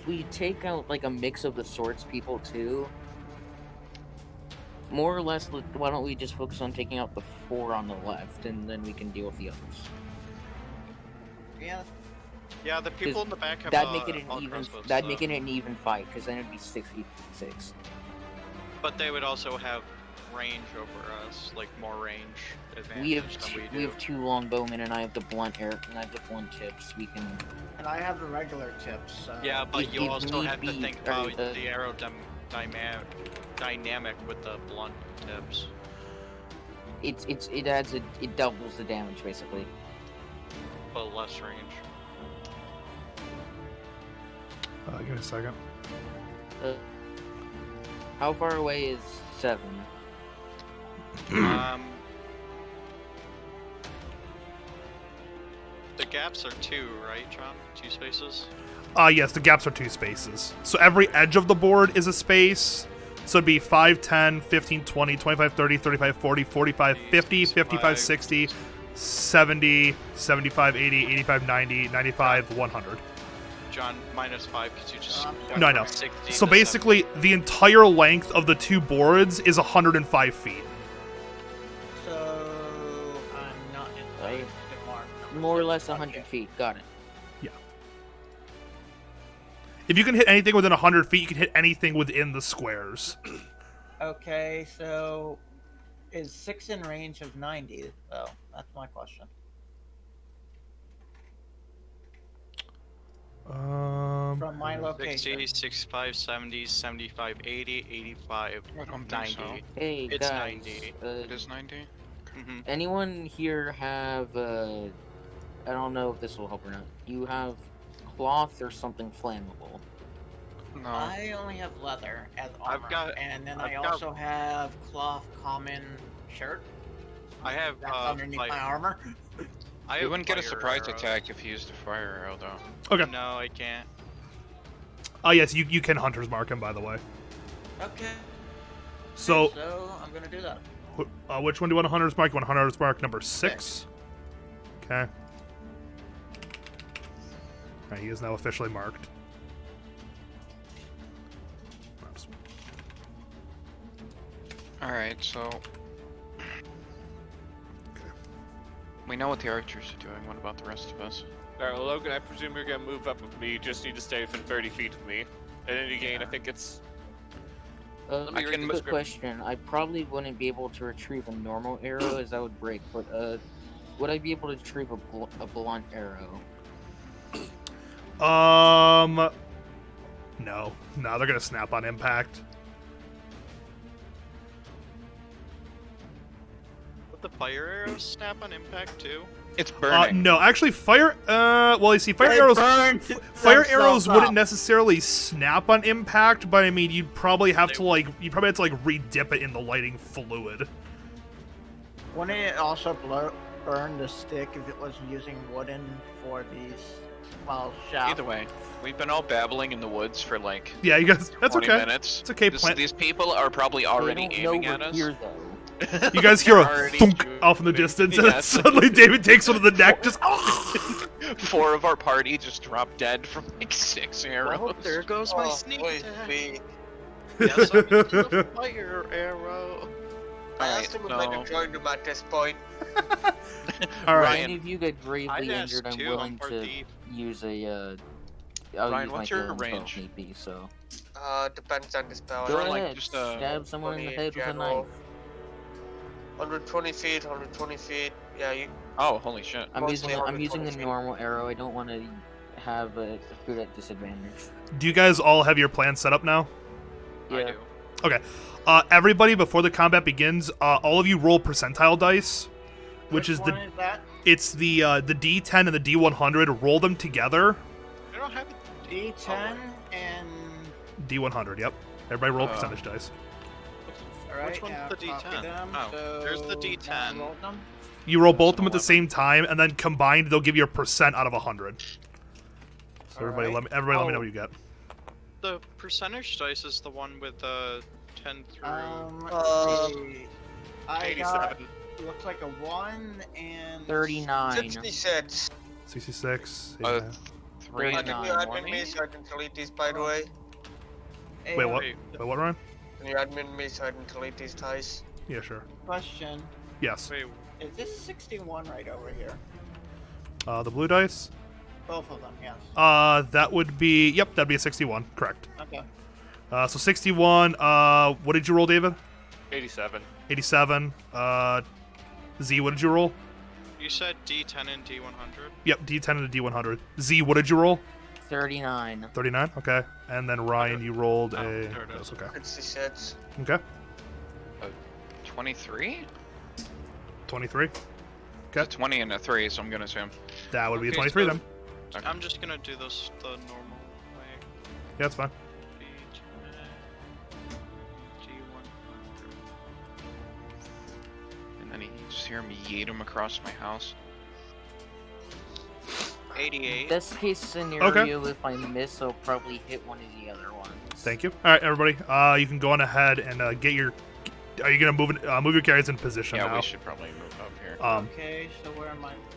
we take out, like, a mix of the swords people, too, more or less, why don't we just focus on taking out the 4 on the left, and then we can deal with the others. Yeah. Yeah, the people in the back have That'd make it an all even. crossbows, That'd though. make it an even fight, because then it'd be 6v6. But they would also have range over us, like more range advantage We have than we do. we have 2 longbowmen, and I have the blunt tips. We can. And I have the regular tips. So. Yeah, but If you also need have to be, think or about the- the arrow dynamic with the blunt tips. It doubles the damage basically. But less range. Give me a second. How far away is 7? The gaps are 2, right, John? 2 spaces? Yes, the gaps are 2 spaces. So every edge of the board is a space. So it'd be 5, 10, 15, 20, 25, 30, 35, 40, 45, 50, 55, 60, 70, 75, 80, 85, 90, 95, 100. John, -5 because you just No, I know. 60 So to basically, the entire length of the 2 boards is 105 feet. So I'm not in Right. range to mark. number More or 6. less 100 Okay. feet. Got it. If you can hit anything within 100 feet, you can hit anything within the squares. Okay, so is 6 in range of 90? Though that's my question. From my 60, location. 65, 70, 75, 80, 85, I don't think 90. so. Hey It's guys, 90. It is 90? Mm-hmm. anyone here have? I don't know if this will help or not. You have cloth or something flammable? No. I only have leather as armor, I've got- and then I've I got- also have cloth common shirt. I have That's underneath my armor. I We have wouldn't get a fire surprise arrows. attack if he used a fire arrow, though. Okay. No, I can't. Yes, you can Hunter's Mark him, by the way. Okay. So, So I'm gonna do that. which one do you want a Hunter's Mark? You want Hunter's Mark number 6? Okay. Alright, he is now officially marked. Oops. Alright, so... We know what the archers are doing. What about the rest of us? Alright, well, Logan, I presume you're gonna move up with me. You just need to stay within 30 feet of me. And then you gain, I think it's... Let me I read can- the Quick script. question. I probably wouldn't be able to retrieve a normal arrow as that would break, but would I be able to retrieve a blunt arrow? No. No, they're gonna snap on impact. Would the fire arrows snap on impact too? It's burning. No, actually, fire. Well, you see, fire They arrows. burned Fire themselves arrows up. wouldn't necessarily snap on impact, but I mean, you'd probably have to re-dip it in the lighting fluid. Wouldn't it also burn the stick if it was using wooden for these shaft? Either way, we've been all babbling in the woods for like Yeah, you guys. That's 20 okay. minutes. It's okay. These people are probably already they don't aiming know at we're us. here though. You guys hear a Already thunk shooting. off in the distance, and then Yes. suddenly David takes one to the neck, just 4 of our party just drop dead from like 6 arrows. Well, there goes my Oh, sneak boy, attack. me. Yes, I'm using a fire arrow. I Alright, asked him if I no. could join them at this point. all right. If any of you get gravely I'd ask injured, I'm too, willing I'm to deep. use a. I'll Ryan, use my what's your healing spell if range? need be, so. Depends on the spell. Go Throw, like, ahead, just a stab someone in the 20 head with a general. knife. 120 feet, 120 feet. Yeah, you. Oh, holy shit. I'm Mostly using on the the 20 feet. normal arrow. I don't want to have a shoot at disadvantage. Do you guys all have your plan set up now? I Yeah. do. Okay. Everybody, before the combat begins, all of you roll percentile dice, which is one is that? it's the D10 and the D100. Roll them together. I don't have it. D10 and. D100. Yep. Everybody roll Uh, percentage dice. Alright, Which one's yeah, the copy D10? them, Oh, there's the so D10. now I rolled them. You roll both of them at the 11. same time, and then combined, they'll give you a percent out of 100. So everybody, Alright. let me know Oh. what you get. The percentage dice is the one with the 10 through. Let's see. I got 87. looks like a 1 and 39. 66. 66. Uh, yeah. 3 I and think 39. you admin 20? me so I can delete these, by the way. Wait, what? Wait, Wait, what, Ryan? Can you admin me so I can delete these dice? Yeah, sure. Question: Yes. wait, is this 61 right over here? The blue dice. Both of them, yes. That would be. Yep, that'd be a 61. Correct. Okay. So 61. What did you roll, David? 87. 87. Z, what did you roll? you said D10 and D100? Yep, D10 and a D100. Z, what did you roll? 39. 39. Okay. And then Ryan, you rolled Oh, a. there it is. That's okay. 66. Okay. 23? 23. It's a 20 and a 3, so I'm gonna assume. That would be a Okay, 23 so- then. Okay. I'm just gonna do this the normal way. Yeah, that's fine. D10, D100. And then you just hear me yeet him across my house. 88. Best case scenario, if I miss, I'll probably hit one of the other ones. Thank you. All right, everybody. You can go on ahead and get your. Are you gonna move your carriers in position Yeah, now? we should probably move up here. Okay, so where am I moving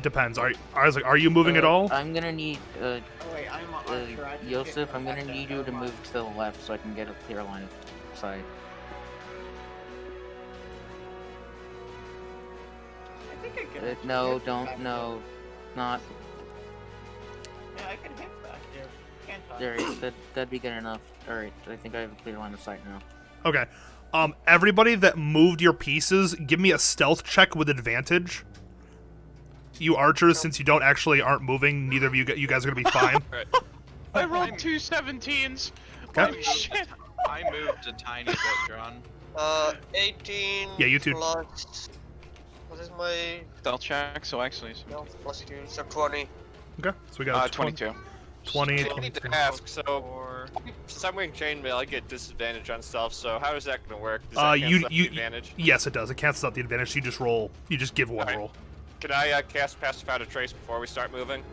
Depends. Are you moving at all? I'm gonna need, to? Oh wait, I'm an archer. I can Yosef, get I'm gonna back need there, you to never move mind. to the left so I can get a clear line of sight. I think I can. No, hit don't, back no, not. there. Yeah, I can hit back there. Can't I? There, that'd be good enough. Alright, I think I have a clear line of sight now. Okay. Everybody that moved your pieces, give me a stealth check with advantage. You archers, since you aren't moving, neither of you guys are gonna be fine. I rolled 2 17s! Okay. Holy shit! I moved a tiny bit, John. 18. Yeah, you too. Plus. What is my. Stealth check, so actually. No, plus 2, so 20. Okay, so we got 22. 20. I need to 23. ask, so Or since I'm wearing chainmail, I get disadvantage on stealth, so how is that going to work? Does Uh, that you- cancel out you- the advantage? Yes, it does. It cancels out the advantage. So you just roll. You just give one Alright. roll. Can I cast Pacify a Trace before we start moving?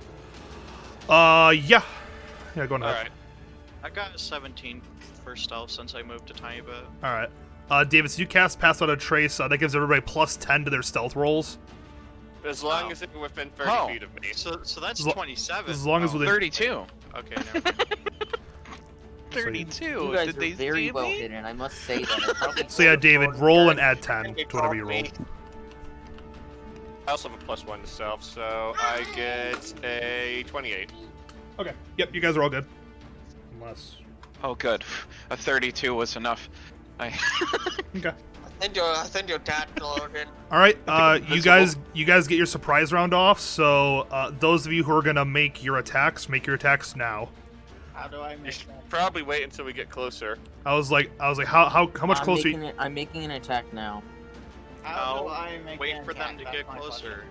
Yeah. Yeah, go on ahead. Alright. I got a 17 for stealth since I moved a tiny bit. All right. David, so you cast Pass Out a Trace. That gives everybody plus 10 to their stealth rolls. As long Oh. as it's within 30 Oh. feet of me. So that's As lo- 27. As long as Oh, within. 32. Okay, never mind. 32. You guys Did are they very see well me? hidden, I must say that. I probably So yeah, David, roll and add 10 to whatever you roll. I also have a +1 to stealth, so I get a 28. Okay. Yep, you guys are all good. Unless. Oh, good. A 32 was enough. Okay. I think your dad loaded. All right. You guys Invincible. get your surprise round off. So those of you who are gonna make your attacks now. How do I You make should that? probably wait until we get closer. I was like, how much closer? I'm making an attack now. How do No, I make Wait an for them attack? to That's get my closer. question.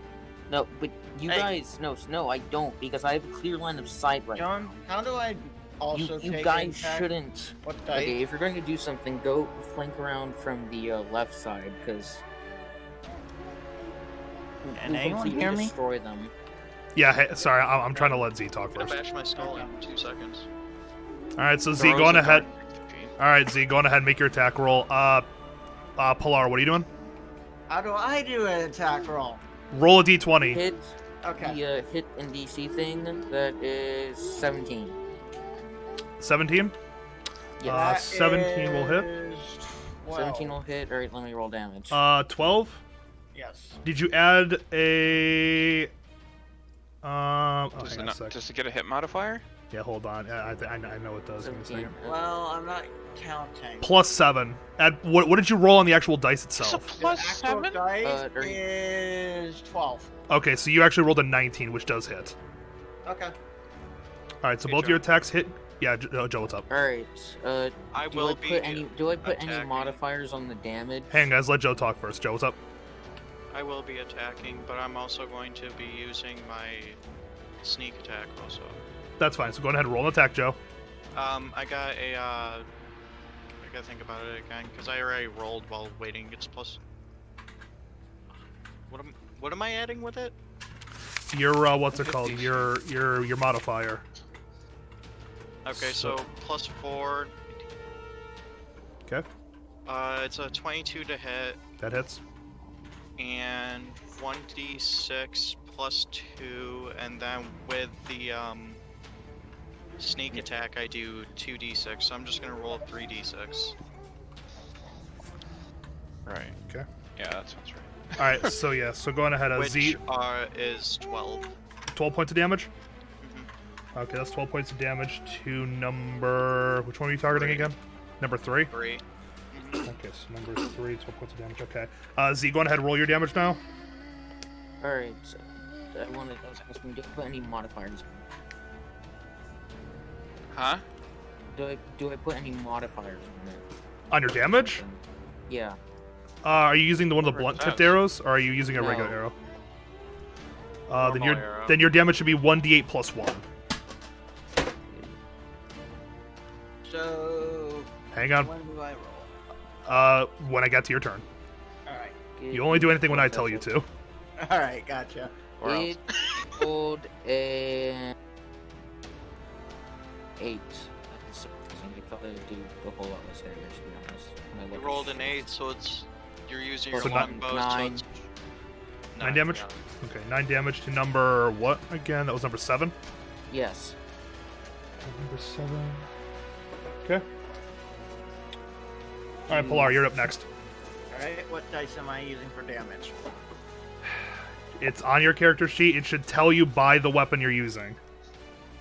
No, but you Hey. guys, no, I don't, because I have a clear line of sight right now. John, how do I also You take guys impact? shouldn't. What dice? Okay, if you're going to do something, go flank around from the left side, because Can anyone hear me? destroy them. Yeah. Hey, sorry, I'm trying to let Z talk I'm gonna first. bash my skull in 2 seconds. All right. So Z, Throws go on a ahead. dart 60 feet. All right, Z, go on ahead and make your attack roll. Pilar, what are you doing? How do I do an attack roll? Roll a d20. Hit Okay. the hit and DC thing. That is 17. 17. Yes. 17 will hit. is 12. 17 will hit. All right, let me roll damage. 12. Yes. Did you add a? Oh, Does hang it, on a not, sec. does it get a hit modifier? Yeah, hold on. I know it does. Give me a 17. second. Well, I'm not counting. +7. Add what did you roll on the actual dice It's a itself? The plus actual 7? dice There you- is 12. Okay, so you actually rolled a 19, which does hit. Okay. All right, so Hey, both Joe. your attacks hit. Yeah, Joe, what's up? All right. I Do will I be put any? Do I put any attacking. modifiers on the damage? Hang on, guys. Let Joe talk first. Joe, what's up? I will be attacking, but I'm also going to be using my sneak attack also. That's fine. So go ahead and roll an attack, Joe. I got a I gotta think about it again because I already rolled while waiting. It's plus. What am I adding with it? Your what's it called? Your modifier. Okay, So- so plus 4. Okay, It's a 22 to hit that hits. and 1d6 plus 2, and then with the sneak attack I do 2d6. So I'm just gonna roll 3d6. Right. Okay. Yeah, that sounds right. All right. So yeah. So go on ahead. Which Z. is 12. 12 points of damage. Mhm. Okay, that's 12 points of damage to number. Which one are you targeting 3. again? Number 3. 3. Okay, so number 3, 12 points of damage. Okay. Z, go on ahead and roll your damage now. All right. So I was asking, do I put any modifiers? Huh? Do I put any modifiers on it? On your damage? Yeah. Are you using the one of the Or blunt tipped does. arrows, or are you using a regular No. arrow? Normal arrow. Then your damage should be 1d8 plus 1. So, Hang on. when do I roll? When I get to your turn. Alright. You only do anything when I tell you to. Alright, gotcha. Or else. It rolled an 8. That's surprising. I thought I'd do a whole lot less damage, to be honest. When I You look rolled at an 8, so you're using So your nine- longbow. nine. So it's 9 damage? yeah. Okay, 9 damage to number what again? That was number 7? Yes. Number 7. Okay. Alright, Pilar, you're up next. Alright, what dice am I using for damage? It's on your character sheet. It should tell you by the weapon you're using.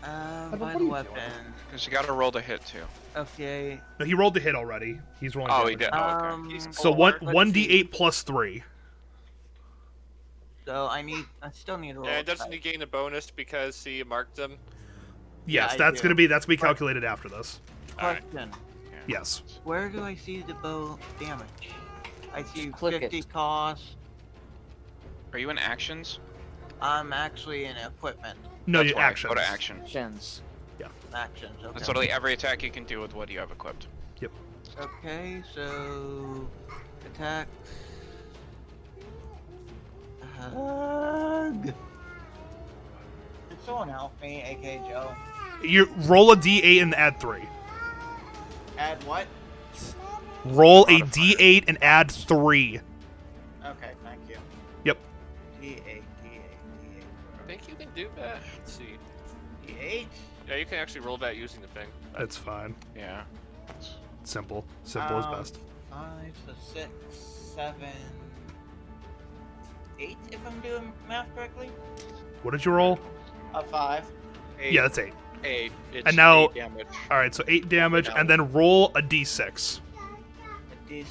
By the weapon. Because you gotta roll to hit too. Okay. No, he rolled the hit already. He's rolling Oh, he damage. did. Oh, okay. So let's 1d8 plus 3. So I still need to roll. And a doesn't he dice. gain a bonus because he marked them? Yes, I that's do. gonna be calculated after this. Question. Yes. Where do I see the bow damage? I see Just click 50 it. cost. Are you in actions? I'm actually in equipment. No, That's your why. actions. Go to action. Actions. Actions. Okay. That's literally every attack you can do with what you have equipped. Okay, so attack. Hug. Can someone help me, aka Joe? You roll a d8 and add 3. Add what? Roll a d8 and add 3. Okay, thank you. Yep. D8, D8, I think you can do that. Let's see. D8, D8. Yeah, you can actually roll that using the thing. That's fine. Yeah. Simple. Simple is best. 5, so 6, 7, 8, if I'm doing math correctly. What did you roll? A 5. 8, Yeah, that's 8. 8. It's And now- 8 damage. All right, so 8 damage, and then roll a d6. A D6,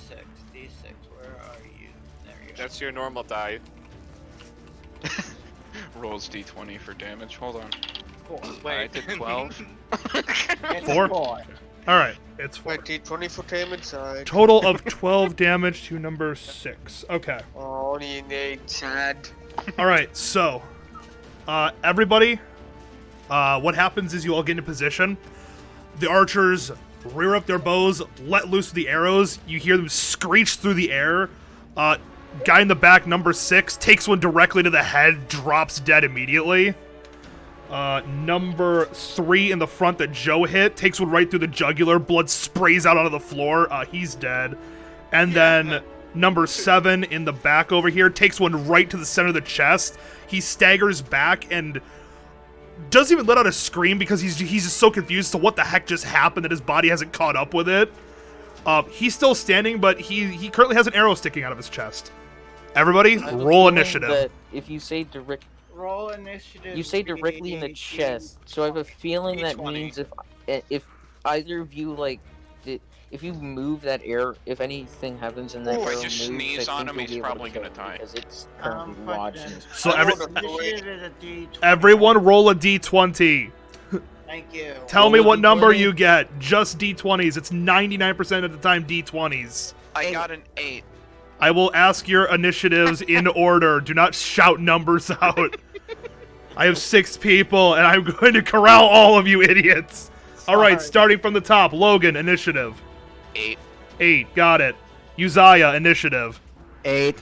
D6. Where are you? There you go. That's your normal die. Rolls d20 for damage. Hold on. 4. I did 12. It's 4? 4. All right, it's 4. Wait, D20 for damage side. Total of 12 damage to number 6. Okay. Oh, only an 8, sad. All right, so everybody, what happens is you all get into position. The archers rear up their bows, let loose the arrows. You hear them screech through the air. Guy in the back, number 6, takes one directly to the head, drops dead immediately. Number 3 in the front that Joe hit takes one right through the jugular. Blood sprays out onto the floor. He's dead. And then number 7 in the back over here takes one right to the center of the chest. He staggers back and doesn't even let out a scream because he's just so confused to what the heck just happened that his body hasn't caught up with it. He's still standing, but he currently has an arrow sticking out of his chest. Everybody, I have a roll feeling initiative. That if you say Roll initiative. you say directly in the chest, so I have a feeling that D20. means if either of you like, if you move that arrow, if anything happens in that If I arrow just moves, sneeze I on think him, you'll he's be able probably to kill gonna it die. because it's currently Question. watching. So I rolled a Initiative is a D20. everyone roll a d20. Thank you. Tell me Roll a what number D20. you get. Just d20s. It's 99% of the time d20s. I got an 8. I will ask your initiatives in order. Do not shout numbers out. I have 6 people, and I'm going to corral all of you idiots. All right, Sorry. starting from the top. Logan, initiative. 8. 8, got it. Uzziah, initiative. 8.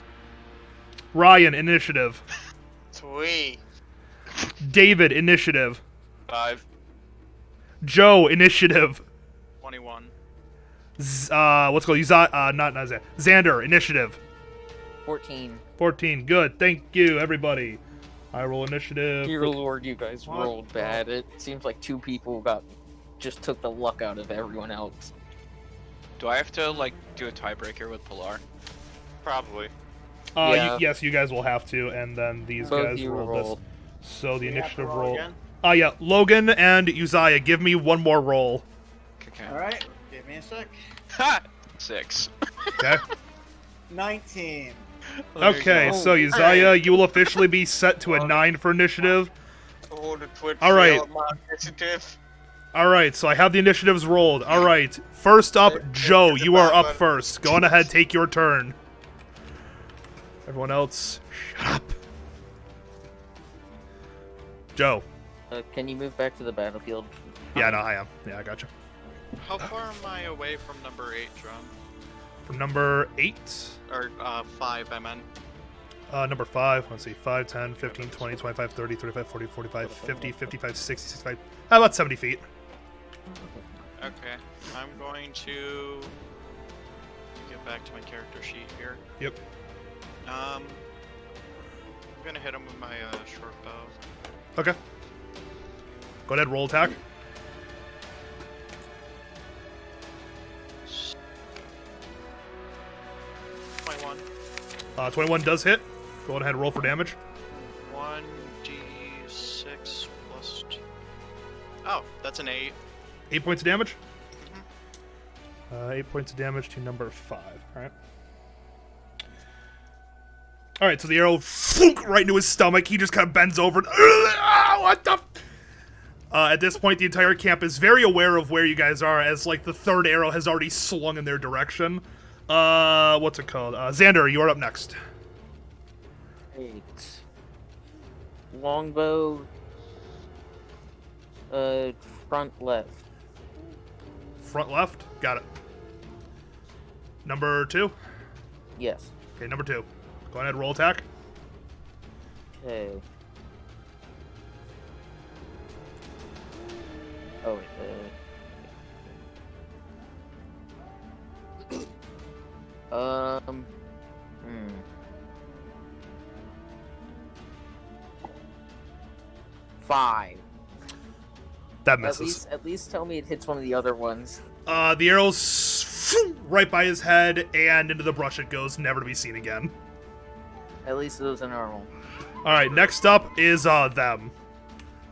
Ryan, initiative. 3. David, initiative. 5. Joe, initiative. 21. What's it called? Not Uzziah. Xander, initiative. 14. 14, good. Thank you, everybody. I roll initiative. Dear Lord, you guys What? rolled bad. It seems like 2 people just took the luck out of everyone else. Do I have to like do a tiebreaker with Pilar? Probably. Yeah. Yes, you guys will have to, and then these Both guys you roll rolled. this. So the We have to initiative roll roll. again? Yeah, Logan and Uzziah, give me one more roll. Okay. Alright, give me a sec. Ha! 6. Okay. 19. Okay, so Uzziah, you will officially be set to a 9 for initiative. Hold the Twitch. All right. My initiative. All right, so I have the initiatives rolled. All right, first up, Joe, you are up first. Go on ahead, take your turn. Everyone else, shut up. Joe. Can you move back to the battlefield? Yeah, no, I am. Yeah, I gotcha. How far am I away from number 8, John? From number 8, Or 5, I meant. number 5, let's see, 5, 10, 15, 20, 25, 30, 35, 40, 45, 50, 55, 60, 65, about 70 feet. Okay, I'm going to get back to my character sheet here. Yep. I'm gonna hit him with my short bow. Okay. Go ahead, roll attack. 21. 21 does hit. Go ahead, roll for damage. 1d6 plus 2. Oh, that's an 8. 8 points of damage. 8 points of damage to number 5. All right. All right. So the arrow right into his stomach. He just kind of bends over. What the? At this point, the entire camp is very aware of where you guys are, as like the 3rd arrow has already slung in their direction. What's it called? Xander, you are up next. 8. Longbow. Front left. Front left. Got it. Number 2. Yes. Okay, number 2. Go ahead, roll attack. Okay. Oh wait. Hmm. Five. That misses. At least tell me it hits one of the other ones. The arrow's right by his head, and into the brush it goes, never to be seen again. At least those are normal. Alright, next up is them.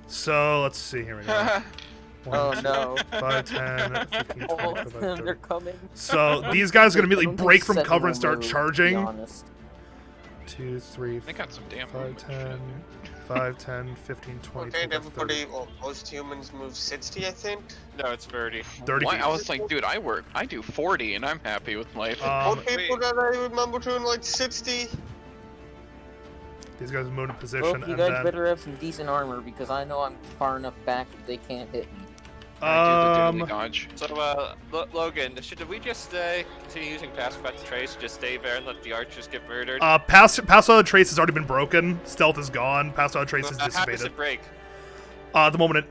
So, let's see, here we go. Oh no. 5, 10, 15, 20, All of 25, them, 30. they're coming. So, these guys are going to I immediately don't think break from 7 cover will and start move, to be charging. honest. 2, 3, They got some damn 5, movement. 10, 5, 10, 15, 20, Okay, 25, 30. everybody, well, most humans move 60, I think. No, it's 30. 30 Why? feet. I was like, dude, I do 40 and I'm happy with life. Most people that I remember doing like 60. These guys move in position, Well, you and guys then... better have some decent armor because I know I'm far enough back that they can't hit me. I do the daily dodge. So, Logan, should we just continue using passive at the trace, just stay there and let the archers get murdered? Pass out of trace has already been broken. Stealth is gone. Pass out of trace is How does dissipated. it break? The moment,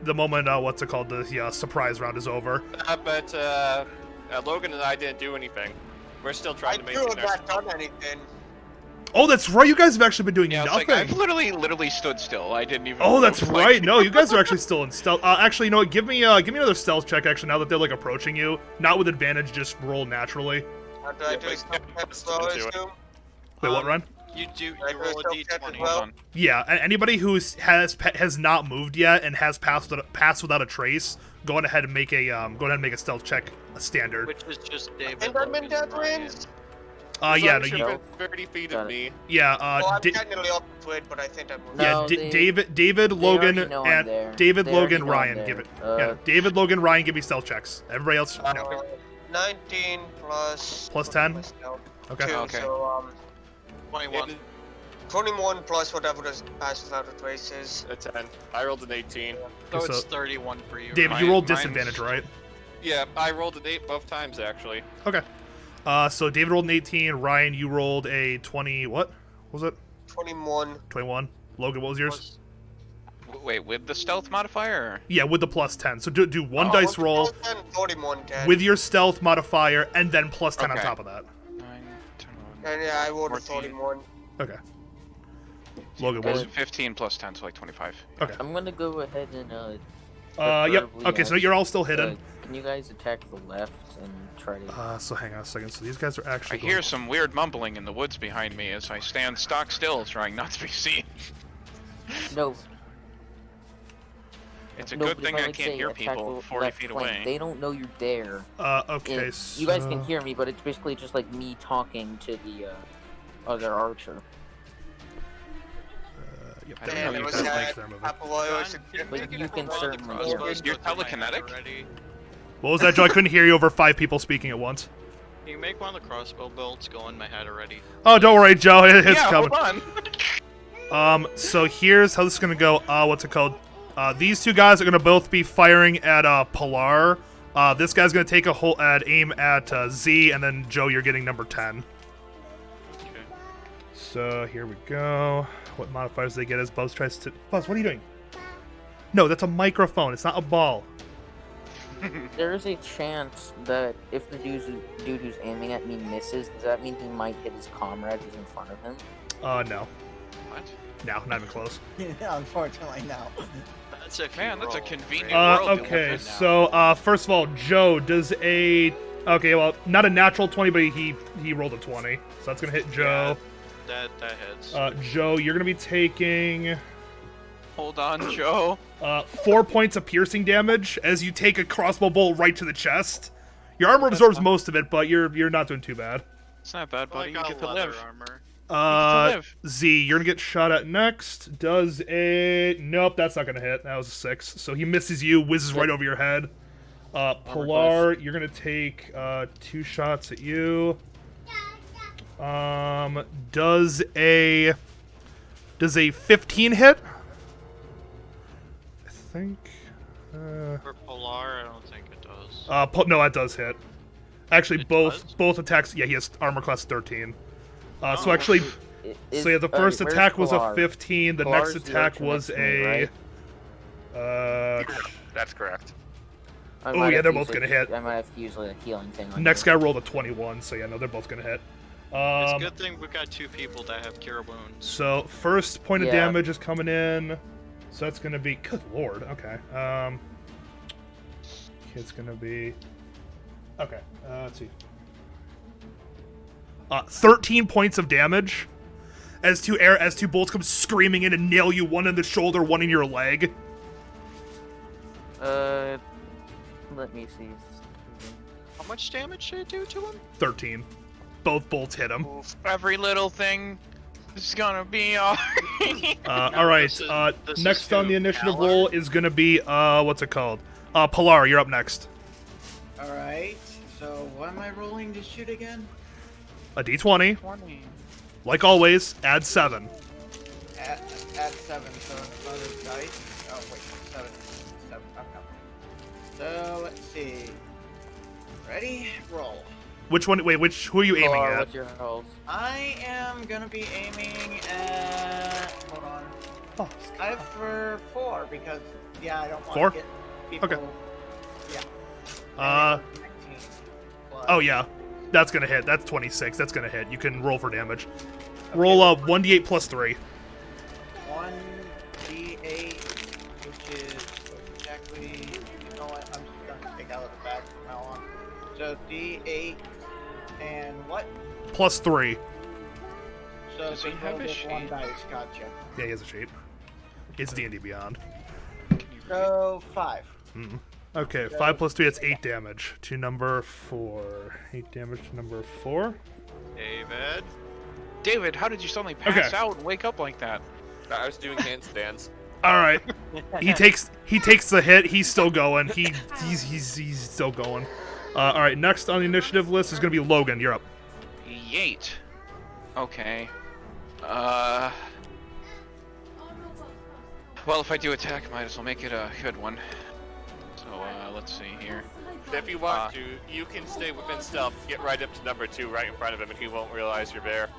what's it called? The surprise round is over. But Logan and I didn't do anything. We're still I trying to do maintain have our not stealth. done anything. Oh, that's right. You guys have actually been doing Yeah, it's nothing. like I've literally stood still. I didn't even. Oh, that's move, like- right. No, you guys are actually still in stealth. Actually, you know what? Give me another stealth check. Actually, now that they're like approaching you, not with advantage, just roll naturally. How do I Yeah, do but stealth yeah, check plus as well, I 2 to it. assume? Wait, what, Ryan? You do. I You do roll a stealth check as d20. well? Hold on. Yeah, anybody who has not moved yet and has passed without a trace, go on ahead and make a stealth check, a standard. Which is just David. And I'm in Logan, death Ryan. range? As Yeah, long no, as you, you're within 30 feet Got of it. me. yeah, Well, I'm technically up to it, but I think I'm moving. yeah, No, they- David, Logan, already know I'm and there. David, They already Logan, know I'm Ryan, there. give it. Yeah, David, Logan, Ryan, give me stealth checks. Everybody else, no. 19 plus... Plus 10? plus now, Okay. 2, Okay. so 21. 21 plus whatever does pass without a trace is. A 10. I rolled an 18. So so- it's 31 for you. David, Ryan. you rolled mine's- disadvantage, right? Yeah, I rolled an 8 both times, actually. Okay. So David rolled an 18. Ryan, you rolled a 20. What was it? 21. 21. Logan, what was yours? Wait, with the stealth modifier? Or? Yeah, with the plus 10. So do one Oh, dice well, roll 41, 10. with your stealth modifier and then plus 10 on Okay. top of that. 9, 10, And yeah, I rolled a 14. 41. Okay. Logan, what was it? 15 plus 10, so like 25. Okay. I'm gonna go ahead and Yep. preferably Okay, so ask, you're all still hidden. Can you guys attack the left and try to? So hang on a second. So these guys are I actually. hear some weird mumbling in the woods behind me as I stand stock still, trying not to be seen. No. It's a no, good but if thing I I would can't say hear attack people the 40 left feet flank. away. They don't know you're there. Okay. And So you guys can hear me, but it's basically just like me talking to the other archer. Yep. I don't there know, we you go. guys Thanks, like- they're moving. Apollo, But you can certainly hear. Crossbows You're go through my head telekinetic? already. What was that, Joe? I couldn't hear you over 5 people speaking at once. Can you make one of the crossbow bolts go in my head already? Oh, don't worry, Joe. It's yeah, coming. hold on. So here's how this is gonna go. What's it called? These two guys are gonna both be firing at Pilar. This guy's gonna take aim at Z, and then Joe, you're getting number 10. Okay. So here we go. What modifiers they get as Buzz tries to... Buzz, what are you doing? No, that's a microphone. It's not a ball. There is a chance that if the dude who's aiming at me misses, does that mean he might hit his comrade who's in front of him? No. What? No, not even close. Unfortunately, no. That's a Man, that's a roll, convenient right? world to live Okay, in now. so, first of all, Joe does a... Okay, well, not a natural 20, but he rolled a 20. So that's gonna hit Joe. That hits. Joe, you're gonna be taking... Hold on, Joe. 4 points of piercing damage as you take a crossbow bolt right to the chest. Your armor absorbs most of it, but you're not doing too bad. It's not bad, Well, I buddy. You got get to leather live. armor. live. Z, you're gonna get shot at next. Does a... Nope, that's not gonna hit. That was a 6. So he misses you, whizzes right over your head. Pilar, you're gonna take 2 shots at you. Does a 15 hit? I think. For Polar, I don't think it does. No, that does hit. Actually, It both does? attacks. Yeah, he has armor class 13. So Oh. actually, Is- so yeah, the alright, first where's attack was a Pilar? 15. The Pilar's next the attack archer was next to me, a. right? That's correct. I Oh, might yeah, have they're to both use gonna a- hit. I might have to use like a healing thing on Next you. guy rolled a 21, so yeah, no, they're both gonna hit. It's a good thing we've got 2 people that have cure wounds. So first point of Yeah. damage is coming in. So that's gonna be. Good lord. Okay. It's gonna be. Okay. Let's see. 13 points of damage. As two bolts come screaming in and nail you, one in the shoulder, one in your leg. Let me see. How much damage did it do to him? 13. Both bolts hit him. Every little thing is gonna be alright. All right. this is Next on who, the initiative Palar? roll is gonna be what's it called? Pilar, you're up next. Alright, so what am I rolling to shoot again? A d20. 20. Like always, add 7. At 7, so another dice. Oh, wait, 7. Okay. So, let's see. Ready? Roll. Which one? Wait, who are you aiming Pilar, at? what's your health? I am gonna be aiming at. Hold on. Oh, I have for 4 because, yeah, I don't want 4? to get people. Okay. Yeah. Uh, 19 plus oh yeah. That's gonna hit. That's 26. That's gonna hit. You can roll for damage. Roll 1d8 plus 3. 1d8, which is exactly. You know what? I'm just gonna take out of the back from now on. So d8 and what? Plus 3. So Does he just have roll a this one sheet? dice. Gotcha. Yeah, he has a sheet. It's D&D Beyond. So 5. Okay, 5 plus 3, that's 8 damage to number 4. 8 damage to number 4. David. David, how did you suddenly pass Okay. out and wake up like that? I was doing handstands. All right. He takes the hit. He's still going. He's still going. All right. Next on the initiative list is gonna be Logan. You're up. Yeet. Okay. Well, if I do attack, I might as well make it a good one. So, let's see here. If you want to, you can stay within stealth, get right up to number 2, right in front of him, and he won't realize you're there.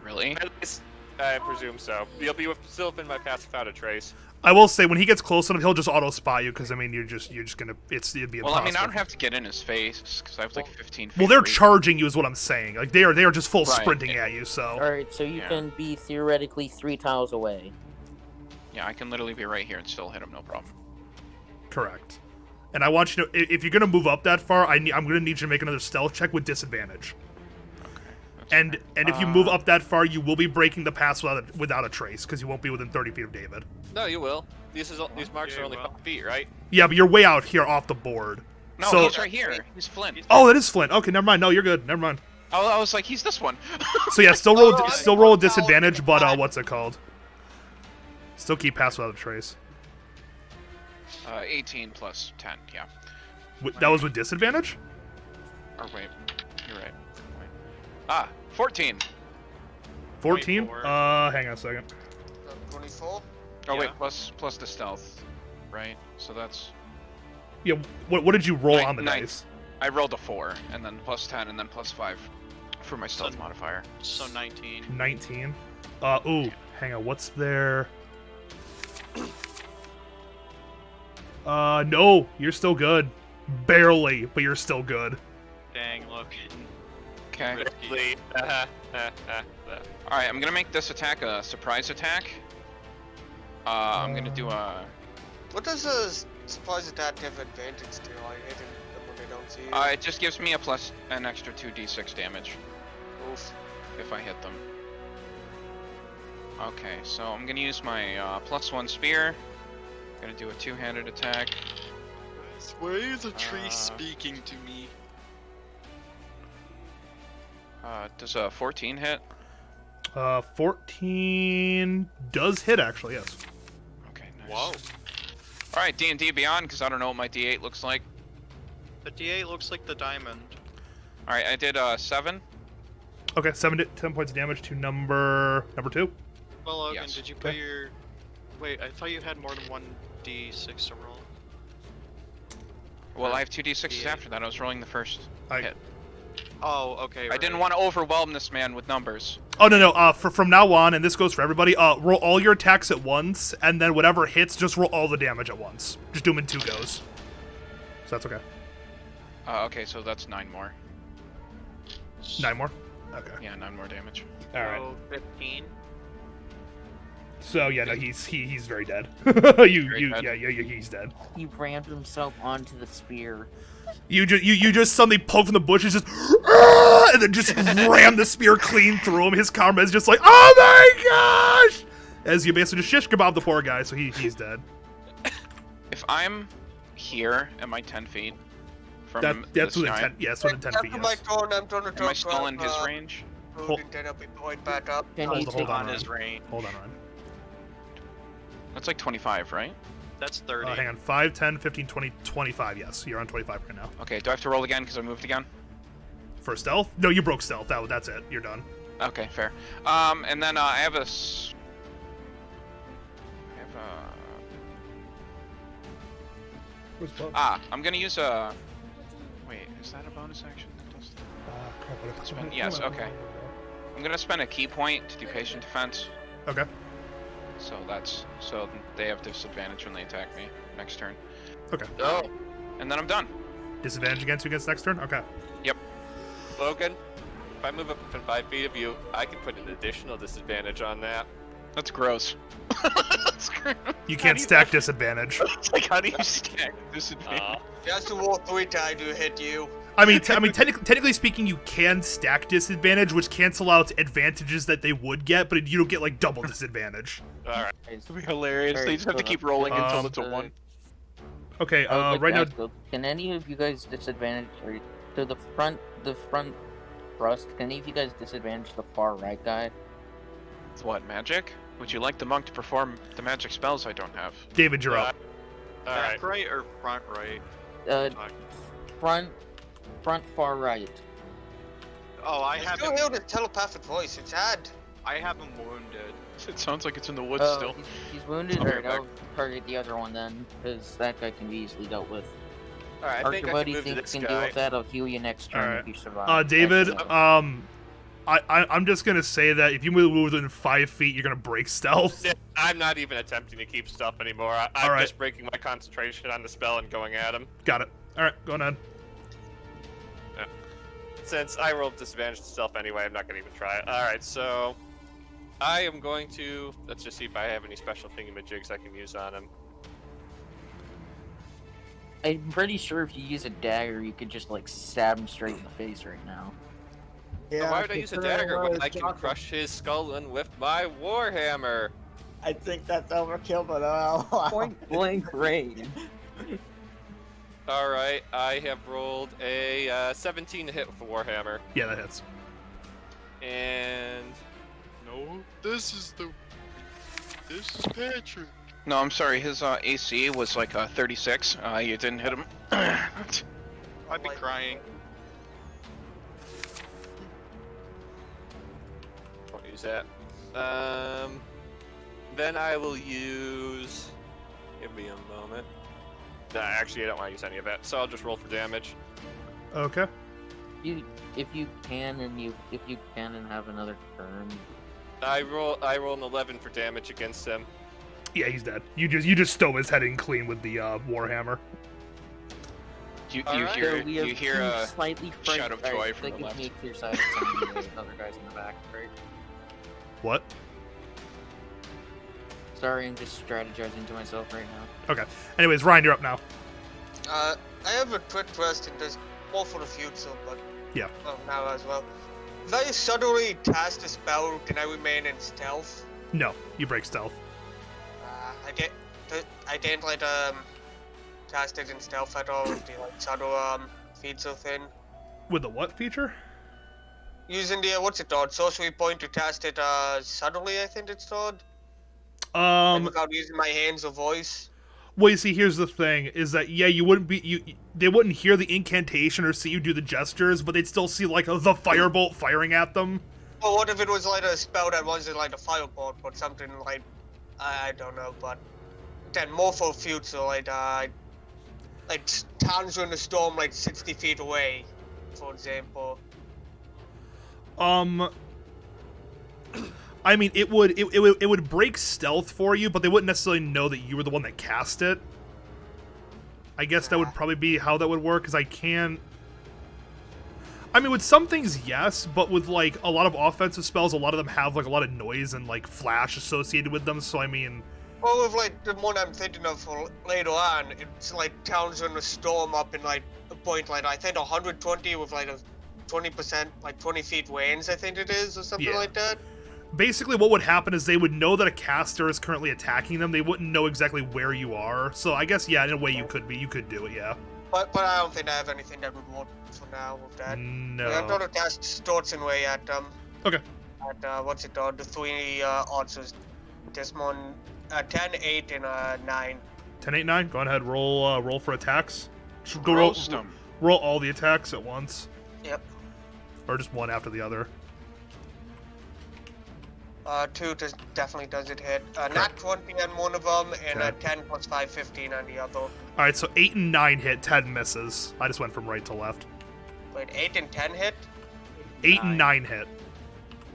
Really? At least, I presume so. You'll be still within my pass without a trace. I will say when he gets close enough, he'll just auto spot you because I mean you're just gonna it'd be Well, impossible. I mean, I don't have to get in his face because I have like 15 feet. Well, they're of reach. charging you is what I'm saying. Like they are just full Right. sprinting at you. So Alright, so you Yeah. can be theoretically 3 tiles away. Yeah, I can literally be right here and still hit him, no problem. correct. And I want you to if you're gonna move up that far, I'm gonna need you to make another stealth check with disadvantage. That's And if you move up that far, you will be breaking the pass without a trace because you won't be within 30 feet of David. No, you will. These marks are only 5 feet, right? Yeah, but you're way out here off the board. No, so, he's right here. He's Flint. Oh, that is Flint. Okay, never mind. No, you're good. Never mind. I was like, he's this one. So yeah, still roll a disadvantage, but what's it called? Still keep pass without a trace. 18 plus 10, yeah. That was with disadvantage? Or wait, you're right. Wait. 14. 14? 24. Hang on a second. 24. Oh wait, Yeah. plus the stealth, right? So that's Yeah, what did you roll Nine- on the nine. dice? I rolled a 4, and then plus 10, and then plus 5 for my stealth So- modifier. So 19. 19. Ooh, hang on, what's there? No, you're still good. Barely, but you're still good. Dang, look. Okay. Really? All right, I'm gonna make this attack a surprise attack. I'm gonna do a. What does a surprise attack have advantage to? I hate it when I don't see it. It just gives me an extra 2d6 damage Oof. if I hit them. Okay, so I'm gonna use my +1 spear. Gonna do a 2-handed attack. Why is a tree speaking to me? Does a 14 hit? 14 does hit, actually, yes. Okay, nice. Whoa. All right, D&D Beyond, because I don't know what my D8 looks like. The D8 looks like the diamond. All right, I did 7. Okay, 10 points of damage to number 2. Well, Logan, Yes. did you put Okay. your... Wait, I thought you had more than 1d6 to roll. Well, I have 2d6s D8. after that. I was rolling the first hit. Oh, okay. I didn't want to overwhelm this man with numbers. Oh no, from now on, and this goes for everybody, roll all your attacks at once, and then whatever hits, just roll all the damage at once. Just do them in 2 goes. So that's okay. Okay, so that's 9 more. 9 more? Okay. Yeah, 9 more damage. Alright. So 15. So yeah, no, he's very dead. Very dead. Yeah, he's dead. He rammed himself onto the spear. You just suddenly poke from the bushes, just and then just ram the spear clean through him. His comrade's just like, oh my gosh! As you basically just shish kebab the poor guy, so he's dead. If I'm here, am I 10 feet from That's this within guy? 10. Yeah, it's within 10 feet. After my Yes. turn, I'm trying to Am I talk still in his range? Hold- and then I'll be going back up. Can Hold you on, take hold on, on his Ryan. range. Hold on, Ryan. That's like 25, right? That's 30. Hang on. 5, 10, 15, 20, 25. Yes, you're on 25 right now. Okay, do I have to roll again because I moved again? For stealth? No, you broke stealth. That's it. You're done. Okay, fair. And then I have a... I'm gonna use a... Wait, is that a bonus action? That does that? Yes, okay. I'm gonna spend a key point to do patient defense. Okay. So they have disadvantage when they attack me next turn. Okay. Oh, And then I'm done. Disadvantage against you against next turn? Okay. Yep. Logan, if I move up within 5 feet of you, I can put an additional disadvantage on that. That's gross. That's gross. You can't stack disadvantage. It's like, how do you stack disadvantage? He has to roll 3 times to hit you. I mean, technically speaking, you can stack disadvantage, which cancel out advantages that they would get, but you don't get like double disadvantage. Alright. It'd be hilarious. They just have to keep rolling until it's a 1. Okay, I would like right to now, ask, though, can any of you guys disadvantage, or to the front thrust, can any of you guys disadvantage the far right guy? It's what, magic? Would you like the monk to perform the magic spells I don't have? David, you're up. Alright. Back right or front right? Front far right. Oh, I I have still him. hear the telepathic voice. It's odd. I have him wounded. It sounds like it's in the woods Oh, still. he's wounded. I'll be Alright, right I'll target the other one then, because that guy can be easily dealt with. Alright, I think I Buddy can move to thinks this you can deal guy. with that. I'll heal you next turn Alright. if you survive. David, Actually, I'm just gonna say that if you move within 5 feet, you're gonna break stealth. I'm not even attempting to keep stuff anymore. I'm Alright. just breaking my concentration on the spell and going at him. Got it. All right, go ahead. Since I rolled disadvantage to stealth anyway, I'm not going to even try it. Alright, so I am going to... Let's just see if I have any special thingamajigs I can use on him. I'm pretty sure if you use a dagger, you could just like stab him straight in the face right now. So why would I use a dagger when I can crush his skull in with my warhammer? I think that's overkill, but Point blank range. Alright, I have rolled a 17 to hit with the warhammer. Yeah, that hits. And... No, this is Patrick. No, I'm sorry. His AC was like 36. You didn't hit him. I'd be crying. Won't use that. Then I will use... Give me a moment. Nah, actually, I don't want to use any of that, so I'll just roll for damage. Okay. If you can and have another turn. I roll an 11 for damage against him. Yeah, he's dead. You just stove his head in clean with the warhammer. You Alright. hear So we have you hear two a slightly shout of joy Alright, from that the gives me left. a clear sight of some of the other guys in the back, right? What? Sorry, I'm just strategizing to myself right now. Okay. Anyways, Ryan, you're up now. I have a quick question. There's more for the future, but Yeah. well, now as well. If I suddenly cast a spell, can I remain in stealth? No, you break stealth. I can't like cast it in stealth at all with the like subtle feature thing. With the what feature? Using the what's it called? Sorcery point to cast it subtly, I think it's called. Without using my hands or voice. Well, you see, here's the thing: is that you wouldn't be they wouldn't hear the incantation or see you do the gestures, but they'd still see like the firebolt firing at them. Well, what if it was like a spell that wasn't like a firebolt, but something like I don't know, but then more for future, like towns in the storm like 60 feet away, for example. I mean, it would break stealth for you, but they wouldn't necessarily know that you were the one that cast it. I guess that would probably be how that would work, because I can't... I mean, with some things, yes, but with, like, a lot of offensive spells, a lot of them have, like, a lot of noise and, like, flash associated with them, so I mean... Well, with like the one I'm thinking of for later on, it's like towns in the storm up in like a point like I think 120 with like a 20%, like 20 feet winds, I think it is, or something Yeah. like that. Basically, what would happen is they would know that a caster is currently attacking them. They wouldn't know exactly where you are. So I guess, yeah, in a way you could do it, yeah. But I don't think I have anything that would work for now with that. I'm No. gonna cast Storts way at Okay. at what's it called? The three odds. This one 10, 8, and 9. 10, 8, 9. Go ahead, roll for attacks. Just go Roast 'em. roll all the attacks at once. Yep. Or just one after the other. 2 definitely doesn't hit. Not 20 on one of them, and Okay. 10 plus 5, 15 on the other. Alright, so 8 and 9 hit, 10 misses. I just went from right to left. Wait, 8 and 10 hit? 8 and 9 hit.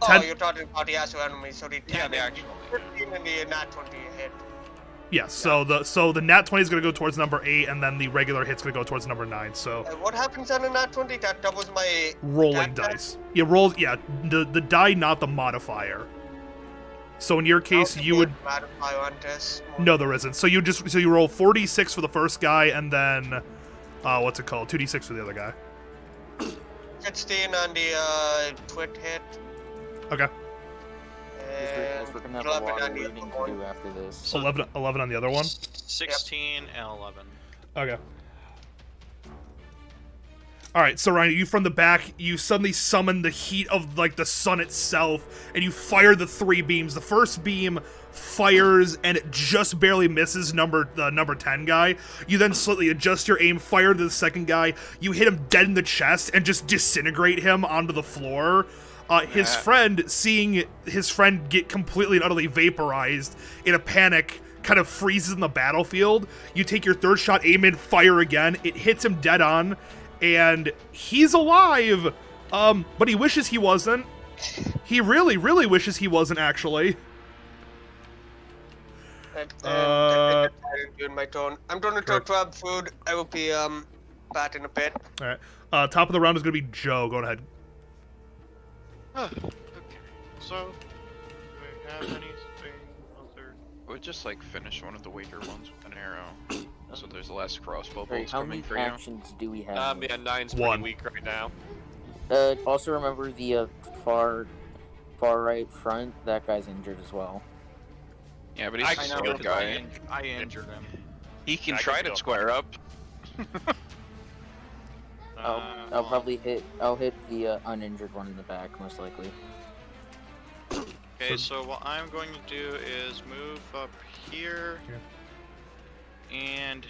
Oh, 10 you're talking about the actual enemy, so the 10 Yeah, the and actual. 15 and the not 20 hit. Yeah, so the nat 20 is going to go towards number 8, and then the regular hit's going to go towards number 9. So What happens on a nat 20? That was my rolling attack dice. Yeah, rolls. Yeah, the die, not the modifier. So in your case, you would. modify on this. No, there isn't. So you roll 4d6 for the first guy, and then what's it called? 2d6 for the other guy. 16 on the twit hit. Okay. And We're gonna have 11 a lot on of the reading other to one. do after this. So 11 on the other one. 16 and 11. Okay. All right, so Ryan, you from the back, you suddenly summon the heat of like the sun itself, and you fire the 3 beams. The first beam fires, and it just barely misses the number 10 guy. You then slightly adjust your aim, fire to the second guy. You hit him dead in the chest, and just disintegrate him onto the floor. His friend, seeing his friend get completely and utterly vaporized, in a panic, kind of freezes in the battlefield. You take your third shot, aim in, fire again. It hits him dead on. And he's alive, but he wishes he wasn't. He really, really wishes he wasn't, actually. And doing my turn. I'm going to go grab food. I will be back in a bit. All right. Top of the round is going to be Joe. Go ahead. Okay. So, do we have anything other? We'll just like finish one of the weaker ones with an arrow. So there's less crossbow Sorry, bolts how coming many for you. actions do we have? Yeah, 9's pretty One. weak right now. Also remember the far right front. That guy's injured as well. Yeah, but he's I a know, slow but guy. I injured him. He can I try can to go. square up. I'll probably hit. I'll hit the uninjured one in the back, most likely. Okay, so what I'm going to do is move up here and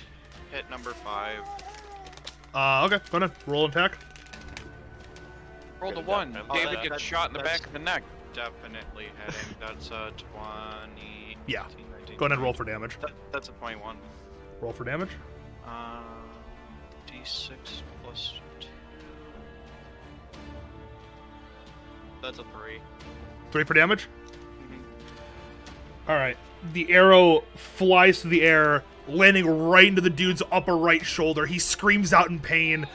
hit number 5. Okay, go ahead. Roll attack. Roll the Good 1. enough. David that- gets shot in the that's- back of the neck. Definitely hitting. That's 20. Yeah. 18, 19, Go ahead and roll for damage. That's a 21. Roll for damage. D6 plus 2. That's a 3. 3 for damage. All right. The arrow flies through the air, landing right into the dude's upper right shoulder. He screams out in pain.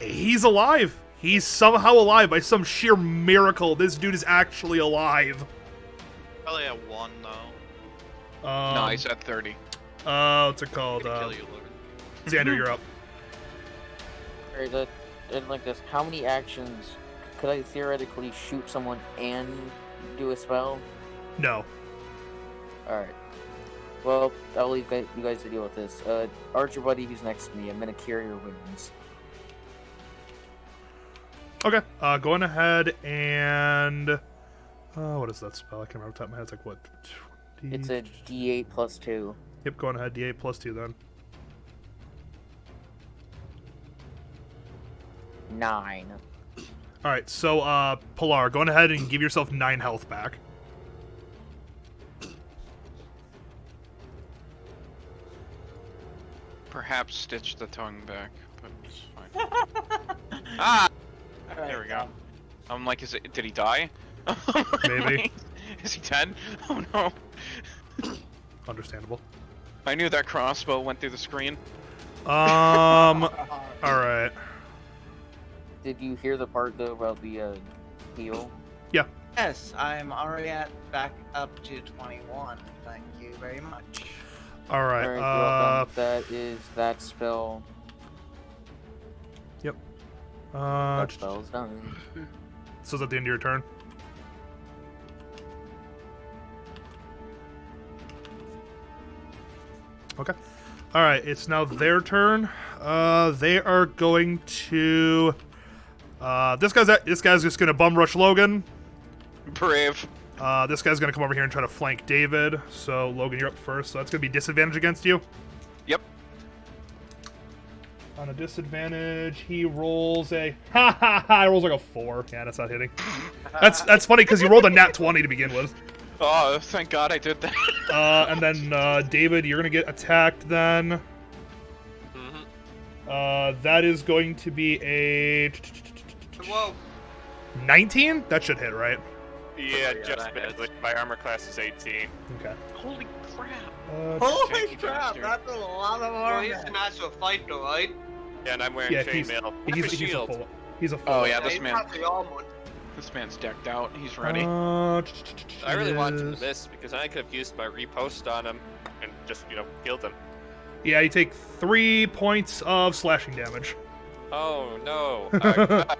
He's alive. He's somehow alive by some sheer miracle. This dude is actually alive. Probably at 1 though. No, he's at 30. What's it called? Gonna kill you, Logan. Xander, you're up. Alright, like this. How many actions could I theoretically shoot someone and do a spell? No. Alright. Well, I'll leave you guys to deal with this. Archer buddy who's next to me, I'm gonna cure your wounds. Okay. Go on ahead and... what is that spell? I can't remember off the top of my head. It's like, what? 20... It's a D8 plus 2. Yep, go on ahead. D8 plus 2 then. 9. Alright, so, Pilar, go on ahead and give yourself 9 health back. Perhaps stitch the tongue back, but it's fine. Ah! There we go. I'm like, did he die? Maybe. Is he dead? Oh no. Understandable. I knew that crossbow went through the screen. Alright. Did you hear the part though about the heal? Yes, I'm already back up to 21. Thank you very much. Alright, Alright, you're welcome. That is that spell. That spell's done. So is that the end of your turn? Okay. Alright, it's now their turn. They are going to... this guy's just gonna bum rush Logan. Brave. This guy's gonna come over here and try to flank David. So, Logan, you're up first. So that's gonna be disadvantage against you. Yep. On a disadvantage, he rolls a... Ha ha ha! He rolls like a 4. Yeah, that's not hitting. That's funny, because he rolled a nat 20 to begin with. Oh, thank God I did that. And then, David, you're gonna get attacked then. That is going to be a... Whoa. 19? That should hit, right? Yeah, Yeah, just that hits. barely. My armor class is 18. Okay. Holy crap! Holy Tanky crap, bastard. that's a lot of Well, armor. he's an actual fighter, right? Yeah, and I'm wearing Yeah, chainmail. he's a a shield. full. He's a full. Oh, yeah, Yeah, this he's man. probably armored. This man's decked out. He's ready. I really wanted him is- to miss because I could have used my repost on him and just, killed him. Yeah, you take 3 points of slashing damage. Oh no. God.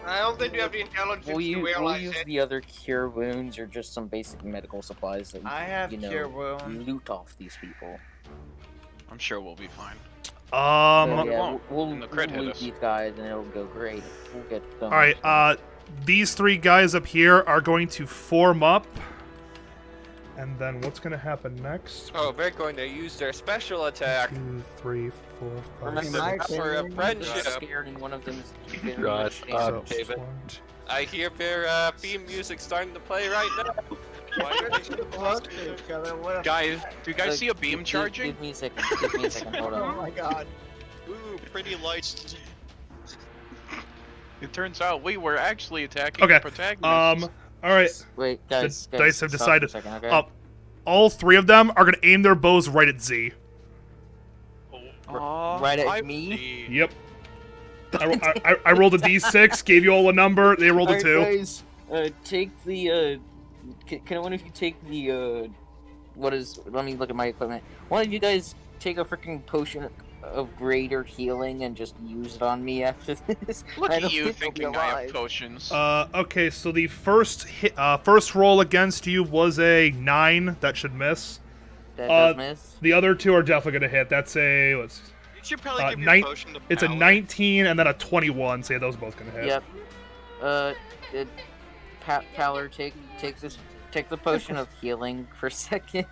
I don't think you have the intelligence We'll to use realize it. the other cure wounds or just some basic medical supplies that we I can, have you know, cure wound. loot off these people. I'm sure we'll be fine. So, All yeah, won't, we'll and the crit hit loot us. these guys and it'll go great. We'll get them. right. These 3 guys up here are going to form up, and then what's going to happen next? Oh, they're going to use their special attack. 2, 3, 4, 5, Remember, The my power of opinion, they're friendship. scared and one of them is very God, much So, damaged. David. 1, 2. I hear their theme music starting to play right now. Why are they so Close to each other, what a- Guys, do you guys Look, see a beam charging? Give me a second. Give me a second. Hold Oh on. my god. Ooh, pretty lights. It turns out we were actually attacking Okay, the protagonists. All right. Wait, guys. The guys, dice have stop decided. For a second, okay? All 3 of them are going to aim their bows right at Z. Aw, right at I- me. Yep. I rolled a d6, gave you all a number. They rolled a Alright, 2. guys, take the can one of you take the let me look at my equipment. One of you guys take a freaking potion of greater healing and just use it on me after this. Look I at don't you think I'll be thinking I have alive. potions. Okay, so the first roll against you was a 9. That should miss. That does miss. The other 2 are definitely going to hit. That's a You should probably give nine- your potion to it's a Paladin. 19 and then a 21. So yeah, those are both going to hit. Yep. Paler, take the potion of healing for a second.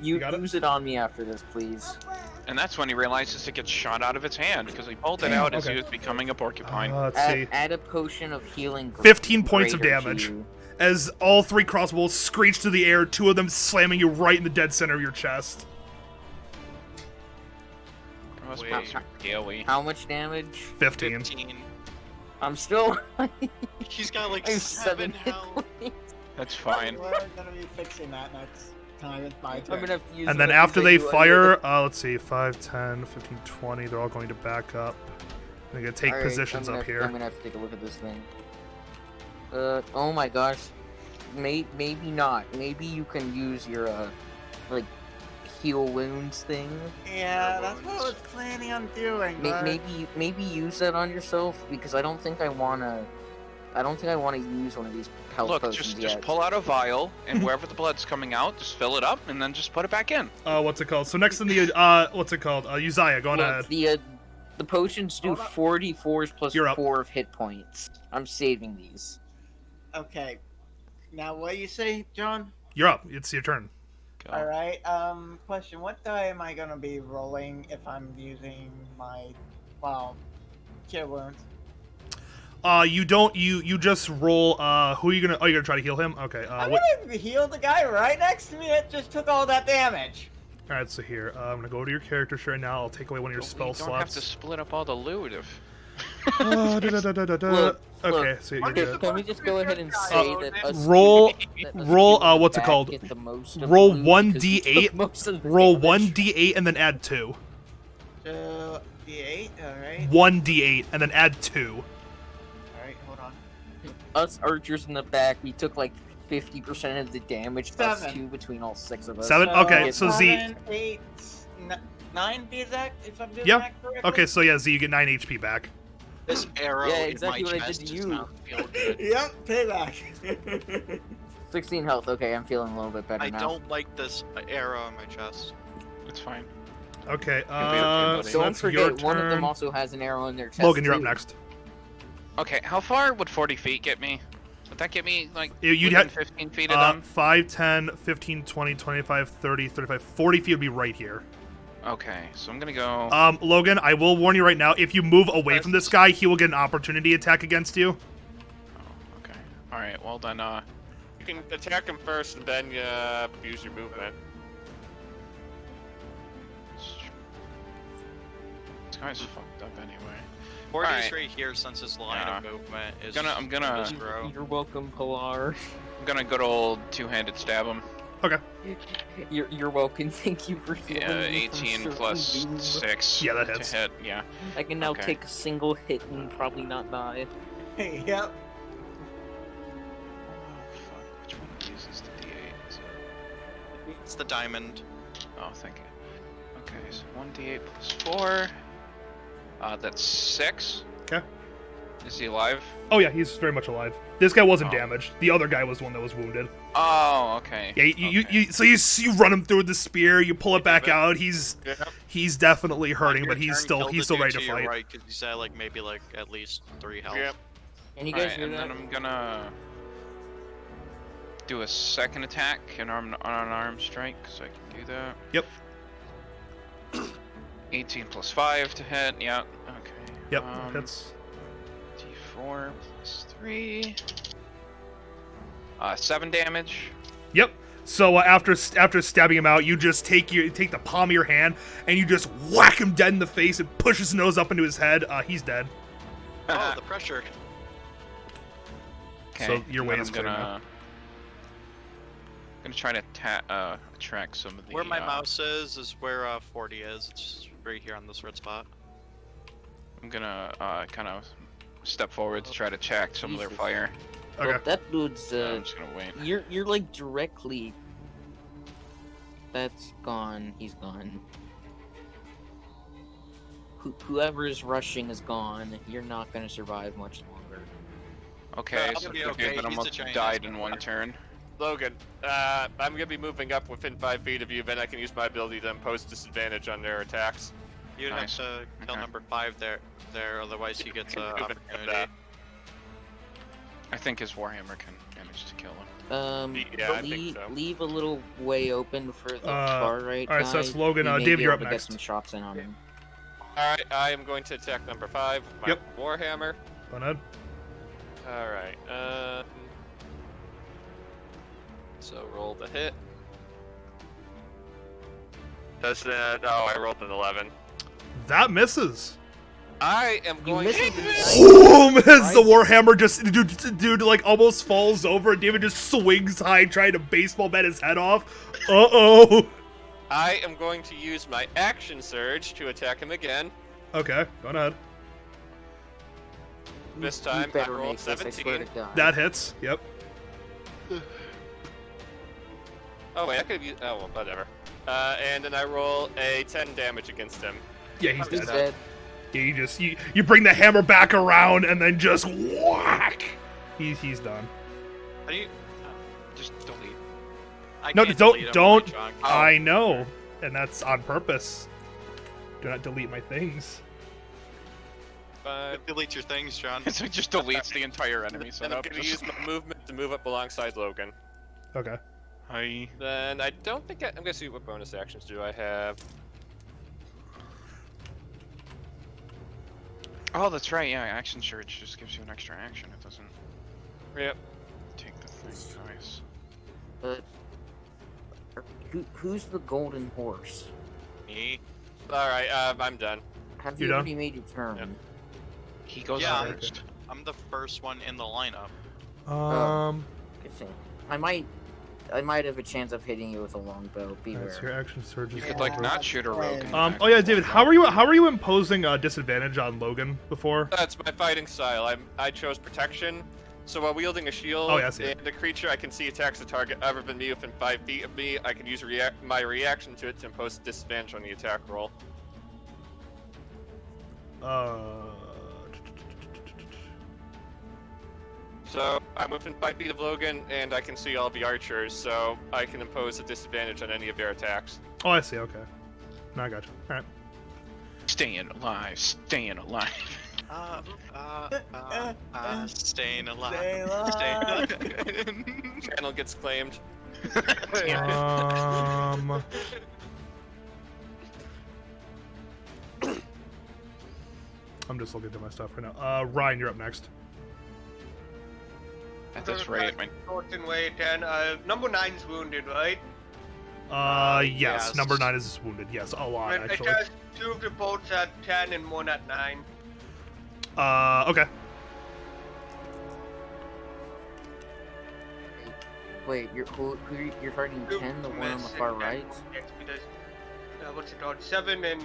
you got it? use it on me after this, please. And that's when he realizes it gets shot out of its hand because he pulled it out as he okay. was becoming a porcupine. Let's see. Add a potion of healing. 15 points of greater to damage. you. As all 3 crossbows screech through the air, 2 of them slamming you right in the dead center of your chest. That was Wait. pretty scaly. How much damage? 15. 15. I'm still. He's got like I have 7 hit health. points. That's fine. We're gonna be fixing that next time. It's my I'm turn. gonna have to use And then what after these they I do fire, let's see, 5, 10, 15, 20, they're all going to back up. They're going to take Alright, positions I'm up gonna, here. I'm gonna have to take a look at this thing. Oh my gosh. Maybe not. Maybe you can use your, like, heal wounds thing. Yeah, that's what I was planning on doing. but- Maybe use that on yourself because I don't think I wanna use one of these health Look, potions just yet. pull out a vial, and wherever the blood's coming out, just fill it up, and then just put it back in. What's it called? So next in the, what's it called? Uzziah, go on ahead. Look, the potions do Hold up. 44s plus You're up. 4 of hit points. I'm saving these. Okay. Now, what do you say, John? You're up. It's your turn. Go. All right. Question: what die am I gonna be rolling if I'm using my, cure wounds? You don't, you just roll, who are you gonna, you're gonna try to heal him? Okay, I'm what, gonna heal the guy right next to me that just took all that damage. alright, so here, I'm gonna go to your character sheet right now, I'll take away one of your But spell we don't have to slots. split up all the loot if... Okay, Look, so you're Okay, good. can we just go ahead and say that us roll- that us roll, people in the what's it back called? get the most of Roll the loot 1 because we D8, took most of the Roll damage. 1d8 and then add 2. So D8. All right. 1d8 and then add 2. All right. Hold on. Us archers in the back, we took like 50% of the damage. Us 7. two between all 6 of us. 7? Okay, so Z. 7, 8, 9 be exact. If I'm doing Yep. that correctly. Okay, so yeah, Z, you get 9 HP back. This arrow Yeah, in exactly my what I did chest to does you. not feel good. Yep. Payback. 16 health. Okay, I'm feeling a little bit better I now. don't like this arrow on my chest. It's fine. Okay, buddy. so Don't that's your forget, one of them turn. also has an arrow in their chest. Logan, you're up too. next. Okay, how far would 40 feet get me? Would that get me, like, You'd within have 15 feet of them? 5, 10, 15, 20, 25, 30, 35, 40 feet would be right here. Okay, so I'm gonna go... Logan, I will warn you right now, if you move away from this guy, he will get an opportunity attack against you. Oh, okay. Alright, well then, You can attack him first and then use your movement. This guy's fucked up anyway. 40's Alright. right here since his line of movement is. I'm gonna- this row. You're welcome, Pilar. I'm gonna good old two-handed stab him. Okay. You're welcome. Thank you for healing me from 18 certain plus doom. 6 Yeah, that to hits. hit. Yeah. I can now Okay. take a single hit and probably not die. Yep. Oh, fuck. Which one of these is the D8? Is it... It's the diamond. Oh, thank you. Okay, so 1d8 plus 4. That's 6. Okay. Is he alive? Oh yeah, he's very much alive. This guy wasn't Oh. damaged. The other guy was the one that was wounded. Oh, okay. Yeah, you run him through with the spear, you pull it back out. He's definitely hurting, but he's still ready to fight. Right, because he's at like maybe like at least 3 health. Yep. And you guys Alright, hear and that? then I'm gonna do a second attack, an unarmed strike, so I can do that. Yep. 18 plus 5 to hit. Yeah. Okay. Yep, that hits. D4 plus 3. 7 damage. Yep. So after stabbing him out, you just take the palm of your hand and you just whack him dead in the face and push his nose up into his head. He's dead. Oh, the pressure. Okay. So your and way then is I'm clear now. gonna try to track some of the. Where my mouse is where 40 is. It's right here on this red spot. I'm gonna kind of step forward to try to check some of their Jesus. fire. Okay. Well, that dude's I'm just gonna wait. you're like directly. That's gone. He's gone. Whoever is rushing is gone. You're not gonna survive much longer. Okay, I'll so be the okay, dude that he's a almost giant died ass in one motherfucker. turn. Logan, I'm gonna be moving up within 5 feet of you, then I can use my ability to impose disadvantage on their attacks. You'd Nice. have to kill Okay. number 5 there, otherwise he gets a Moving up opportunity. that. I think his warhammer can manage to kill him. Yeah, I think so. Leave a little way open for the far right all right, so guy. that's Logan. He may Dave, be you're able up to next. Get some shots in on him. Alright, I am going to attack number 5 with my Yep. Warhammer. Go ahead. Alright, so roll the hit. Does that? Oh, I rolled an 11. That misses. I am You going missed to. it. Boom! As the warhammer just dude like almost falls over, and David just swings high, trying to baseball bat his head off. Uh-oh. I am going to use my action surge to attack him again. Okay, go ahead. This You time I better rolled make this, I swear 17. to God. That hits. Yep. Oh wait, I could have used. Oh well, whatever. And then I roll a 10 damage against him. Yeah, he's He's dead. dead. Yeah, you bring the hammer back around and then just whack. He's done. How do you? Just delete. I No, can't don't- delete him, don't- really, John. I know, and that's on purpose. Do not delete my things. 5. Delete your things, John. So it just deletes the entire enemy And I'm setup. going to use my movement to move up alongside Logan. Okay. Hi. Then I don't think I'm going to see what bonus actions do I have. Oh, that's right. Yeah, action surge just gives you an extra action. It doesn't Yep. take the thing twice. But who's the golden horse? Me? Alright, I'm done. Have You you done? already made your turn? Yep. He goes Yeah. first. I'm the first one in the lineup. Good thing. I might have a chance of hitting you with a longbow. Beware. That's your action surge. You is could like over. not shoot a rogue. and Oh act yeah, like David. one How rogue. are you imposing disadvantage on Logan before? That's my fighting style. I chose protection. So while wielding a shield Oh, yeah, I see it. and a creature I can see attacks a target other than me within 5 feet of me, I can use my reaction to it to impose disadvantage on the attack roll. So I'm within 5 feet of Logan, and I can see all the archers, so I can impose a disadvantage on any of their attacks. Oh, I see. Okay. No, I got you. All right. Staying alive. Staying alive. Staying alive. Stay alive. Staying alive. Channel gets claimed. I'm just looking through my stuff right now. Ryan, you're up next. At this rate, my Shorten weight and number 9's wounded, right? Yes. yes. Number 9 is wounded. Yes, a lot And it actually. has 2 of the bolts at 10 and 1 at 9. Okay. Wait, you're targeting 10, the one on the far right? What's it called? 7 and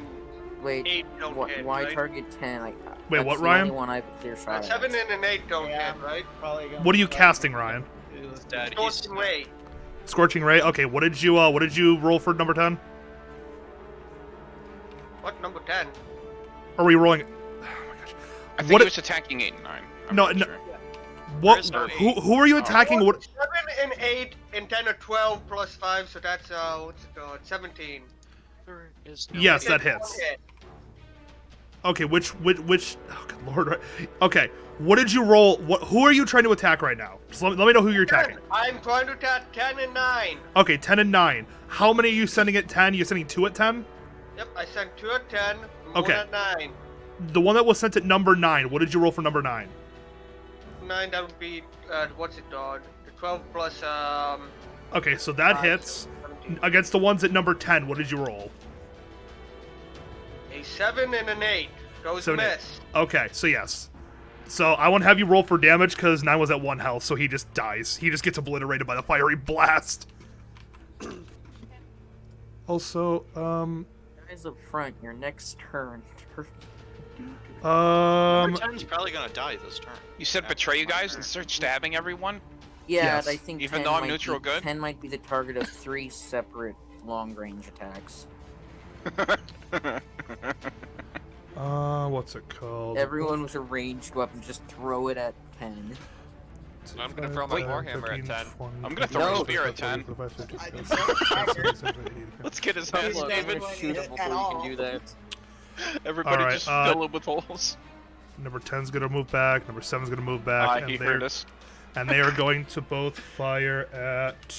Wait, 8 don't hit, why right? target 10? Wait, that's what, the Ryan? only one I have a clear shot 7 at. and an 8 don't Yeah, hit, right? Probably gonna What are you try casting, to Ryan? do- Dad, Scorching Ray. Scorching Ray. Okay, what did you roll for number 10? What, number 10? Are we rolling? I think What- he was attacking 8 and 9. I'm No, pretty no. sure. What? There's no Who are you attacking? What? 7 and 8 and 10 or 12 plus 5, so that's, what's it called? 17. There is no Yes, way. that hits. Okay, which? Oh, good lord. Right. Okay, what did you roll? Who are you trying to attack right now? Just let me know who you're attacking. 10. I'm trying to attack 10 and 9. Okay, 10 and 9. How many are you sending at 10? You're sending 2 at 10? Yep, I sent 2 at 10, Okay. 1 at 9. The one that was sent at number 9, what did you roll for number 9? 9, that would be, what's it called? The 12 plus, Okay, so that 5, hits. 17. Against the ones at number 10, what did you roll? A 7 and an 8. Goes So miss. Okay, so yes. So I want to have you roll for damage because 9 was at 1 health, so he just dies. He just gets obliterated by the fiery blast. Also, Guys up front, your next turn. Number 10's probably gonna die this turn. You said betray you guys and start stabbing everyone? Yeah, Yes. I think Even 10 though I'm might neutral be, good? 10 might be the target of 3 separate long-range attacks. what's it called? Everyone with a ranged weapon, just throw it at 10. I'm gonna throw my Warhammer at 10. I'm gonna throw my spear at 10. Let's get his head, I'm David. gonna shoot him before you can do that. Everybody Alright, just fill him with holes. Number 10's gonna move back. Number 7's gonna move back. He and heard us. And they are going to both fire at.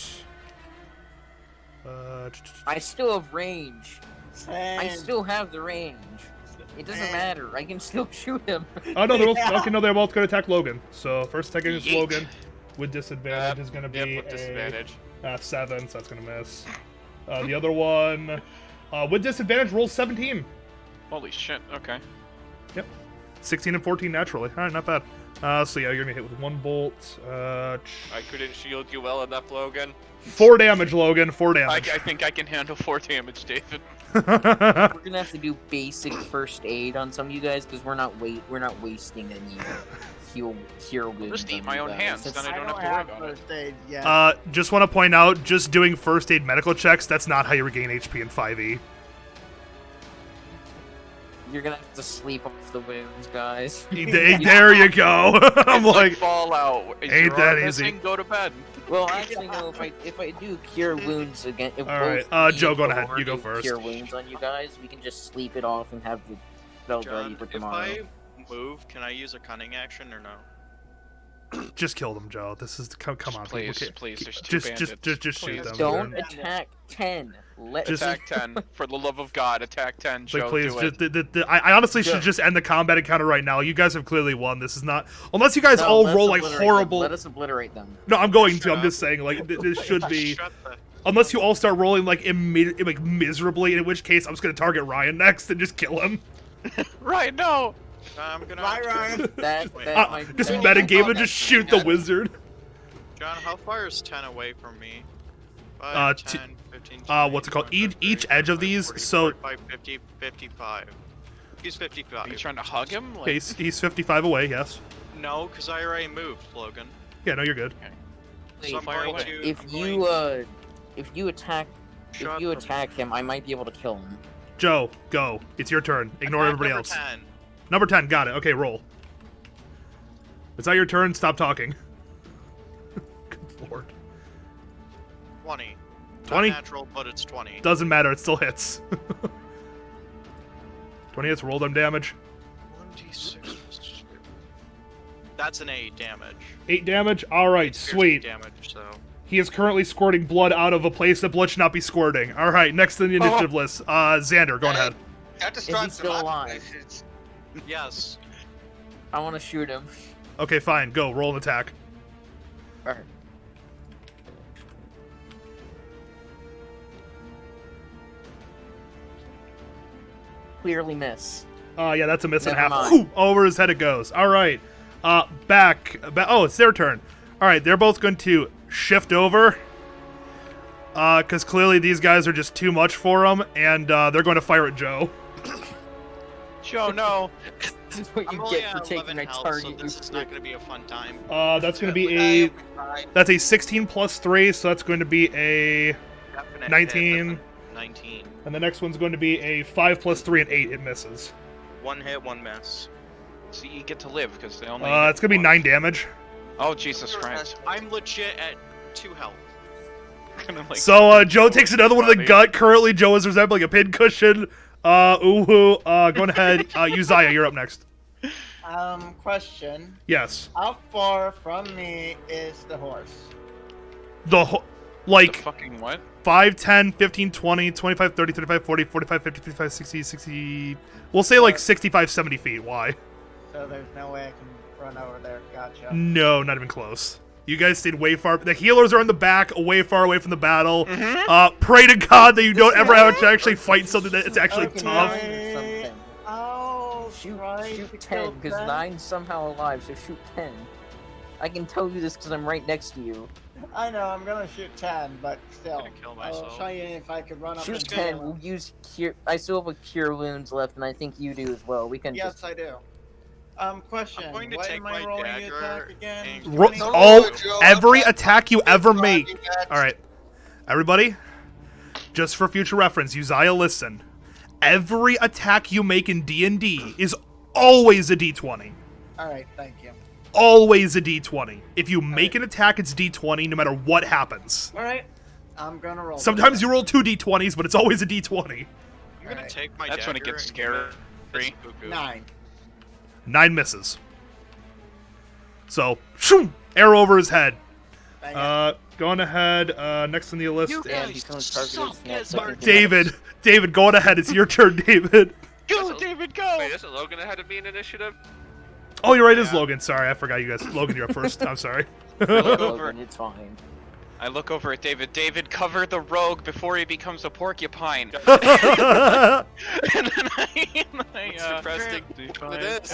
I still have range. I Sand. still have the range. It doesn't matter. I can still shoot him. Oh no, they're both okay. No, they're both going to attack Logan. So first attack against Yeet. Logan with disadvantage is going to be Yep, with disadvantage. 7, so that's going to miss. The other one with disadvantage rolls 17. Holy shit, okay. 16 and 14 naturally. All right, not bad. So yeah, you're gonna hit with 1 bolt. I couldn't shield you well enough, Logan. 4 damage, Logan. 4 I damage. think I can handle 4 damage, David. We're gonna have to do basic first aid on some of you guys because we're not wasting any cure wounds. Just eat on my you own guys. hands, That's- then I don't have don't to worry have about it. first aid yet. Just want to point out, just doing first aid medical checks, that's not how you regain HP in 5e. You're gonna have to sleep off the wounds, guys. There you go. I'm It's like, Fallout. Is ain't your that arm easy. missing? Go to bed. Well, actually, no. If I do cure wounds again, if All both right, me Joe, and go ahead. Thor You go do first. Cure wounds on you guys. We can just sleep it off and have the spell ready John, for if tomorrow. I move, can I use a cunning action or no? just kill them, Joe. This is come on, Please, okay. please, there's 2 bandits. Just shoot Please. them. Don't They're- attack 10. Let Just- Attack 10. For the love of God, attack 10, Like, Joe. please, do it. just, I honestly Joe. should just end the combat encounter right now. You guys have clearly won. This is not, unless you guys No, all let us roll like obliterate them. horrible. Let us obliterate them. No, I'm going to. Shut I'm up. just saying, like, this should be. Shut the... Unless you all start rolling like like miserably, in which case I'm just gonna target Ryan next and just kill him. Right, no! I'm gonna... Bye, Ryan. That Wait. might Just that- metagame and just shoot the wizard. John, how far is 10 away from me? 5, t- 10, 15, what's it called? 20, Each 30, edge of 40, these, 40, so- 45, 50, 55. He's 55. Are you trying to hug him? Like, He's 55 away. Yes. No, because I already moved, Logan. Yeah. No, you're good. Wait, So I'm fire going away. to... if I'm you going attack Shut if you the- attack him, I might be able to kill him. Joe, go. It's your turn. Ignore Attack everybody number else. 10. Number 10. Got it. Okay, roll. It's not your turn. Stop talking. Good lord. 20. 20? Not natural, but it's 20. Doesn't matter. It still hits. 20 hits. Roll them damage. 1d6 plus 2. That's an 8 damage. 8 damage. All right. Piercing Sweet. damage, so... He is currently squirting blood out of a place that blood should not be squirting. All right. Next in the initiative list. Xander, go ahead. That Is destroys he still the alive? places. Yes. I want to shoot him. Okay, fine. Go. Roll an attack. Alright. Clearly miss. Yeah, that's a miss and a Never half. mind. Whew, over his head it goes. All right. Back. Oh, it's their turn. All right, they're both going to shift over. Because clearly these guys are just too much for them, and they're going to fire at Joe. Joe, no. This is what I'm you only get for at taking 11 my health, target. so this is not going to be a fun time. That's going to be a... Fine. That's a 16 plus 3, so that's going to be a... Definite 19. hit, 19. And the next one's going to be a 5 plus 3 and 8. It misses. One hit, one miss. So you get to live because they only. It's going to be 9 damage. Oh Jesus Christ! I'm legit at 2 health. Like, So, Joe takes another one in the Bobby. gut. Currently, Joe is resembling a pincushion. Going ahead. Uzziah, you're up next. Question. Yes. How far from me is the horse? the Like, fucking what? 5, 10, 15, 20, 25, 30, 35, 40, 45, 50, 55, 60, 60... We'll say like 65, 70 feet. Why? So there's no way I can run over there. Gotcha. No, not even close. You guys stayed way far. The healers are in the back, way far away from the battle. Pray to God that you don't ever have to actually fight something that it's actually Okay. tough. Something. Oh, Shoot, try to shoot kill 10, because 9's somehow alive, so shoot 10. I can tell you this because I'm right next to you. I know, I'm gonna shoot 10, but still. Gonna kill I'll myself. show you if I could run up Shoot and 10, kill we'll him. use cure. I still have a cure wounds left, and I think you do as well. We can Yes, just. I do. Question. I'm going to what take am I my rolling the dagger attack again? and- Ro- 20? Don't all, roll it, Joe. every Okay. attack you ever make. Driving at- All right, everybody, just for future reference, Uzziah, listen. Every attack you make in D&D is always a D20. Alright, thank you. Always a D20. If you make an attack, it's D20, no matter what happens. Alright, I'm gonna roll. Sometimes you roll 2 D20s, but it's always a D20. I'm gonna Alright. take my That's when it dagger gets and scary. give it to Cuckoo. 9. 9 misses. So, shoom, arrow over his head. Thank you. Going ahead, next on the list. You And guys becomes targeted suck next as second. our- David, going ahead. It's your turn, David. Go, David, go! Wait, isn't Logan ahead of me in initiative? Oh, you're right, it's Yeah. Logan. Sorry, I forgot you guys. Logan, you're up first. I'm sorry. Look over. Logan, it's fine. I look over at David. David, cover the rogue before he becomes a porcupine. and then I Interesting. It is.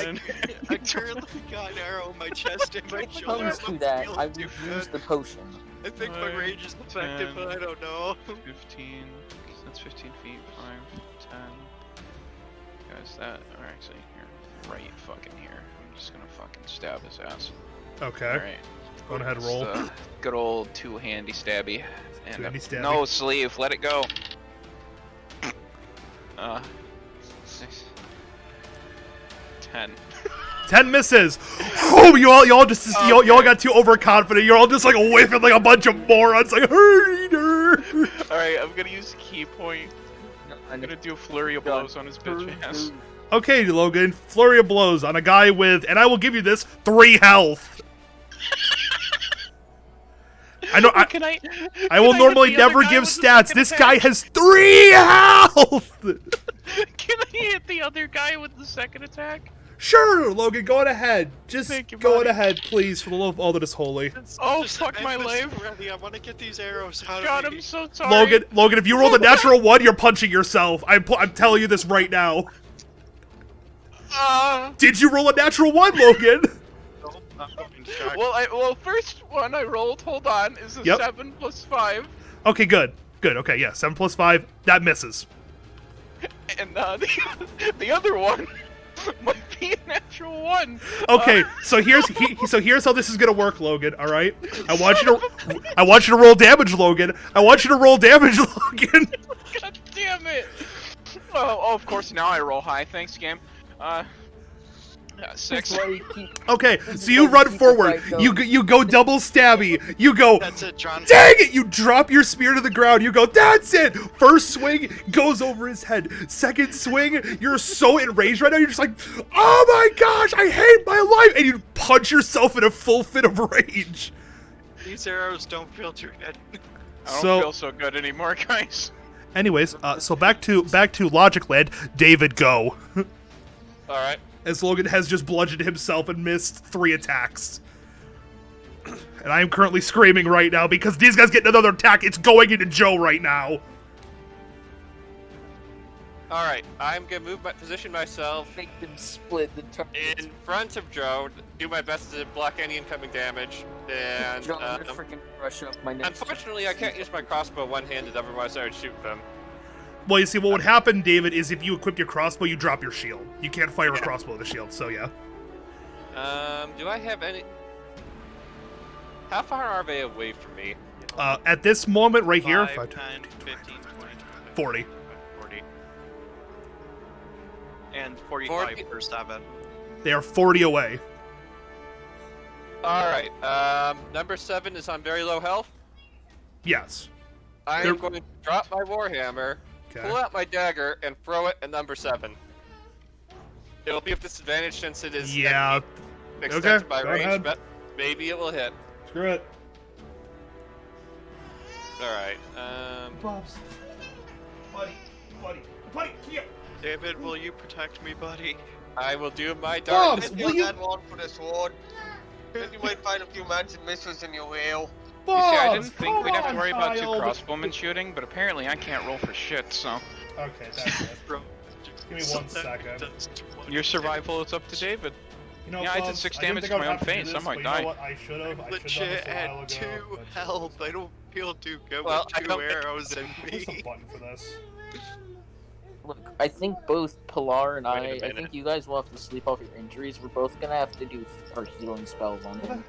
I currently got an arrow in my chest and my When it shoulder. comes to that, I would use the potion. I think my Five, rage is affected, 10. but I don't know. 15. That's 15 feet. 5, 10. Guys, that. Or actually, here. Right fucking here. I'm just gonna fucking stab his ass. Okay. Alright. Go ahead, It's roll. the good old two-handy stabby. And Two-handy stabby. no sleeve. Let it go. 6. 10. 10 misses. Oh, y'all just y'all got too overconfident. You're all just like whiffing like a bunch of morons. Like, hurry. Alright, I'm gonna use key point. I'm gonna do a flurry of blows on his bitch ass. Okay, Logan, flurry of blows on a guy with, and I will give you this, 3 health. I know. Can I I will hit normally the other never guy give with the stats. second This attack? guy has 3 health. Can I hit the other guy with the second attack? Sure, Logan, go on ahead. Just Thank you, go on buddy. ahead, please, for the love of all that is holy. Oh, Just- fuck my I'm life. ready. I want to get these arrows out God, of I'm me. so sorry. Logan, if you roll the natural 1, you're punching yourself. I'm telling you this right now. Did you roll a natural 1, Logan? Nope, I'm fucking shocked. Well, first one I rolled, hold on, is a Yep. 7 plus 5. Okay, good. Okay, yeah, 7 plus 5, that misses. And the other one might be a natural 1. Okay, so here's how this is gonna work, Logan. All right, I want you to roll damage, Logan. I want you to roll damage, Logan. God damn it! Oh, of course, now I roll high. Thanks, game. 6. Okay, so you run forward. You go double stabby. You go. That's it, John. Dang it! You drop your spear to the ground. You go, that's it! First swing goes over his head. Second swing, you're so enraged right now, you're just like, oh my gosh, I hate my life! And you punch yourself in a full fit of rage. These arrows don't feel too good. I don't So- feel so good anymore, guys. Anyways, so back to Logic Land. David, go. Alright. As Logan has just bludgeoned himself and missed 3 attacks. And I am currently screaming right now because these guys get another attack. It's going into Joe right now. All right, I'm gonna position myself Make them split the targets. in front of Joe. Do my best to block any incoming damage. And John, I'm gonna freaking rush up my next. unfortunately, I can't use my crossbow one-handed. Otherwise, I would shoot them. Well, you see, what would happen, David, is if you equip your crossbow, you drop your shield. You can't fire a crossbow with a shield, so yeah. Do I have any? How far are they away from me? At this moment, right here, 5, 5, 10, 15, 20, 40. 40. And 45 40? for 7. They are 40 away. All right. Number 7 is on very low health. Yes. I They're- am going to drop my warhammer, Okay. pull out my dagger, and throw it at number 7. It'll be with disadvantage since it is Yeah. extended Okay, by go range, ahead. but maybe it will hit. Screw it. All right. Bobs. Buddy, here. David, will you protect me, buddy? I will do my Bobs, darndest. Then will you you? had one for the sword. Then you might find a few magic missiles in your wheel. You see, I Bobs, didn't think come we'd have to on, worry about 2 child. crossbowmen shooting, but apparently I can't roll for shit, so... Okay, that's it. Give me 1 second. Your survival is up to David. You know, Yeah, I did Bubs, 6 didn't damage think to I my would own have to do face, I this, might but you die. know what? I should have done Legit this a while at ago. 2 health. I don't feel too good Well, I with 2 don't- arrows in There's a me. button for this. Look, I think both Pilar and Wait a I minute. think you guys will have to sleep off your injuries. We're both gonna have to do our healing spells on him.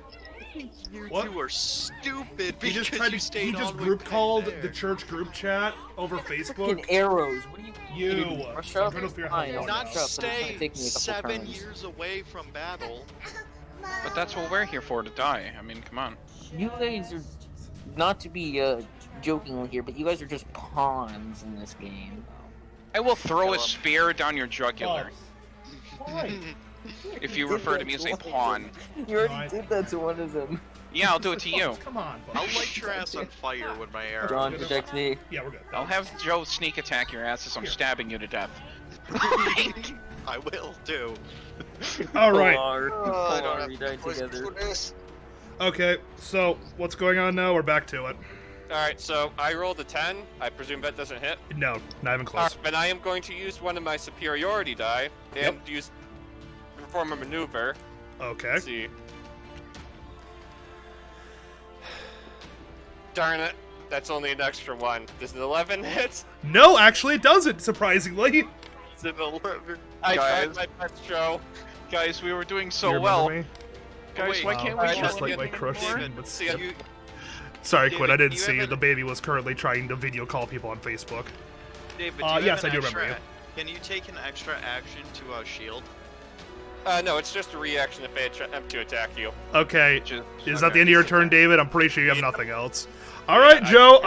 You What? two are stupid He because just tried you to. stayed He just on way group back called there. the church group chat over Facebook. Freaking arrows! What are you? You. Rush I'm up. trying to figure out Fine, how I'll to Not rush up, but it's gonna stay take me a couple 7 turns. years away from battle. But that's what we're here for, to die. I mean, come on. You guys are not to be joking here, but you guys are just pawns in this game. I will throw Kill a him. spear down your jugular Why? if you refer to me as a pawn. You already Alright. did that to one of them. Yeah, I'll do it to you. Come on, Bubs. I'll light your ass on fire with my arrow. John, protect me. Yeah, we're good. I'll have Joe sneak attack your ass as I'm stabbing you to death. I will too. All right. Pilar, Oh, I don't Pilar, have we the died voice together. for this. Okay. So what's going on now? We're back to it. All right. So I rolled a 10. I presume that doesn't hit. No, not even All close. right, but I am going to use one of my superiority die and perform a maneuver. Okay. Let's see. Darn it. That's only an extra 1. Does an 11 hit? No, actually, it doesn't. Surprisingly. It's an 11. I tried Guys. my best, Joe. Guys, we were doing You so remember well. me? Guys, Wait, why can't Wow, we I kill just just like him my anymore? crush. David, But see, you, sorry, Quinn. I David, didn't you see you. haven't- The baby was currently trying to video call people on Facebook. David, do you have yes, an I do remember extra- you. Can you take an extra action to shield? No, it's just a reaction if they attempt to attack you. Okay. Just- Is that okay. the end of your turn, David? I'm pretty sure you have Yeah. nothing else. All right, Joe.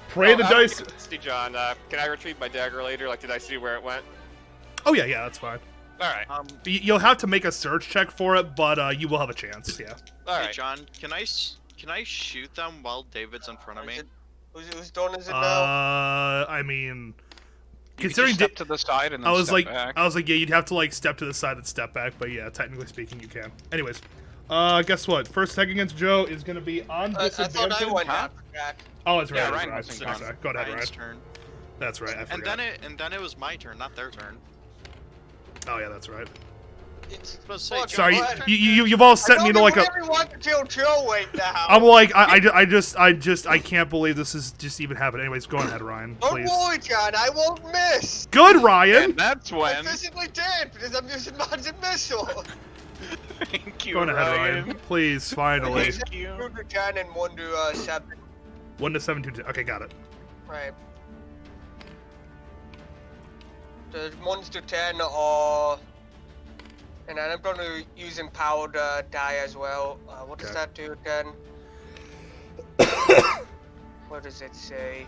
Pray Oh, the I'm dice. See, John, can I retrieve my dagger later? Like, did I see where it went? Oh yeah, that's fine. All right. You'll have to make a search check for it, but you will have a chance. Yeah. All Hey right. John, can I shoot them while David's in front of me? Whose turn is it now? I mean, You could considering just step to the side and then I was step like, back. yeah, you'd have to like step to the side and step back, but yeah, technically speaking, you can. Anyways, guess what? First attack against Joe is gonna be on I thought disadvantage. I went Huh? after that. Oh, that's right. Yeah, that's Ryan right. wasn't Sorry, gone. sorry. Go ahead, Ryan. Ryan's turn. That's right. I And forgot. then it was my turn, not their turn. Oh yeah, that's right. It's Let's say, Fuck, John, Sorry, what? you've all sent me to like a. I really want to kill Joe right now. I'm like, I can't believe this is just even happening. Anyways, go ahead, Ryan, Don't please. worry, John. I won't miss. Good, Ryan. And that's I'm when. physically dead because I'm using magic missile. Thank you, Go ahead, Ryan. Please, finally. Thank you. 2 to 10 and 1 to 7. 1 to 7, 2 to. Okay, got it. Right. The 1s to 10 are. And then I'm going to use empowered die as well. What does Okay. that do then? What does it say?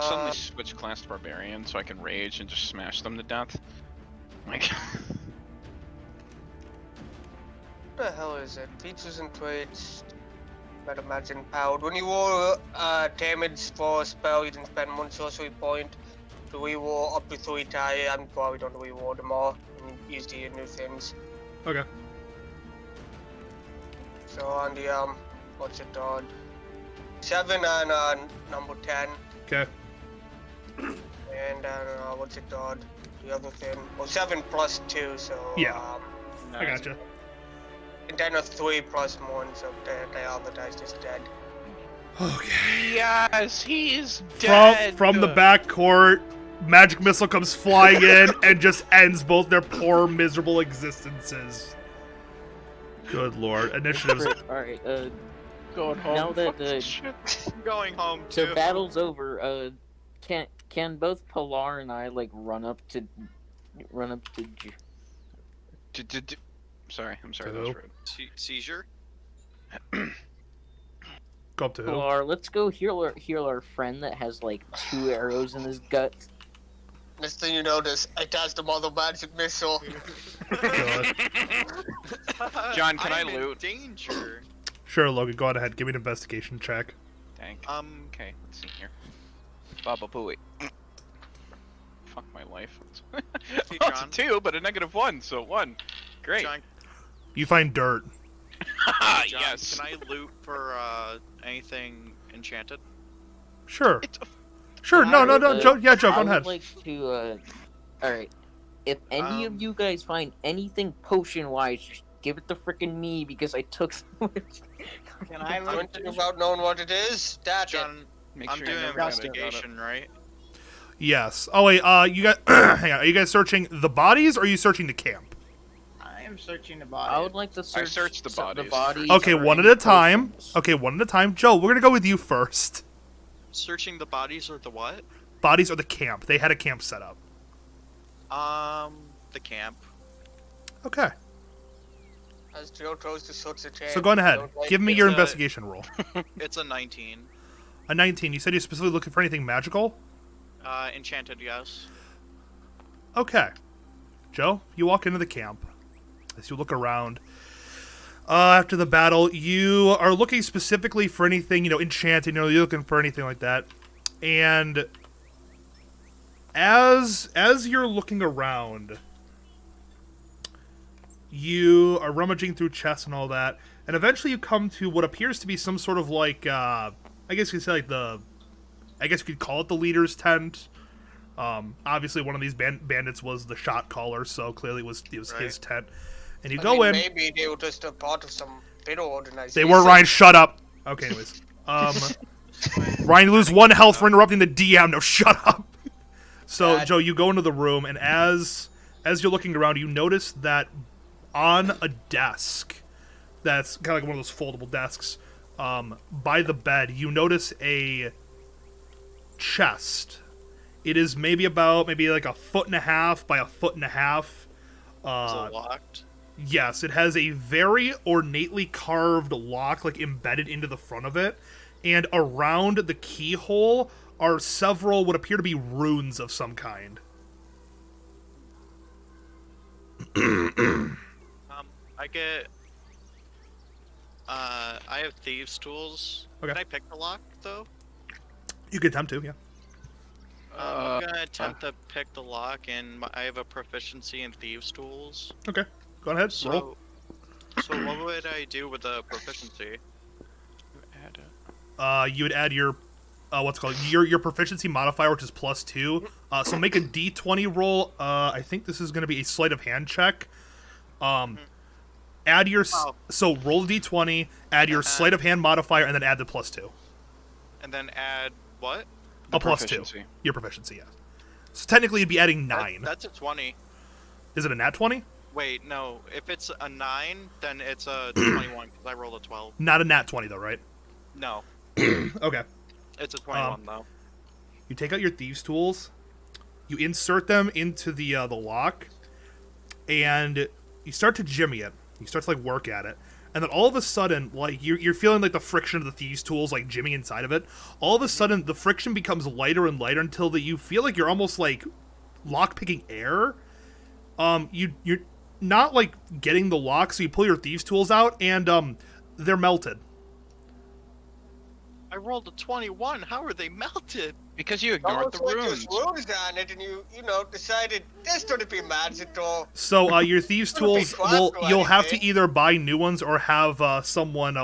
Suddenly switch class to barbarian so I can rage and just smash them to death. Like, What the hell is it? Features and traits. Better imagine powered. When you roll damage for a spell, you can spend 1 sorcery point to reroll up to 3 die. I'm probably don't reroll them all and use the new things. Okay. So on the what's it called? 7 and number 10, Okay. and what's it called? The other thing. Well, 7 plus 2, so Yeah. I gotcha. and then a 3 plus 1, so they advertised as dead. Okay. Yes, he's dead. From the back court, magic missile comes flying in and just ends both their poor, miserable existences. Good lord. Initiatives. Alright, Going home. now that I'm going home too. so battle's over, can both Pilar and I like run up to Sorry, I'm sorry, that was Who? rude. Seizure? Go up to who? Pilar? Let's go heal our friend that has like 2 arrows in his gut. Next thing you notice, I cast a mother magic missile. God. John, can I I'm in loot? danger. Sure, Logan, go ahead. Give me an investigation check. Dang. Um, Okay, let's see here. Baba Booey. Fuck my life. Hey, Oh, it's a John. 2, but a -1, so 1. Great. John, You find dirt. Ah, John, yes. can I loot for anything enchanted? Sure. It's a Sure. No, Joe. Yeah, Joe, I go would ahead. like to, alright. If any of Um, you guys find anything potion-wise, just give it to frickin' me, because I took so much. Can I I'm look? thinking about knowing what it is. That's it. John, Make I'm sure doing you never got it. investigation, right? Yes. Oh wait. You guys. Hang on. Are you guys searching the bodies, or are you searching the camp? I am searching the body. I would like to search searched the bodies. Okay, for one at any a time. potions. Okay, one at a time. Joe, we're gonna go with you first. Searching the bodies or the what? Bodies or the camp? They had a camp set up. The camp. Okay. As Joe throws the sorts of So go on ahead. Give me your It's a- investigation roll. It's a 19. A 19. You said you're specifically looking for anything magical? Enchanted, yes. Okay. Joe, you walk into the camp. As you look around, after the battle, you are looking specifically for anything, enchanted. You're looking for anything like that. And as you're looking around, you are rummaging through chests and all that, and eventually you come to what appears to be some sort of like, I guess you could say like I guess you could call it the leader's tent. Obviously one of these bandits was the shot caller, so clearly it was his tent. And you go in. Maybe they were just a part of some bit of organization. They were. Ryan, shut up. Okay, anyways. Ryan, you lose 1 health for interrupting the DM. No, shut up. So, Bad. Joe, you go into the room, and as you're looking around, you notice that on a desk that's kind of like one of those foldable desks, by the bed, you notice a chest. It is maybe like 1.5 feet by 1.5 feet. Is it locked? Yes, it has a very ornately carved lock, like embedded into the front of it, and around the keyhole are several what appear to be runes of some kind. I get. I have thieves' tools. Okay. Can I pick the lock though? You could attempt to, yeah. I'm gonna attempt to pick the lock, and I have a proficiency in thieves' tools. Okay, go ahead. Roll. So what would I do with the proficiency? You would add your what's it called your proficiency modifier, which is +2. So make a D20 roll. I think this is going to be a sleight of hand check. Add your so roll a D20, add your sleight of hand modifier, and then add the +2. And then add what? A +2. Your proficiency, yeah. So technically, you'd be adding 9. That's a 20. Is it a nat 20? Wait, no. If it's a 9, then it's a 21 because I rolled a 12. Not a nat 20 though, right? No, Okay. it's a 21 though. You take out your thieves' tools, you insert them into the lock, and you start to jimmy it. You start to like work at it, and then all of a sudden, like you're feeling like the friction of the thieves' tools like jimmying inside of it. All of a sudden, the friction becomes lighter and lighter until you feel like you're almost like lock picking air. You're not like getting the lock, so you pull your thieves' tools out, and they're melted. I rolled a 21. How are they melted? Because you ignored Almost the like runes. there's runes on it, and you decided this shouldn't be magical. So your thieves' Couldn't be tools, swapped or you'll have to anything. either buy new ones or have someone,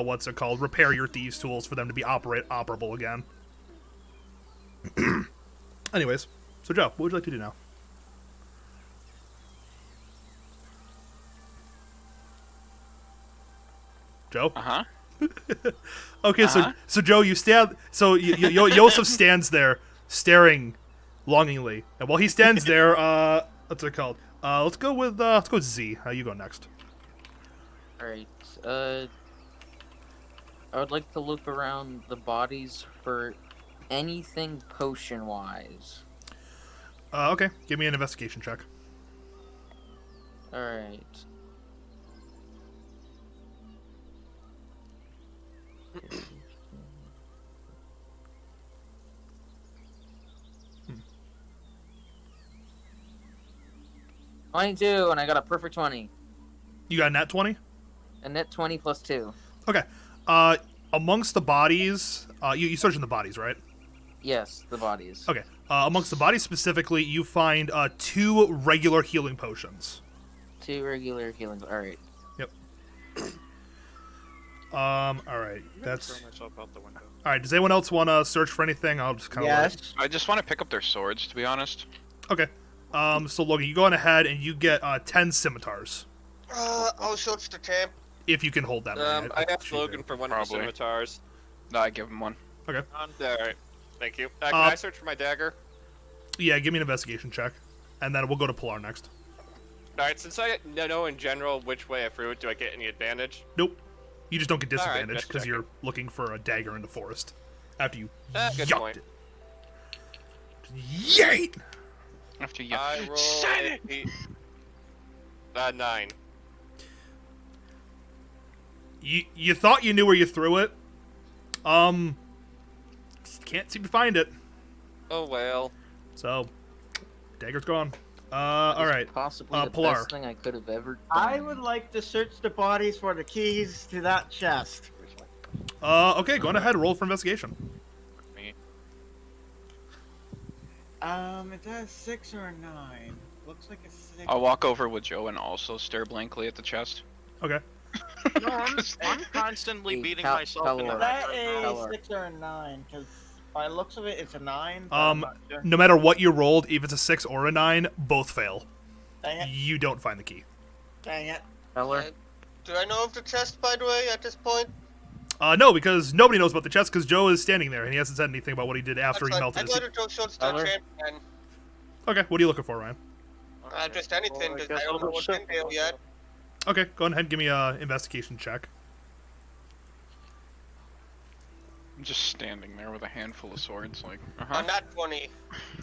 repair your thieves' tools for them to be operable again. Anyways, so Joe, what would you like to do now? Joe? Uh-huh. Okay, Uh-huh. so Joe, you stand. So Yosef stands there, staring longingly, and while he stands there, what's it called? Let's go with Z. You go next. Alright, I would like to look around the bodies for anything potion-wise. Okay, give me an investigation check. Alright. Hmm. 22, and I got a perfect 20. You got a nat 20. A net 20 plus 2. Okay. Amongst the bodies, you searching the bodies, right? Yes, the bodies. Okay. Amongst the bodies specifically, you find 2 regular healing potions. 2 regular healings. Alright. Yep. All right. That's Throw myself out the window. all right. Does anyone else want to search for anything? I'll just kind of. Yes. I just want to pick up their swords, to be honest. Okay. So Logan, you go on ahead and you get 10 scimitars I'll search the camp. if you can hold that. many. I asked Shoot, Logan for one Probably. of the scimitars. No, I give him one. Alright, thank you. Can I search for my dagger? Yeah, give me an investigation check, and then we'll go to Pilar next. Alright, since I know in general which way I threw it, do I get any advantage? Nope. You just don't get All right, disadvantage just because checking. you're looking for a dagger in the forest after you Good yucked point. it. Yeet! After you I roll said it. 9. You thought you knew where you threw it. Can't seem to find it. Oh well. So, dagger's gone. All right. Possibly the Pilar. best thing I could have ever done. I would like to search the bodies for the keys to that chest. Okay, go on ahead. Roll for investigation. Is that a 6 or a 9? Looks like a 6. I'll walk over with Joe and also stare blankly at the chest. Okay. No, I'm constantly Hey, beating Cal- myself in the Calor. head That right now. a Color. 6 or a 9? Because by the looks of it, it's a 9. But I'm not sure. No matter what you rolled, if it's a 6 or a 9, both fail. Dang it. You don't find the key. Dang it. Feller? Do I know of the chest, by the way, at this point? No, because nobody knows about the chest because Joe is standing there and he hasn't said anything about what he did after he I'd melted like his... to go search the Color? camp, and Okay, what are you looking for, Ryan? just anything. Well, I I guess don't I'll know go what's search in there yet. Okay, go ahead and give me a investigation check. I'm just standing there with a handful of swords, like, Not 20.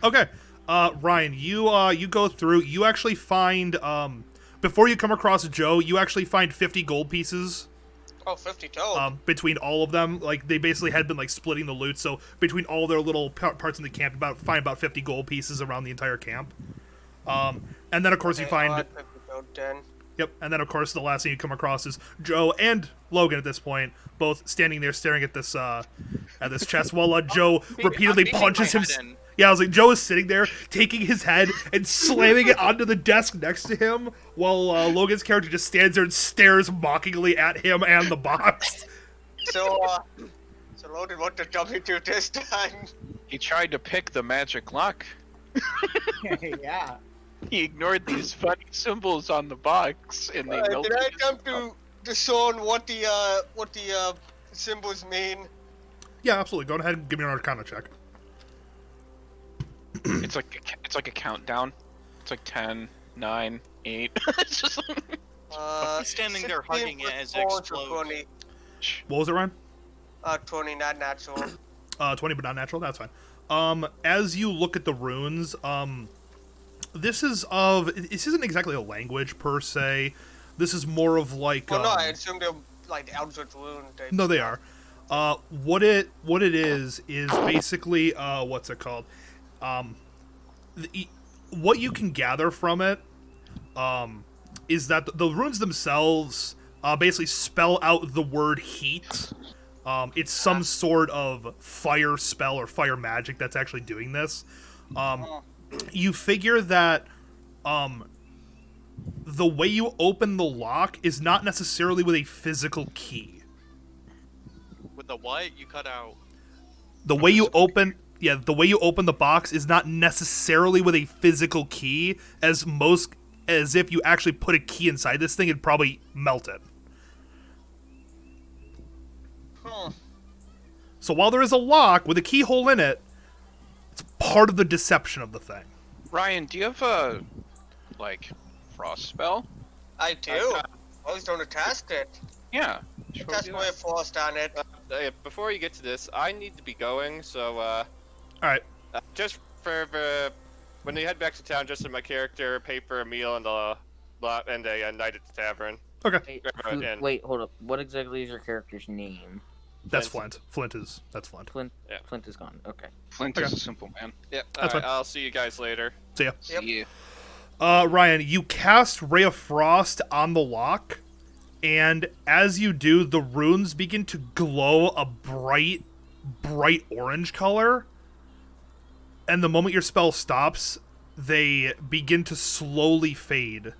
Okay, Ryan, you go through. You actually find before you come across Joe, you actually find 50 gold pieces. Oh, 50 total. Between all of them, like they basically had been like splitting the loot. So between all their little parts in the camp, find about 50 gold pieces around the entire camp. And then of course you find. 50 gold, 10. Yep, and then of course the last thing you come across is Joe and Logan at this point, both standing there staring at this chest while Joe repeatedly I'm beating punches my him. head in. Yeah, I was like, Joe is sitting there taking his head and slamming it onto the desk next to him, while Logan's character just stands there and stares mockingly at him and the box. So Logan, what did W do this time? He tried to pick the magic lock. Yeah. He ignored these funny symbols on the box, and they melted. Did I attempt to discern what the symbols mean? Yeah, absolutely. Go ahead and give me an Arcana check. It's like a countdown. It's like 10, 9, 8. It's just He's standing there 16 hugging it plus as it 4 is a explodes. 20. What was it, Ryan? 20, not natural. 20, but not natural. That's fine. As you look at the runes, this isn't exactly a language per se. This is more of like. Well, no, I assume they're like Eldritch Rune. No, they are. What it is basically what's it called? What you can gather from it, is that the runes themselves basically spell out the word heat, It's some sort of fire spell or fire magic that's actually doing this. You figure that the way you open the lock is not necessarily with a physical key. With the what? You cut out. The way you open the box is not necessarily with a physical key, as if you actually put a key inside this thing, it'd probably melt it. So while there is a lock with a keyhole in it, it's part of the deception of the thing. Ryan, do you have a frost spell? I do. I was going to test it. Yeah. Test my frost on it. Before you get to this, I need to be going, so Alright. just for when you head back to town, just so my character pay for a meal and a night at the tavern. Okay. Wait, hold up. What exactly is your character's name? That's Flint. That's Flint. Flint. Yeah. Flint is gone. Okay. Flint is a simple man. Yeah, That's alright, fine. I'll see you guys later. See ya. Yep. See you. Ryan, you cast Ray of Frost on the lock, and as you do, the runes begin to glow a bright orange color. And the moment your spell stops, they begin to slowly fade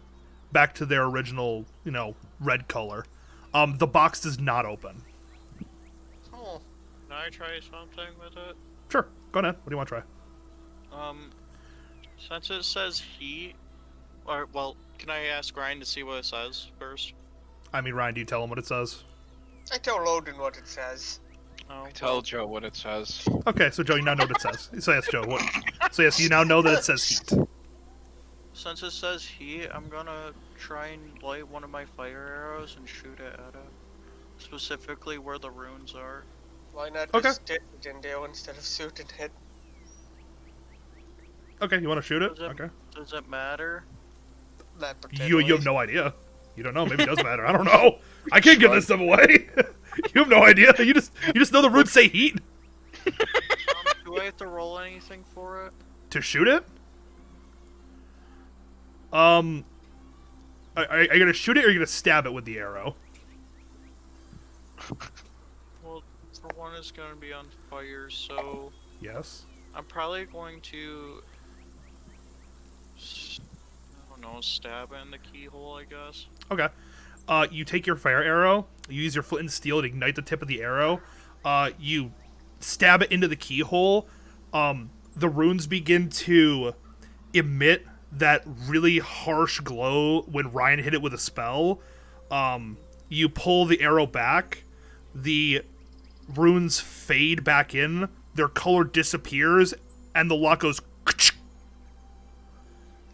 back to their original, red color. The box does not open. Oh. Can I try something with it? Sure, go ahead. What do you want to try? Since it says heat, can I ask Ryan to see what it says first? I mean, Ryan, do you tell him what it says? I tell Loden what it says. Oh, Tell Joe what it says. Okay, so Joe, you now know what it says. So yes, Joe. So yes, you now know that it says heat. Since it says heat, I'm gonna try and light one of my fire arrows and shoot it at it. Specifically where the runes are. Why not Okay. just stick it in there instead of shooting it? Okay, you want to shoot it? Does it- Okay. Does it matter? Not You particularly. have no idea. You don't know. Maybe it does matter. I don't know. I can't give this stuff away. You have no idea. You just know the runes say heat. Do I have to roll anything for it? To shoot it? Are you gonna shoot it or are you gonna stab it with the arrow? Well, for one, it's gonna be on fire, so Yes. I'm probably going to, I don't know, stab it in the keyhole, I guess. Okay. You take your fire arrow. You use your flint and steel to ignite the tip of the arrow. You stab it into the keyhole. The runes begin to emit that really harsh glow when Ryan hit it with a spell. You pull the arrow back. The runes fade back in. Their color disappears, and the lock goes.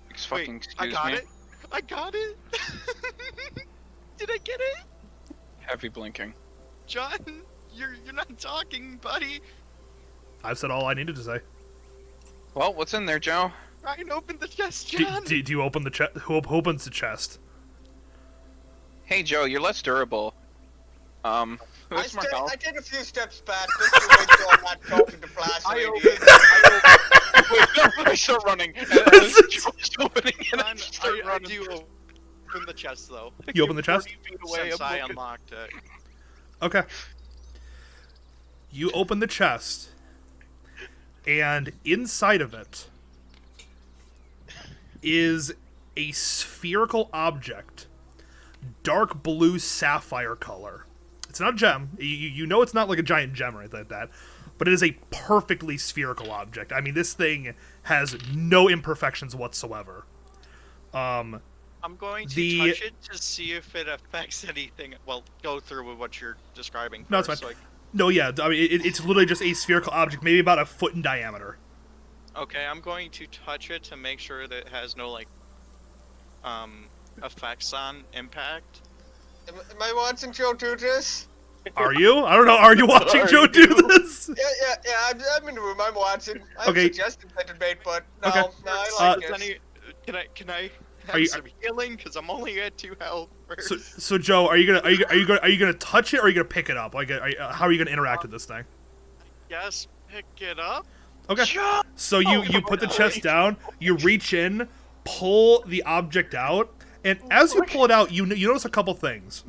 Excuse I got me. it! I got it! Did I get it? Heavy blinking. John, you're not talking, buddy. I've said all I needed to say. Well, what's in there, Joe? Ryan, open the chest, Do, John. do you open the chest? Who opens the chest? Hey, Joe, you're less durable. Who's my health? I take a few steps back just to make sure I'm not talking to Flash I Lady. Wait, no, I'm still running. Joe's opening it. John, I'm still I running. do open the chest, though. You open the chest? 40 feet away, Since I'm I looking. unlocked it. Okay. You open the chest, and inside of it is a spherical object, dark blue sapphire color. It's not a gem. You know it's not like a giant gem or anything like that, but it is a perfectly spherical object. I mean, this thing has no imperfections whatsoever. I'm going to touch it to see if it affects anything. Well, go through with what you're describing No, it's first. fine. No, yeah, I mean, it's literally just a spherical object, maybe about a foot in diameter. Okay, I'm going to touch it to make sure that it has no, effects on impact. Am I watching Joe do this? Are you? I don't know. Are you watching Joe do this? Yeah. I'm in the room. I'm watching. I Okay. suggested better debate, but no, Okay. no, I like Does this. can I have Are you- some healing? Because I'm only at 2 health first. So Joe, are you gonna touch it or are you gonna pick it up? Like, how are you gonna interact with this thing? Yes, pick it up. Okay. So you put the chest down, you reach in, pull the object out, and as you pull it out, you notice a couple things.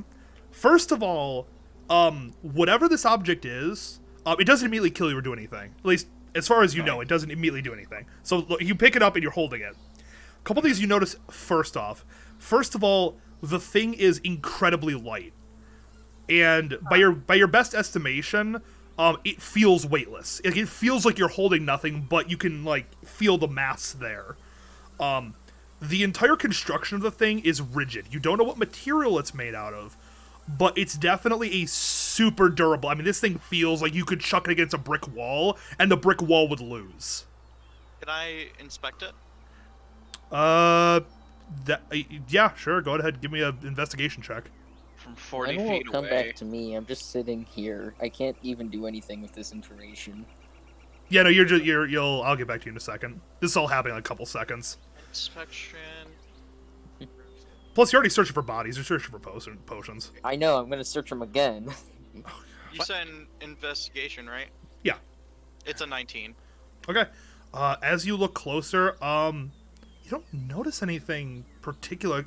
First of all, Whatever this object is, it doesn't immediately kill you or do anything. At least, as far as you know, it doesn't immediately do anything. So look, you pick it up and you're holding it. A couple things you notice first off. First of all, the thing is incredibly light. And by your best estimation, it feels weightless. It feels like you're holding nothing, but you can like feel the mass there. The entire construction of the thing is rigid. You don't know what material it's made out of, but it's definitely a super durable. I mean, this thing feels like you could chuck it against a brick wall, and the brick wall would lose. Can I inspect it? Yeah, sure. Go ahead. Give me an investigation check. From 40 Mine won't feet come away. back to me. I'm just sitting here. I can't even do anything with this information. Yeah, no, you'll. I'll get back to you in a second. This is all happening in a couple seconds. Inspection. Plus, you're already searching for bodies. You're searching for potions. I know. I'm gonna search them again. You said investigation, right? Yeah. It's a 19. Okay. As you look closer, you don't notice anything particular.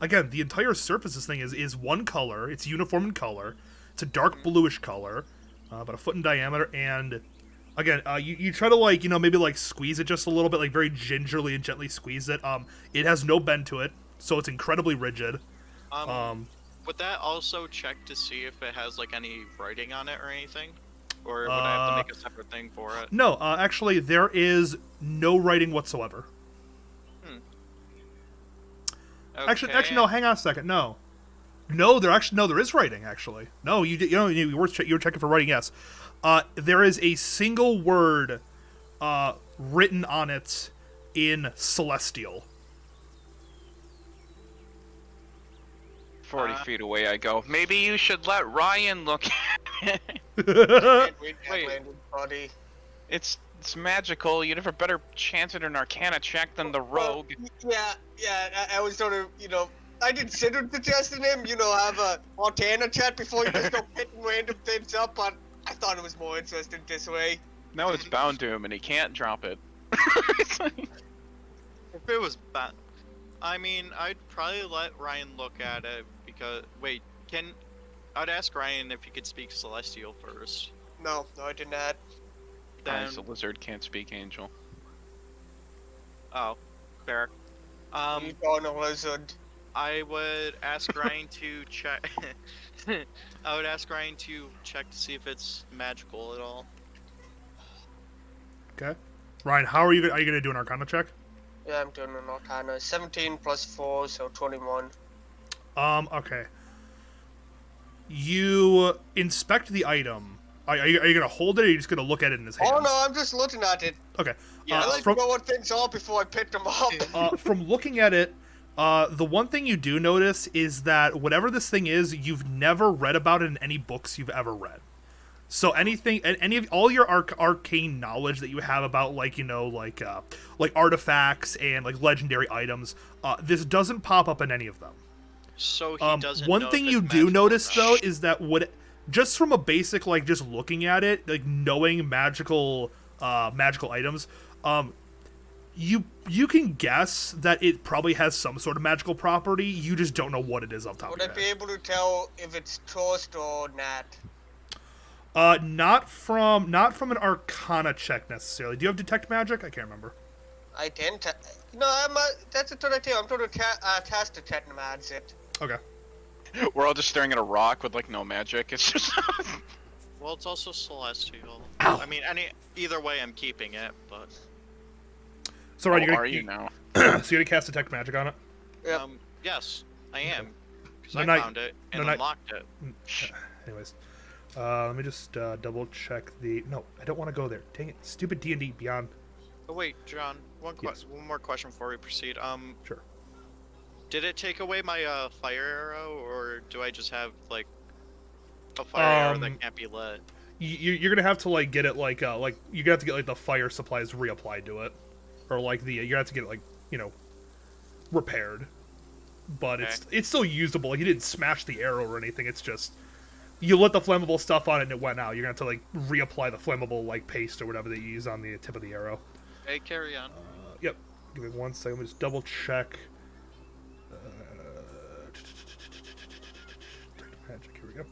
Again, the entire surface of this thing is one color. It's uniform in color. It's a dark bluish color, about a foot in diameter. And again, you try to like maybe like squeeze it just a little bit, like very gingerly and gently squeeze it. It has no bend to it, so it's incredibly rigid. Would that also check to see if it has like any writing on it or anything, or would I have to make a separate thing for it? No, actually, there is no writing whatsoever. Okay. Actually, no. Hang on a second. No, there is writing. Actually, no. You were checking for writing. Yes, there is a single word, written on it in Celestial. 40 feet away I go. Maybe you should let Ryan look at it. Wait. Buddy. It's magical. You'd have a better chance at an Arcana check than the rogue. Yeah, I was sort of, I considered suggesting him, have a Montana chat before you just go picking random things up, but I thought it was more interesting this way. No, it's bound to him, and he can't drop it. If it was bad, I mean, I'd probably let Ryan look at it because I'd ask Ryan if he could speak Celestial first. No, I did not. Then, The lizard can't speak angel. oh, fair. You don't know lizard. I would ask Ryan to check. I would ask Ryan to check to see if it's magical at all. Okay, Ryan, how are you going to do an Arcana check? Yeah, I'm doing an Arcana. 17 plus 4, so 21. Okay. You inspect the item. Are you going to hold it, or are you just going to look at it in his hands? Oh no, I'm just looking at it. Okay. Yeah, I like to know what things are before I pick them up. From looking at it, the one thing you do notice is that whatever this thing is, you've never read about it in any books you've ever read. So all your arcane knowledge that you have about like artifacts and like legendary items, this doesn't pop up in any of them. So he doesn't. One know thing if you it's do magical notice or not. though is that just from a basic like just looking at it, like knowing magical items, you can guess that it probably has some sort of magical property. You just don't know what it is off the top Would of I your be head. able to tell if it's toast or not? Not from an Arcana check necessarily. Do you have detect magic? I can't remember. I can that's a good idea. I'm going to cast detect magic. Okay. We're all just staring at a rock with like no magic. It's just. Well, it's also celestial. Ow. I mean, either way, I'm keeping it. But So right, Are you now? so you're gonna cast detect magic on it. Yep. yes, I am, because No, I not- found it no, and not- unlocked it. Anyways, let me just double check the. No, I don't want to go there. Dang it, stupid D&D Beyond. Oh wait, John. One Yes. more question before we proceed. Sure. Did it take away my fire arrow, or do I just have like a fire arrow that can't be lit? You're gonna have to like get it like you're gonna have to get like the fire supplies reapplied to it, or like you're gonna have to get it like repaired. But Okay. it's still usable. Like you didn't smash the arrow or anything. It's just you lit the flammable stuff on it and it went out. You're gonna have to like reapply the flammable like paste or whatever they use on the tip of the arrow. Hey, carry on. Yep. Give me 1 second. Let me just double check. Magic. Here we go.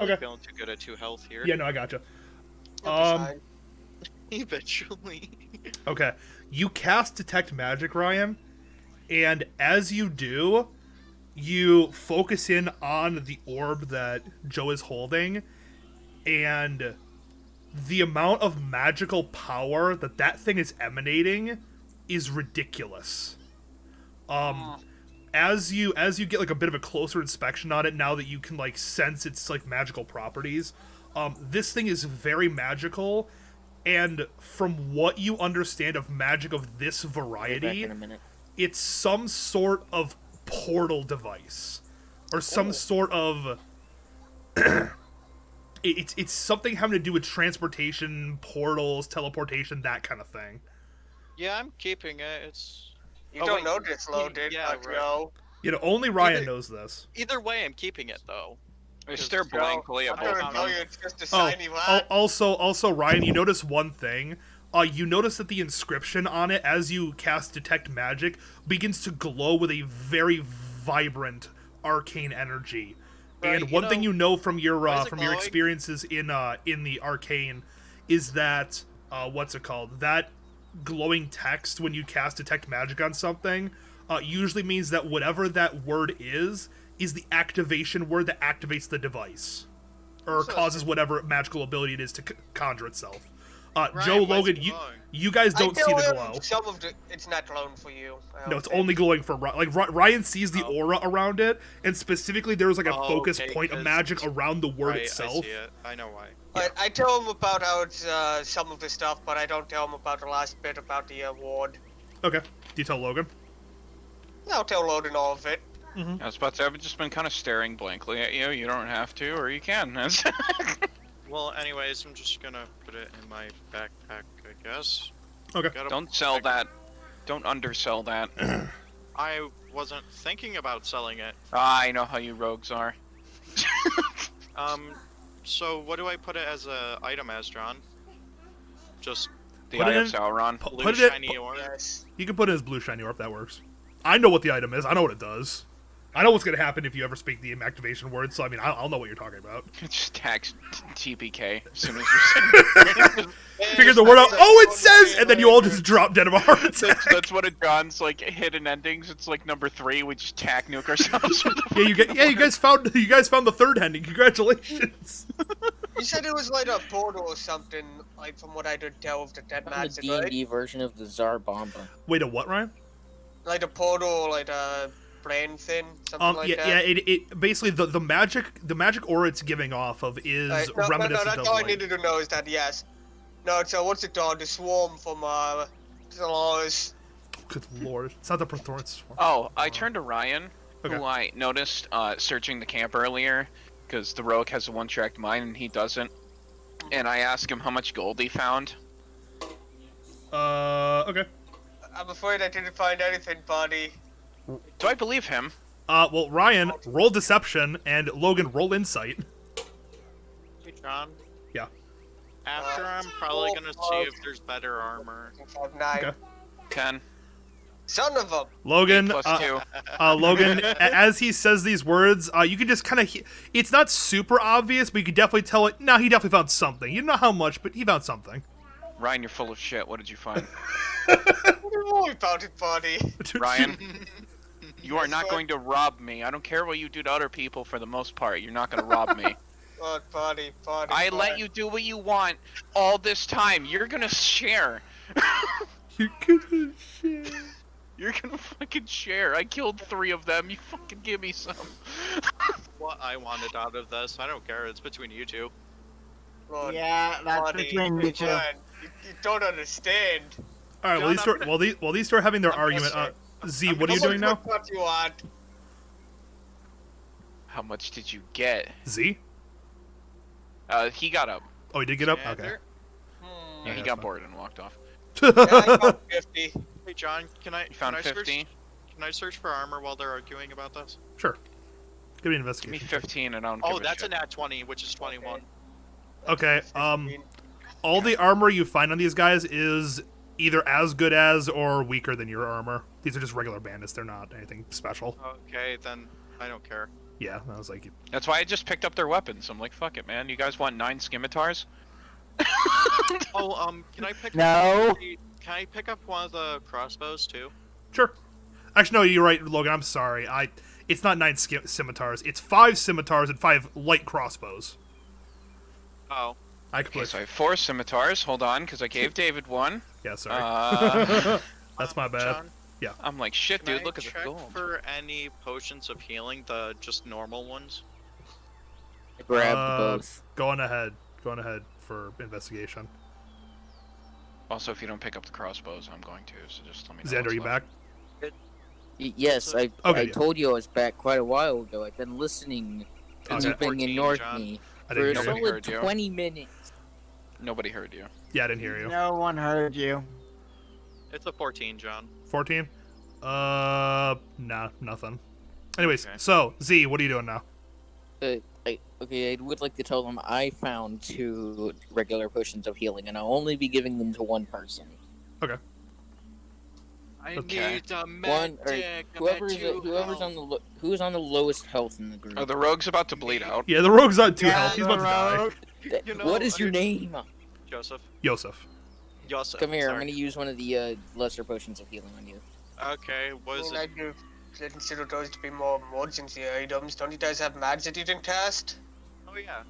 really Okay. feeling too good at 2 health here. Yeah, no, I gotcha. You'll be fine. Eventually. Okay. You cast Detect Magic, Ryan, and as you do, you focus in on the orb that Joe is holding, and the amount of magical power that that thing is emanating is ridiculous. As you get like a bit of a closer inspection on it, now that you can like sense its like magical properties, this thing is very magical, and from what you understand of magic of this I'll be back variety, in a minute. it's some sort of portal device or some sort of it's something having to do with transportation, portals, teleportation, that kind of thing. Yeah, I'm keeping it. It's You Oh, don't wait, know this, loaded, yeah, but right. Joe. You know, only Ryan Either- knows this. either way. I'm keeping it though. I stare blankly at I'm both gonna of tell them. you it's just a Oh, shiny lad. also, Ryan, you notice one thing. You notice that the inscription on it, as you cast Detect Magic, begins to glow with a very vibrant arcane energy. Right, And one thing you know from your why is it from your glowing? experiences in the arcane is that what's it called? That glowing text when you cast Detect Magic on something usually means that whatever that word is the activation word that activates the device or causes whatever magical ability it is to conjure itself. Joe, Ryan, why is Logan, it you glowing? you guys don't see the glow. Some of it's not glowing for you. No, it's only glowing for Ryan sees the aura around it, and specifically there's like a Oh, focus okay, point of 'cause- magic around the word Right, itself. I see it. I know why. I tell him about how it's some of the stuff, but I don't tell him about the last bit about the award. Okay, do you tell Logan? I'll tell Logan all of it. I was about to say, I've just been kind of staring blankly at you. You don't have to, or you can. Well, anyways, I'm just gonna put it in my backpack, I guess. Okay. Don't sell that. Don't undersell that. I wasn't thinking about selling it. I know how you rogues are. So what do I put it as a item as, John? Just The Put it Eye of in- Sauron. blue Put it shiny orb? Yes. You can put it as blue shiny orb, that works. I know what the item is. I know what it does. I know what's gonna happen if you ever speak the activation word. So I mean, I'll know what you're talking about. Just tax TPK as soon as you say Figure the word out. Oh, it says, and then you all just drop dead of a heart attack. that's one of John's like hidden endings. It's like number 3. We just tack nuke ourselves. You guys found the third ending. Congratulations. You said it was like a portal or something, like from what I did tell of the dead The magic, D&D right? version of the Tsar Bomba. Wait, a what, Ryan? Like a portal, like a brain thing, something like Yeah, that. it basically the magic aura it's giving off of is No, reminiscent that's of all I like, needed to know is that, yes. No, it's, what's it called? The swarm from, Dolores. good lord, it's not the Praetorian Swarm. Oh, I turned to Ryan, Okay. who I noticed searching the camp earlier, because the rogue has a one-tracked mind and he doesn't. And I asked him how much gold he found. Okay. I'm afraid I didn't find anything, buddy. Do I believe him? Well, Ryan, roll deception, and Logan, roll insight. Hey, John. Yeah. After I'm probably gonna see if there's better armor. 9. Okay. 10. Son of a... Logan, Plus 2. Logan, as he says these words, you can just kind of. It's not super obvious, but you can definitely tell it. No, he definitely found something. You don't know how much, but he found something. Ryan, you're full of shit. What did you find? What do you worry about it, buddy? Ryan, you are not going to rob me. I don't care what you do to other people for the most part. You're not going to rob me. What, buddy? I let you do what you want all this time. You're going to share. You're gonna share. You're going to fucking share. I killed 3 of them. You fucking give me some. What I wanted out of this, I don't care. It's between you two. Lord, Yeah, that's buddy, between you two. man, you don't understand. All right. Well, John, while these start having their I'm argument, gonna Z, what are you doing now? What you want? How much did you get? Z? He got up. Oh, he did get up. Yeah, Okay. there- Hmm. Yeah, he that's got fine. bored and walked off. Yeah, I found 50. Hey, John, can I You found can I 50? search? Can I search for armor while they're arguing about this? Sure. Give me an Give me investigation. 15 and I don't Oh, give a that's shit. a nat 20, which is 21. Okay. All the armor you find on these guys is either as good as or weaker than your armor. These are just regular bandits. They're not anything special. Okay, then I don't care. Yeah, I was like, That's why I just picked up their weapons. I'm like, fuck it, man. You guys want 9 scimitars? Oh, can I pick No. up can I pick up one of the crossbows too? sure. Actually, no, you're right, Logan. I'm sorry. It's not 9 scimitars. It's 5 scimitars and 5 light crossbows. Oh. I Okay, completely. so I have 4 scimitars. Hold on, because I gave David one. Yeah, sorry. That's my bad. John, I'm like, shit, can dude, I look at the check gold. for any potions of healing, the just normal ones? I grabbed both. Go on ahead. Go on ahead for investigation. Also, if you don't pick up the crossbows, I'm going to, so just let me know. Xander, what's you left. back? Yes, I Okay, yeah. told you I was back quite a while ago. I've been listening. It's Okay. You've been 14, ignored John. me I for a didn't hear you. Nobody solid heard you. 20 minutes. Nobody heard you. Yeah, I didn't hear you. No one heard you. It's a 14, John. 14? Nah, nothing. Anyways, Okay. so, Z, what are you doing now? I would like to tell them I found 2 regular potions of healing, and I'll only be giving them to one person. I Okay. need a One, or medic. who's on the lowest health in the group. Oh, the rogue's about to bleed out. Yeah, the rogue's on 2 Yeah, health. He's about to die. rogue. You know, What is your name? Joseph. Yosef. Yosef. Come here. I'm sorry. going to use one of the lesser potions of healing on you. Okay, what is I it? do consider those to be more emergency items. Don't you guys have mags that you can test? Oh yeah.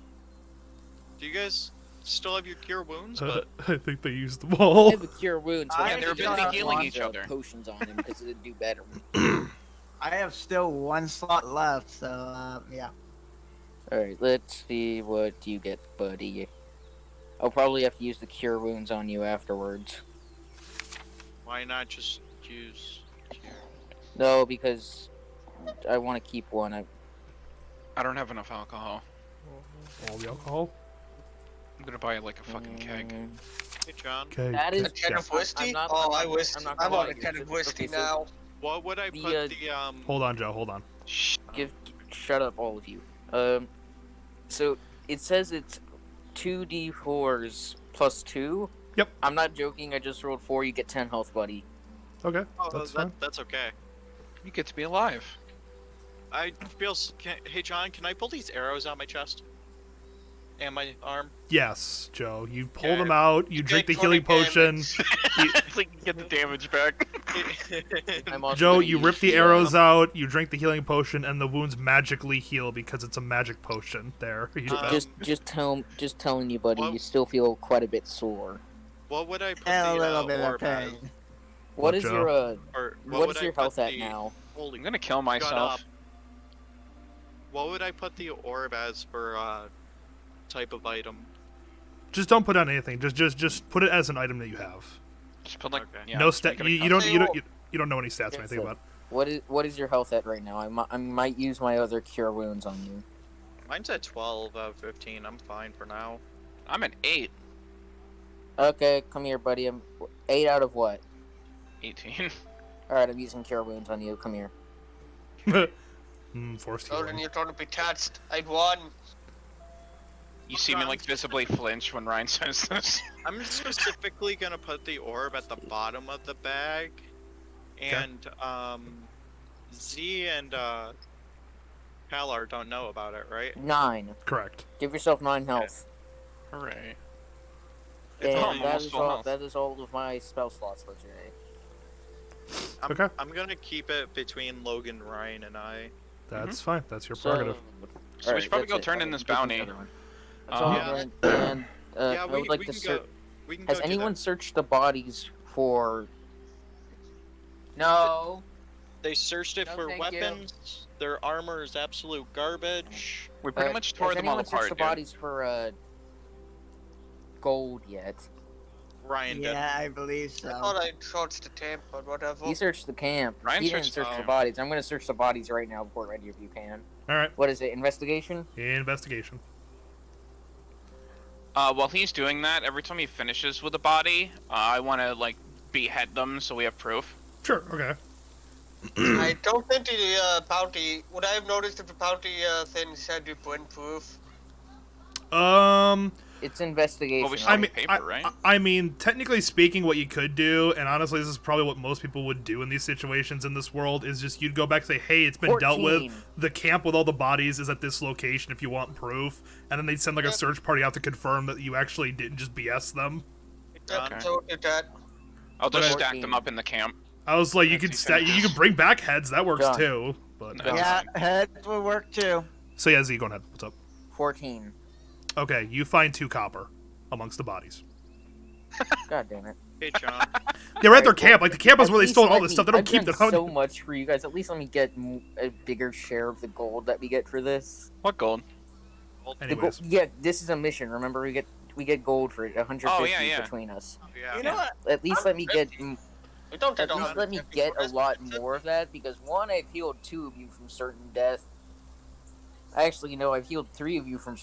Do you guys still have your cure wounds? I But think they used them I all. have a cure wounds. I Yeah, they're still busy have healing one. each other. Potions on him because it'd do better. I have still 1 slot left, so yeah. All right, let's see what you get, buddy. I'll probably have to use the cure wounds on you afterwards. why not just use? No, because I want to keep one. I don't have enough alcohol. All the alcohol? I'm gonna buy like a fucking keg. Hey John, Okay. That is A can of whiskey? I'm not- oh, I'm I wish. not I'm gonna on lie a to can you. of whiskey Okay, so- now. what would I The, put the Hold on, Joe. Hold on. Shut up, all of you. So it says it's 2d4s plus 2. Yep. I'm not joking. I just rolled 4. You get 10 health, buddy. Okay, Oh, that's fine. that's okay. You get to be alive. I feel. Hey John, can I pull these arrows out my chest and my arm? Yes, Joe. You pull Okay. them out, you drink the healing potion. It's like you get the damage back. I'm also Joe, gonna you use rip the the, arrows out, you drink the healing potion, and the wounds magically heal because it's a magic potion. There. You Just telling you, buddy. Well- You still feel quite a bit sore. What would I put And a the little bit of orb as? pain. What What, is Joe? your Or what would is I your put health at the- now? Holy, I'm gonna kill shut myself. up. What would I put the orb as for type of item? just don't put on anything. Just put it as an item that you have. Just put like Okay. yeah. No just stat. make it a You don't. custom. You don't know any stats or anything so- about. What is your health at right now? I might use my other cure wounds on you. Mine's at 12 out of 15. I'm fine for now. I'm an 8. Okay, come here, buddy. I'm 8 out of what? 18. All right, I'm using cure wounds on you. Come here. Forced Oh, then healing. you're trying to be touched. I'd won. You see me like visibly flinch when Ryan says this. I'm specifically gonna put the orb at the bottom of the bag, and Z and Palar don't know about it, right? 9. Correct. Give yourself 9 health. Hooray. And I'm that almost is full all. health. That is all of my spell slots for today. Okay. I'm gonna keep it between Logan, Ryan, and I. That's fine. That's your So, prerogative. So we should probably go turn in this bounty. That's all Yeah. right. And Yeah, I we, would like we to can search. go. We can Has go do anyone that. searched the bodies for? No. They searched it No, for thank you. weapons. Their armor is absolute garbage. We pretty much tore has them all anyone searched apart, the dude. bodies for gold yet? Ryan did. Yeah, I believe I so. thought I'd searched the temp, but whatever. He searched the camp. Ryan he didn't searched search the the camp. bodies. I'm gonna search the bodies right now before any of you can. All right. What is it? Investigation? Investigation. While he's doing that, every time he finishes with a body, I want to like behead them so we have proof. Sure. Okay. I don't think the bounty. Would I have noticed if the bounty thing said you bring proof? It's investigation. Well, we right? saw the paper, right? I mean, technically speaking, what you could do, and honestly, this is probably what most people would do in these situations in this world, is just you'd go back and say, hey, it's been dealt with. 14. The camp with all the bodies is at this location if you want proof. And then they'd send like a search party out to confirm that you actually didn't just BS them. Yep, so did that. I'll just But- stack them up in the camp. I was like, you Let's could see if I you could bring back heads, that works Done. too. But No. Yeah, heads will work too. so yeah, Z, go ahead. What's up? 14. Okay, you find 2 copper amongst the bodies. God damn it. Hey, John. They're at their Alright, camp. Like the camp is At where they least stole all let this me- stuff. They don't I've keep done them. so much for you guys. At least let me get a bigger share of the gold that we get for this. What gold? The Anyways, yeah, this is a mission. Remember, we get gold for it. 150 Oh, yeah. between us. Yeah. You know what? At least let me get. We don't At take least let me 150 get for a us. lot more of that because one, I've healed 2 of you from certain death. Actually, no, I've healed 3 of you from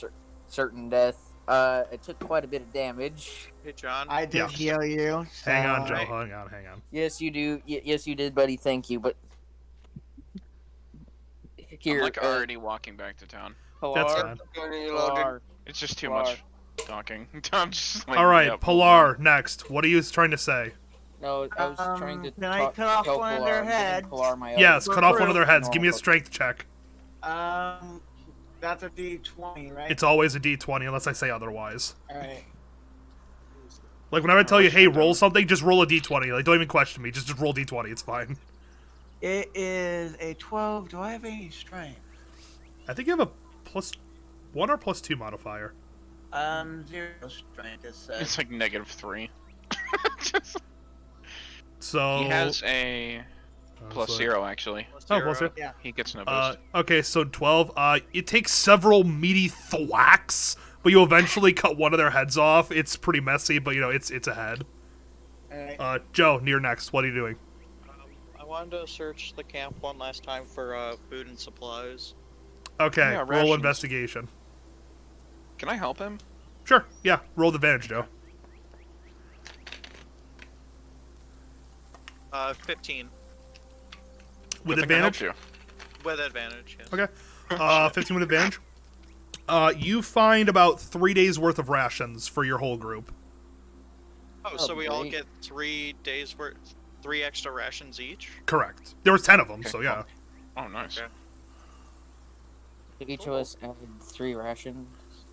certain death. I took quite a bit of damage. Hey, John. I did Yeah. heal you. hang on, so- Joe. Hang on. Yes, you do. Yes, you did, buddy. Thank you. But here, I'm like already walking back to town. That's Pilar, fine. You're loaded. Pilar, It's just too Pilar. much talking. I'm just like, All right, yep. Pilar, next. What are you trying to say? No, I was trying to Can I talk, cut off tell one of Pilar, their I'm giving heads? Pilar my Yes, own cut off one of their heads. normal Give me a potion. strength check. That's a D20, right? It's always a D20 unless I say otherwise. Alright. Like whenever I tell you, hey, roll something, just roll a D20. Like don't even question me. Just roll D20. It's fine. It is a 12. Do I have any strength? I think you have a +1 or +2 modifier. 0 strength, it says. It's like -3. Just- So he has a so- +0 actually. Oh, +0. Yeah. He gets no boost. Okay, so 12. It takes several meaty thwacks, but you eventually cut one of their heads off. It's pretty messy, but you know it's a head. Alright. Joe, near next. What are you doing? I wanted to search the camp one last time for food and supplies. Okay, Yeah, roll rations. investigation. Can I help him? Sure. Yeah, roll the advantage, Joe. 15 With Good thing I advantage. helped with advantage. Yes. Okay. 15 with advantage. You find about 3 days worth of rations for your whole group. Oh, so we all great. get 3 days worth, 3 extra rations each. Correct. There was 10 of them, Okay, so yeah. Oh, nice. Okay. If each of us added 3 rations.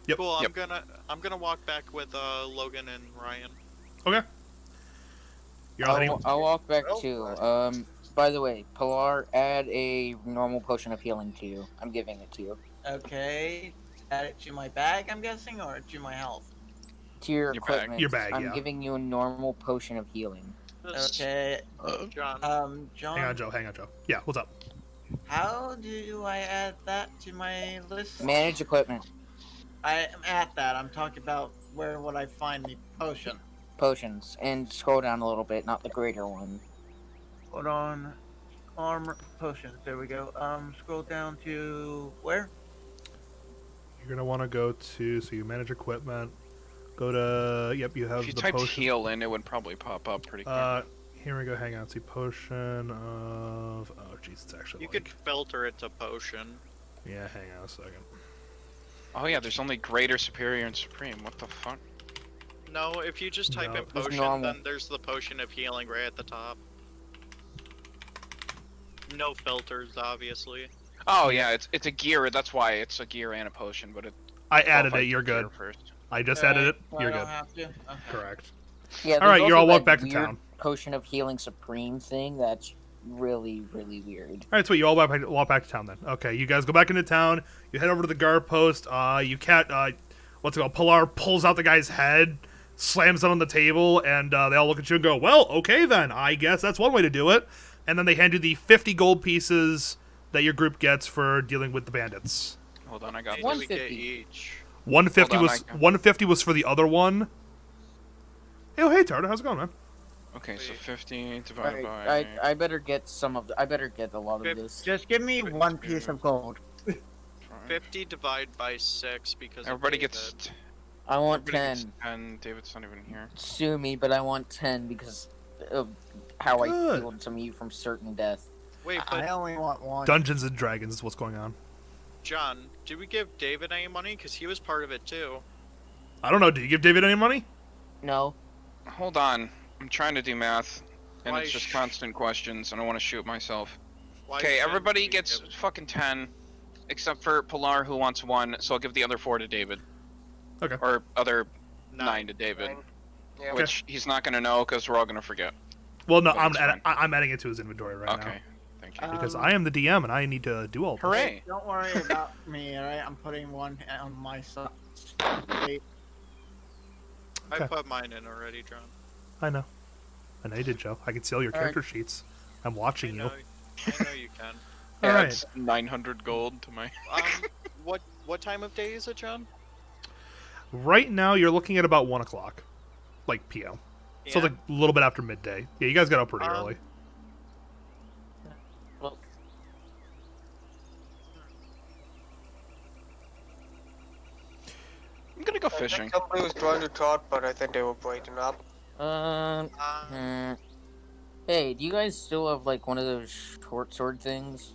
Yep. Cool. Yep. I'm gonna walk back with Logan and Ryan. Okay. You're all I'll walk back Oh, too. By the way, Pilar, add a normal potion of healing to you. I'm giving it to you. Okay. Add it to my bag, I'm guessing, or to my health? To your Your bag. equipment. Your bag, I'm yeah. giving you a normal potion of healing. Okay. John. John, Hang on, Joe. Yeah, what's up? how do I add that to my list? Manage equipment. I am at that. I'm talking about where would I find the potion? Potions. And scroll down a little bit, not the greater one. Hold on. Armor potions. There we go. Scroll down to where? You're going to want to go to, so you manage equipment. Go to, yep, you have If you the typed potion. heal in, it would probably pop up pretty quick. Here we go, hang on. See, potion of, oh, jeez, it's actually You like, could filter it to potion. yeah, hang on a second. Oh yeah, there's only greater, superior, and supreme. What the fuck? No, if you just type No, in there's potion, normal. then there's the potion of healing right at the top. No filters, obviously. Oh yeah, it's a gear. That's why it's a gear and a potion, but it. I added it, qualifies you're as gear good. First. I just added it, So I you're don't good. have to? Okay. Correct. Yeah, All there's right, you're also all walk that back to weird town. Potion of healing supreme thing that's really, really weird. All right, sweet. You all walk back to town then. Okay, you guys go back into town. You head over to the guard post. You can't. What's it called? Pilar pulls out the guy's head, slams it on the table, and they all look at you and go, "Well, okay then. I guess that's one way to do it." And then they hand you the 50 gold pieces that your group gets for dealing with the bandits. Hold on, I got Maybe this. we get 150. each. 150 Hold on, was I got- 150 was for the other one. Hey, oh, hey, Tarda, how's it going, man? Okay, so Wait. 50 divided Alright, by. I better get some of the, I better get a lot of Fif- this. Just give me one piece of gold. 50 divided by 6 because of Everybody David. gets. I want Everybody 10. gets 10. David's not even here. Sue me, but I want 10 because of how I Good. healed some of you from certain death. Wait, I but only want one. Dungeons and Dragons is what's going on. John, did we give David any money? Because he was part of it too. I don't know. Do you give David any money? No. Hold on. I'm trying to do math, and Why it's just sh- constant questions, and I want to shoot myself. Why Okay, shouldn't everybody you gets give- fucking 10, except for Pilar, who wants 1, so I'll give the other 4 to David. Okay. Or other 9 9. to David. Nine. Yeah. Which he's not gonna know, because we're all gonna forget. Well, no, But I'm it's fine. I'm adding it to his inventory right Okay, thank you. now because I am the DM and I need to do all this. Hooray! Don't worry about me, alright? I'm putting one on my side. Wait, I Okay. put mine in already, John. I know you did, Joe. I can see all your All right. character sheets. I'm watching you. I know you can. All right. Adds 900 gold to my... What time of day is it, John? Right now, you're looking at about 1 o'clock, like PM. So it's like a little bit after midday. Yeah, you guys got up pretty early. Well, I'm gonna go fishing. Somebody was trying to talk, but I think they were breaking up. Hey, do you guys still have like one of those short sword things?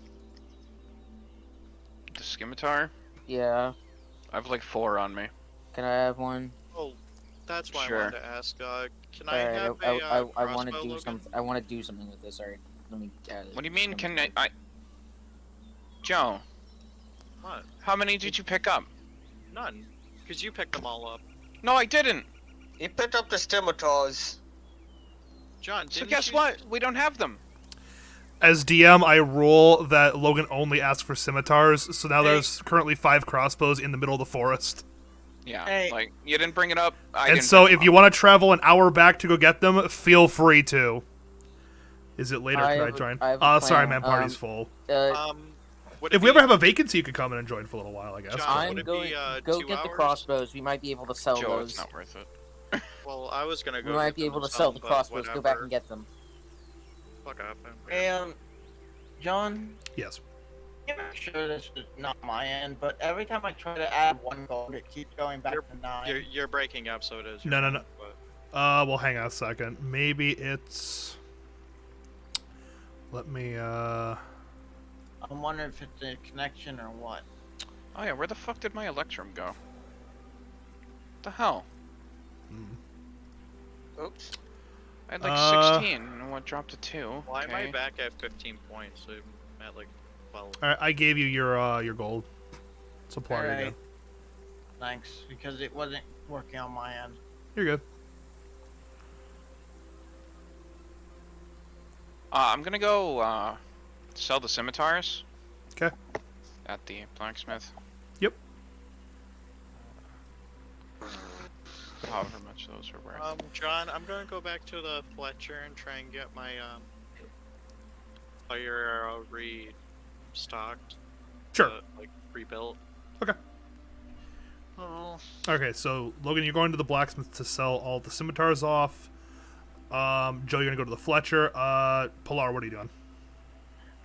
The scimitar? Yeah. I have like 4 on me. Can I have one? Oh, that's why Sure. I wanted to ask. Can I Alright, have I want to crossbow, do Logan? something. I want to do something with this. Alright, let me. What do you mean, can I... Joe, What? how many did you pick up? None. Because you picked them all up. No, I didn't. He picked up the scimitars. John, So didn't guess you... what? We don't have them. As DM, I rule that Logan only asks for scimitars, so now Hey. there's currently 5 crossbows in the middle of the forest. Yeah, Hey. like, you didn't bring it up. I And didn't so bring if them you up. want to travel an hour back to go get them, feel free to. Is it later? I Can I have a- join? I have a Sorry, plan. man, party's full. would If it we be- ever have a vacancy, you could come in and join for a little while, I guess. John, I'm would it going. be, Go 2 get the hours? crossbows. We might be able to sell Joe, those. it's not worth it. Well, I was gonna go. We might get be them able to some, sell the but crossbows. Go back whatever. and get them. Fuck off. and John, Yes. I'm sure this is not my end, but every time I try to add 1 gold, it keeps going back to 9. You're breaking up, so it is. No, your no, fault, no. but- Well, hang on a second. Maybe it's... Let me, I'm wondering if it's a connection or what. Oh yeah, where the fuck did my Electrum go? What the hell? Oops. I had like 16, and what dropped to 2. Why am I Okay. back at 15 points? So I'm at like 12. Alright, I gave you your gold supply Alright. again. Thanks, because it wasn't working on my end. You're good. I'm gonna go sell the scimitars. 'Kay. At the blacksmith. Yep. However much those are worth. John, I'm gonna go back to the Fletcher and try and get my fire arrow restocked. Sure. Like rebuilt. Okay. Oh. Okay, so Logan, you're going to the blacksmith to sell all the scimitars off. Joe, you're gonna go to the Fletcher. Pilar, what are you doing?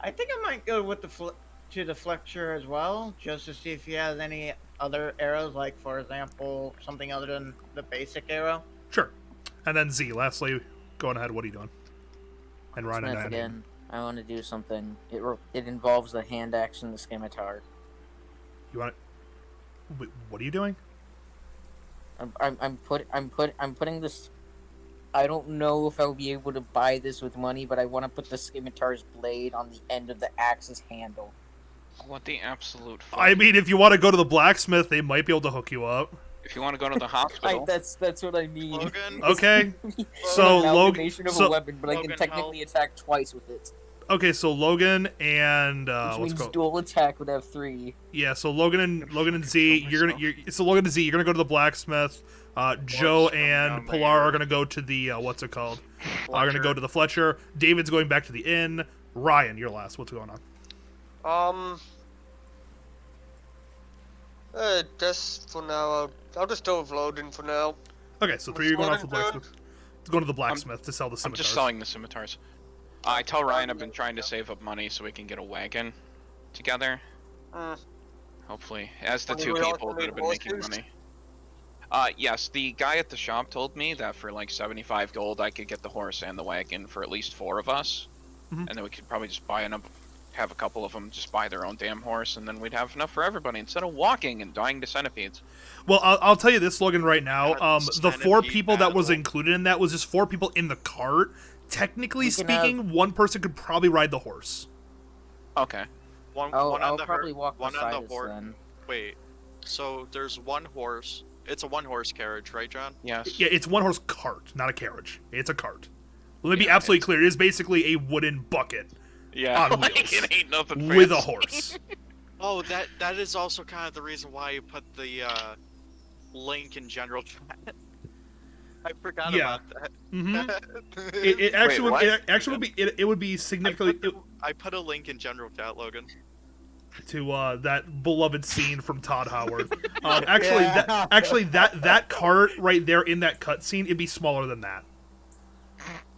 I think I might go with the to the Fletcher as well, just to see if he has any other arrows, like for example, something other than the basic arrow. Sure. And then Z, lastly, going ahead, what are you doing? And Ryan and Smith Andy. again. I want to do something. It involves the hand axe and the scimitar. You want to... What are you doing? I'm putting this. I don't know if I'll be able to buy this with money, but I want to put the scimitar's blade on the end of the axe's handle. What the absolute fuck? I mean, if you want to go to the blacksmith, they might be able to hook you up. If you want to go to the hospital, That's what I mean. Logan. Okay. It's So, an Logan... amalgamation of So, a weapon, but I Logan, can technically attack twice with it. okay, so Logan and... Which what's means called... dual attack would have 3. Yeah, so Logan and Z, you're gonna go to the blacksmith. Joe and Pilar are gonna go to the what's it called? Are gonna go to the Fletcher. David's going back to the inn. Ryan, you're last. What's going on? Just for now, I'll just go with Logan for now. Okay, so 3 are going off the blacksmith. Going to the blacksmith to sell the I'm scimitars. just selling the scimitars. I tell Ryan I've been trying to save up money so we can get a wagon together. Mm. Hopefully, as the And 2 we also people that need have been making horses? money. Yes, the guy at the shop told me that for like 75 gold I could get the horse and the wagon for at least 4 of us. Mhm. And then we could probably just buy have a couple of them just buy their own damn horse, and then we'd have enough for everybody instead of walking and dying to centipedes. Well, I'll tell you this, Logan, right now. The 4 Centipede people that was battle. included in that was just 4 people in the cart. Technically We can speaking, one person could probably ride the horse. Okay. One I'll on the probably walk one beside on the us horse. then. Wait, so there's one horse. It's a one-horse carriage, right, John? Yes. Yeah, it's one horse cart, not a carriage. It's a cart. Let me be Yeah, absolutely clear. It is basically a wooden bucket Yeah. on Like, wheels it ain't nothing with a fancy. horse. Oh, that is also kind of the reason why you put the link in general chat. I forgot Yeah. about that. hmm It actually Wait, would, what? it actually would be it would be significantly I put a link in general chat, Logan. to that beloved scene from Todd Howard. Yeah. Actually, that cart right there in that cutscene, it'd be smaller than that.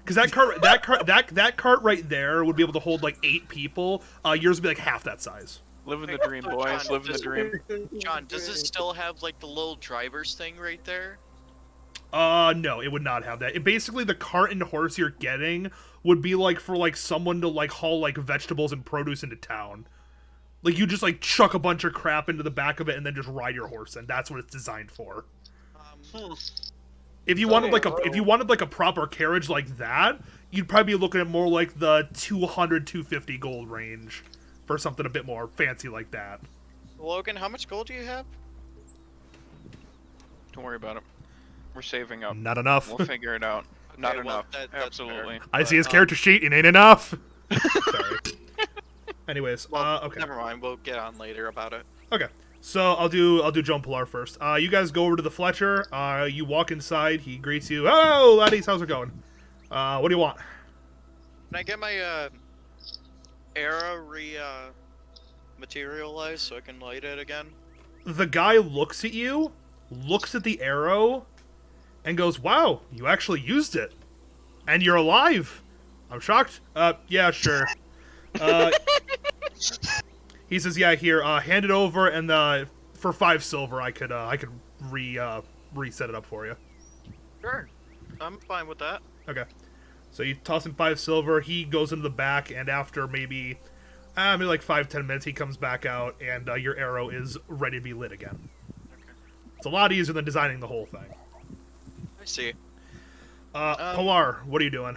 Because that cart right there would be able to hold like 8 people. Yours would be like half that size. Living the dream, boys. John, Living the dream. John, does it still have like the little driver's thing right there? No, it would not have that. Basically, the cart and horse you're getting would be like for like someone to like haul like vegetables and produce into town. Like you just like chuck a bunch of crap into the back of it and then just ride your horse, and that's what it's designed for. If you wanted like a proper carriage like that, you'd probably be looking at more like the 200 250 gold range for something a bit more fancy like that. Logan, how much gold do you have? Don't worry about it. We're saving up. Not enough. We'll figure it out. Not Okay, well, enough. that's fair. Absolutely. I see his But, character sheet. It ain't enough. Sorry. Anyways, Well, okay. never mind. We'll get on later about it. Okay. So I'll do Joan Pilar first. You guys go over to the Fletcher. You walk inside. He greets you. Oh, laddies, how's it going? What do you want? Can I get my arrow materialized so I can light it again? The guy looks at you, looks at the arrow, and goes, "Wow, you actually used it, and you're alive. I'm shocked." Yeah, sure. He says, "Yeah, here, hand it over, and for 5 silver, I could reset it up for you." Sure. I'm fine with that. Okay. So you toss him 5 silver. He goes into the back, and after maybe like 5-10 minutes, he comes back out, and your arrow is ready to be lit again. It's a lot easier than designing the whole thing. I see. Pilar, what are you doing?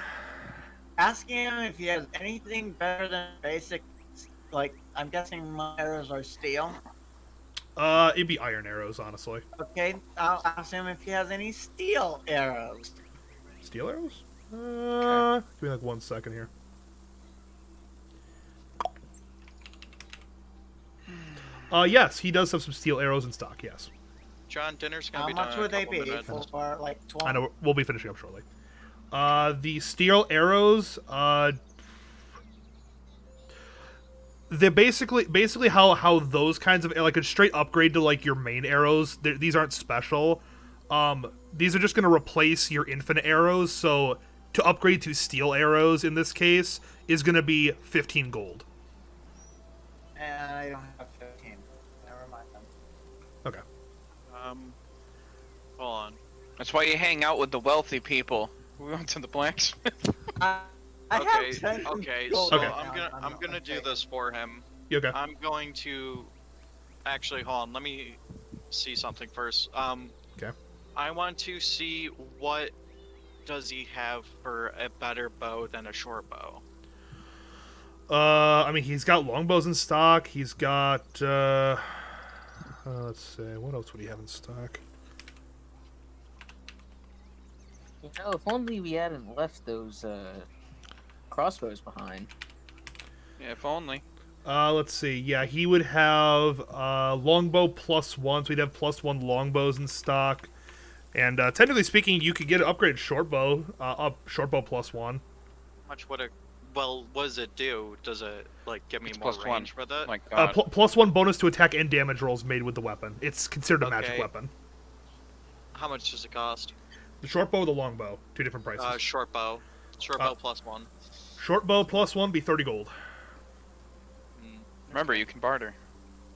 Asking him if he has anything better than basic, like, I'm guessing my arrows are steel. It'd be iron arrows, honestly. Okay, I'll ask him if he has any steel arrows. Steel arrows? Give me like 1 second here. Yes, he does have some steel arrows in stock, yes. John, dinner's gonna How be done much in a would they couple be minutes. for, like, 20? I know, we'll be finishing up shortly. The steel arrows, they're basically how those kinds of, like a straight upgrade to like your main arrows. These aren't special. These are just going to replace your infinite arrows. So to upgrade to steel arrows in this case is going to be 15 gold. And I don't have 15. Never mind then. Okay. Hold on. That's why you hang out with the wealthy people. We went to the blacksmith. I Okay, have 10 okay, gold so Okay. right I'm now, gonna do okay. this for him. You okay? I'm going to actually hold on. Let me see something first. Okay. I want to see what does he have for a better bow than a short bow. I mean, he's got longbows in stock. He's got, let's see, what else would he have in stock? You know, if only we hadn't left those crossbows behind. Yeah, if only. Let's see. Yeah, he would have longbow +1, so he'd have +1 longbows in stock. And technically speaking, you could get an upgraded shortbow, shortbow +1. Much would it? Well, what does it do? Does it like give me It's more +1. range with it? My God. +1 bonus to attack and damage rolls made with the weapon. It's considered a magic Okay. weapon. How much does it cost? The shortbow or the longbow, 2 different prices. Short bow. Short bow +1. Shortbow +1 be 30 gold. Remember, you can barter.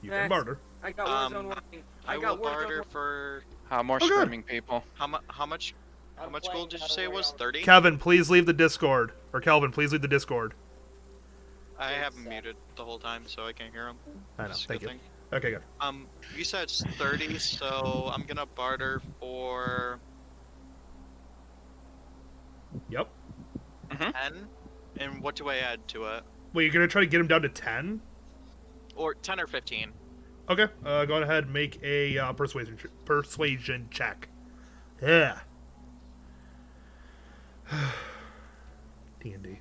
You can barter. I got Warzone working. I got will Warzone barter working. for More Okay. screaming people. how much? How much gold did you say it was? 30. Kevin, please leave the Discord. Or Calvin, please leave the Discord. I have him muted the whole time, so I can't hear him. I know. That's a Thank good you. thing. Okay, good. You said it's 30, so I'm gonna barter for Yep. 10. And what do I add to it? Wait, you're gonna try to get him down to 10? Or 10 or 15? Okay. Go ahead and make a persuasion check. Yeah. D&D.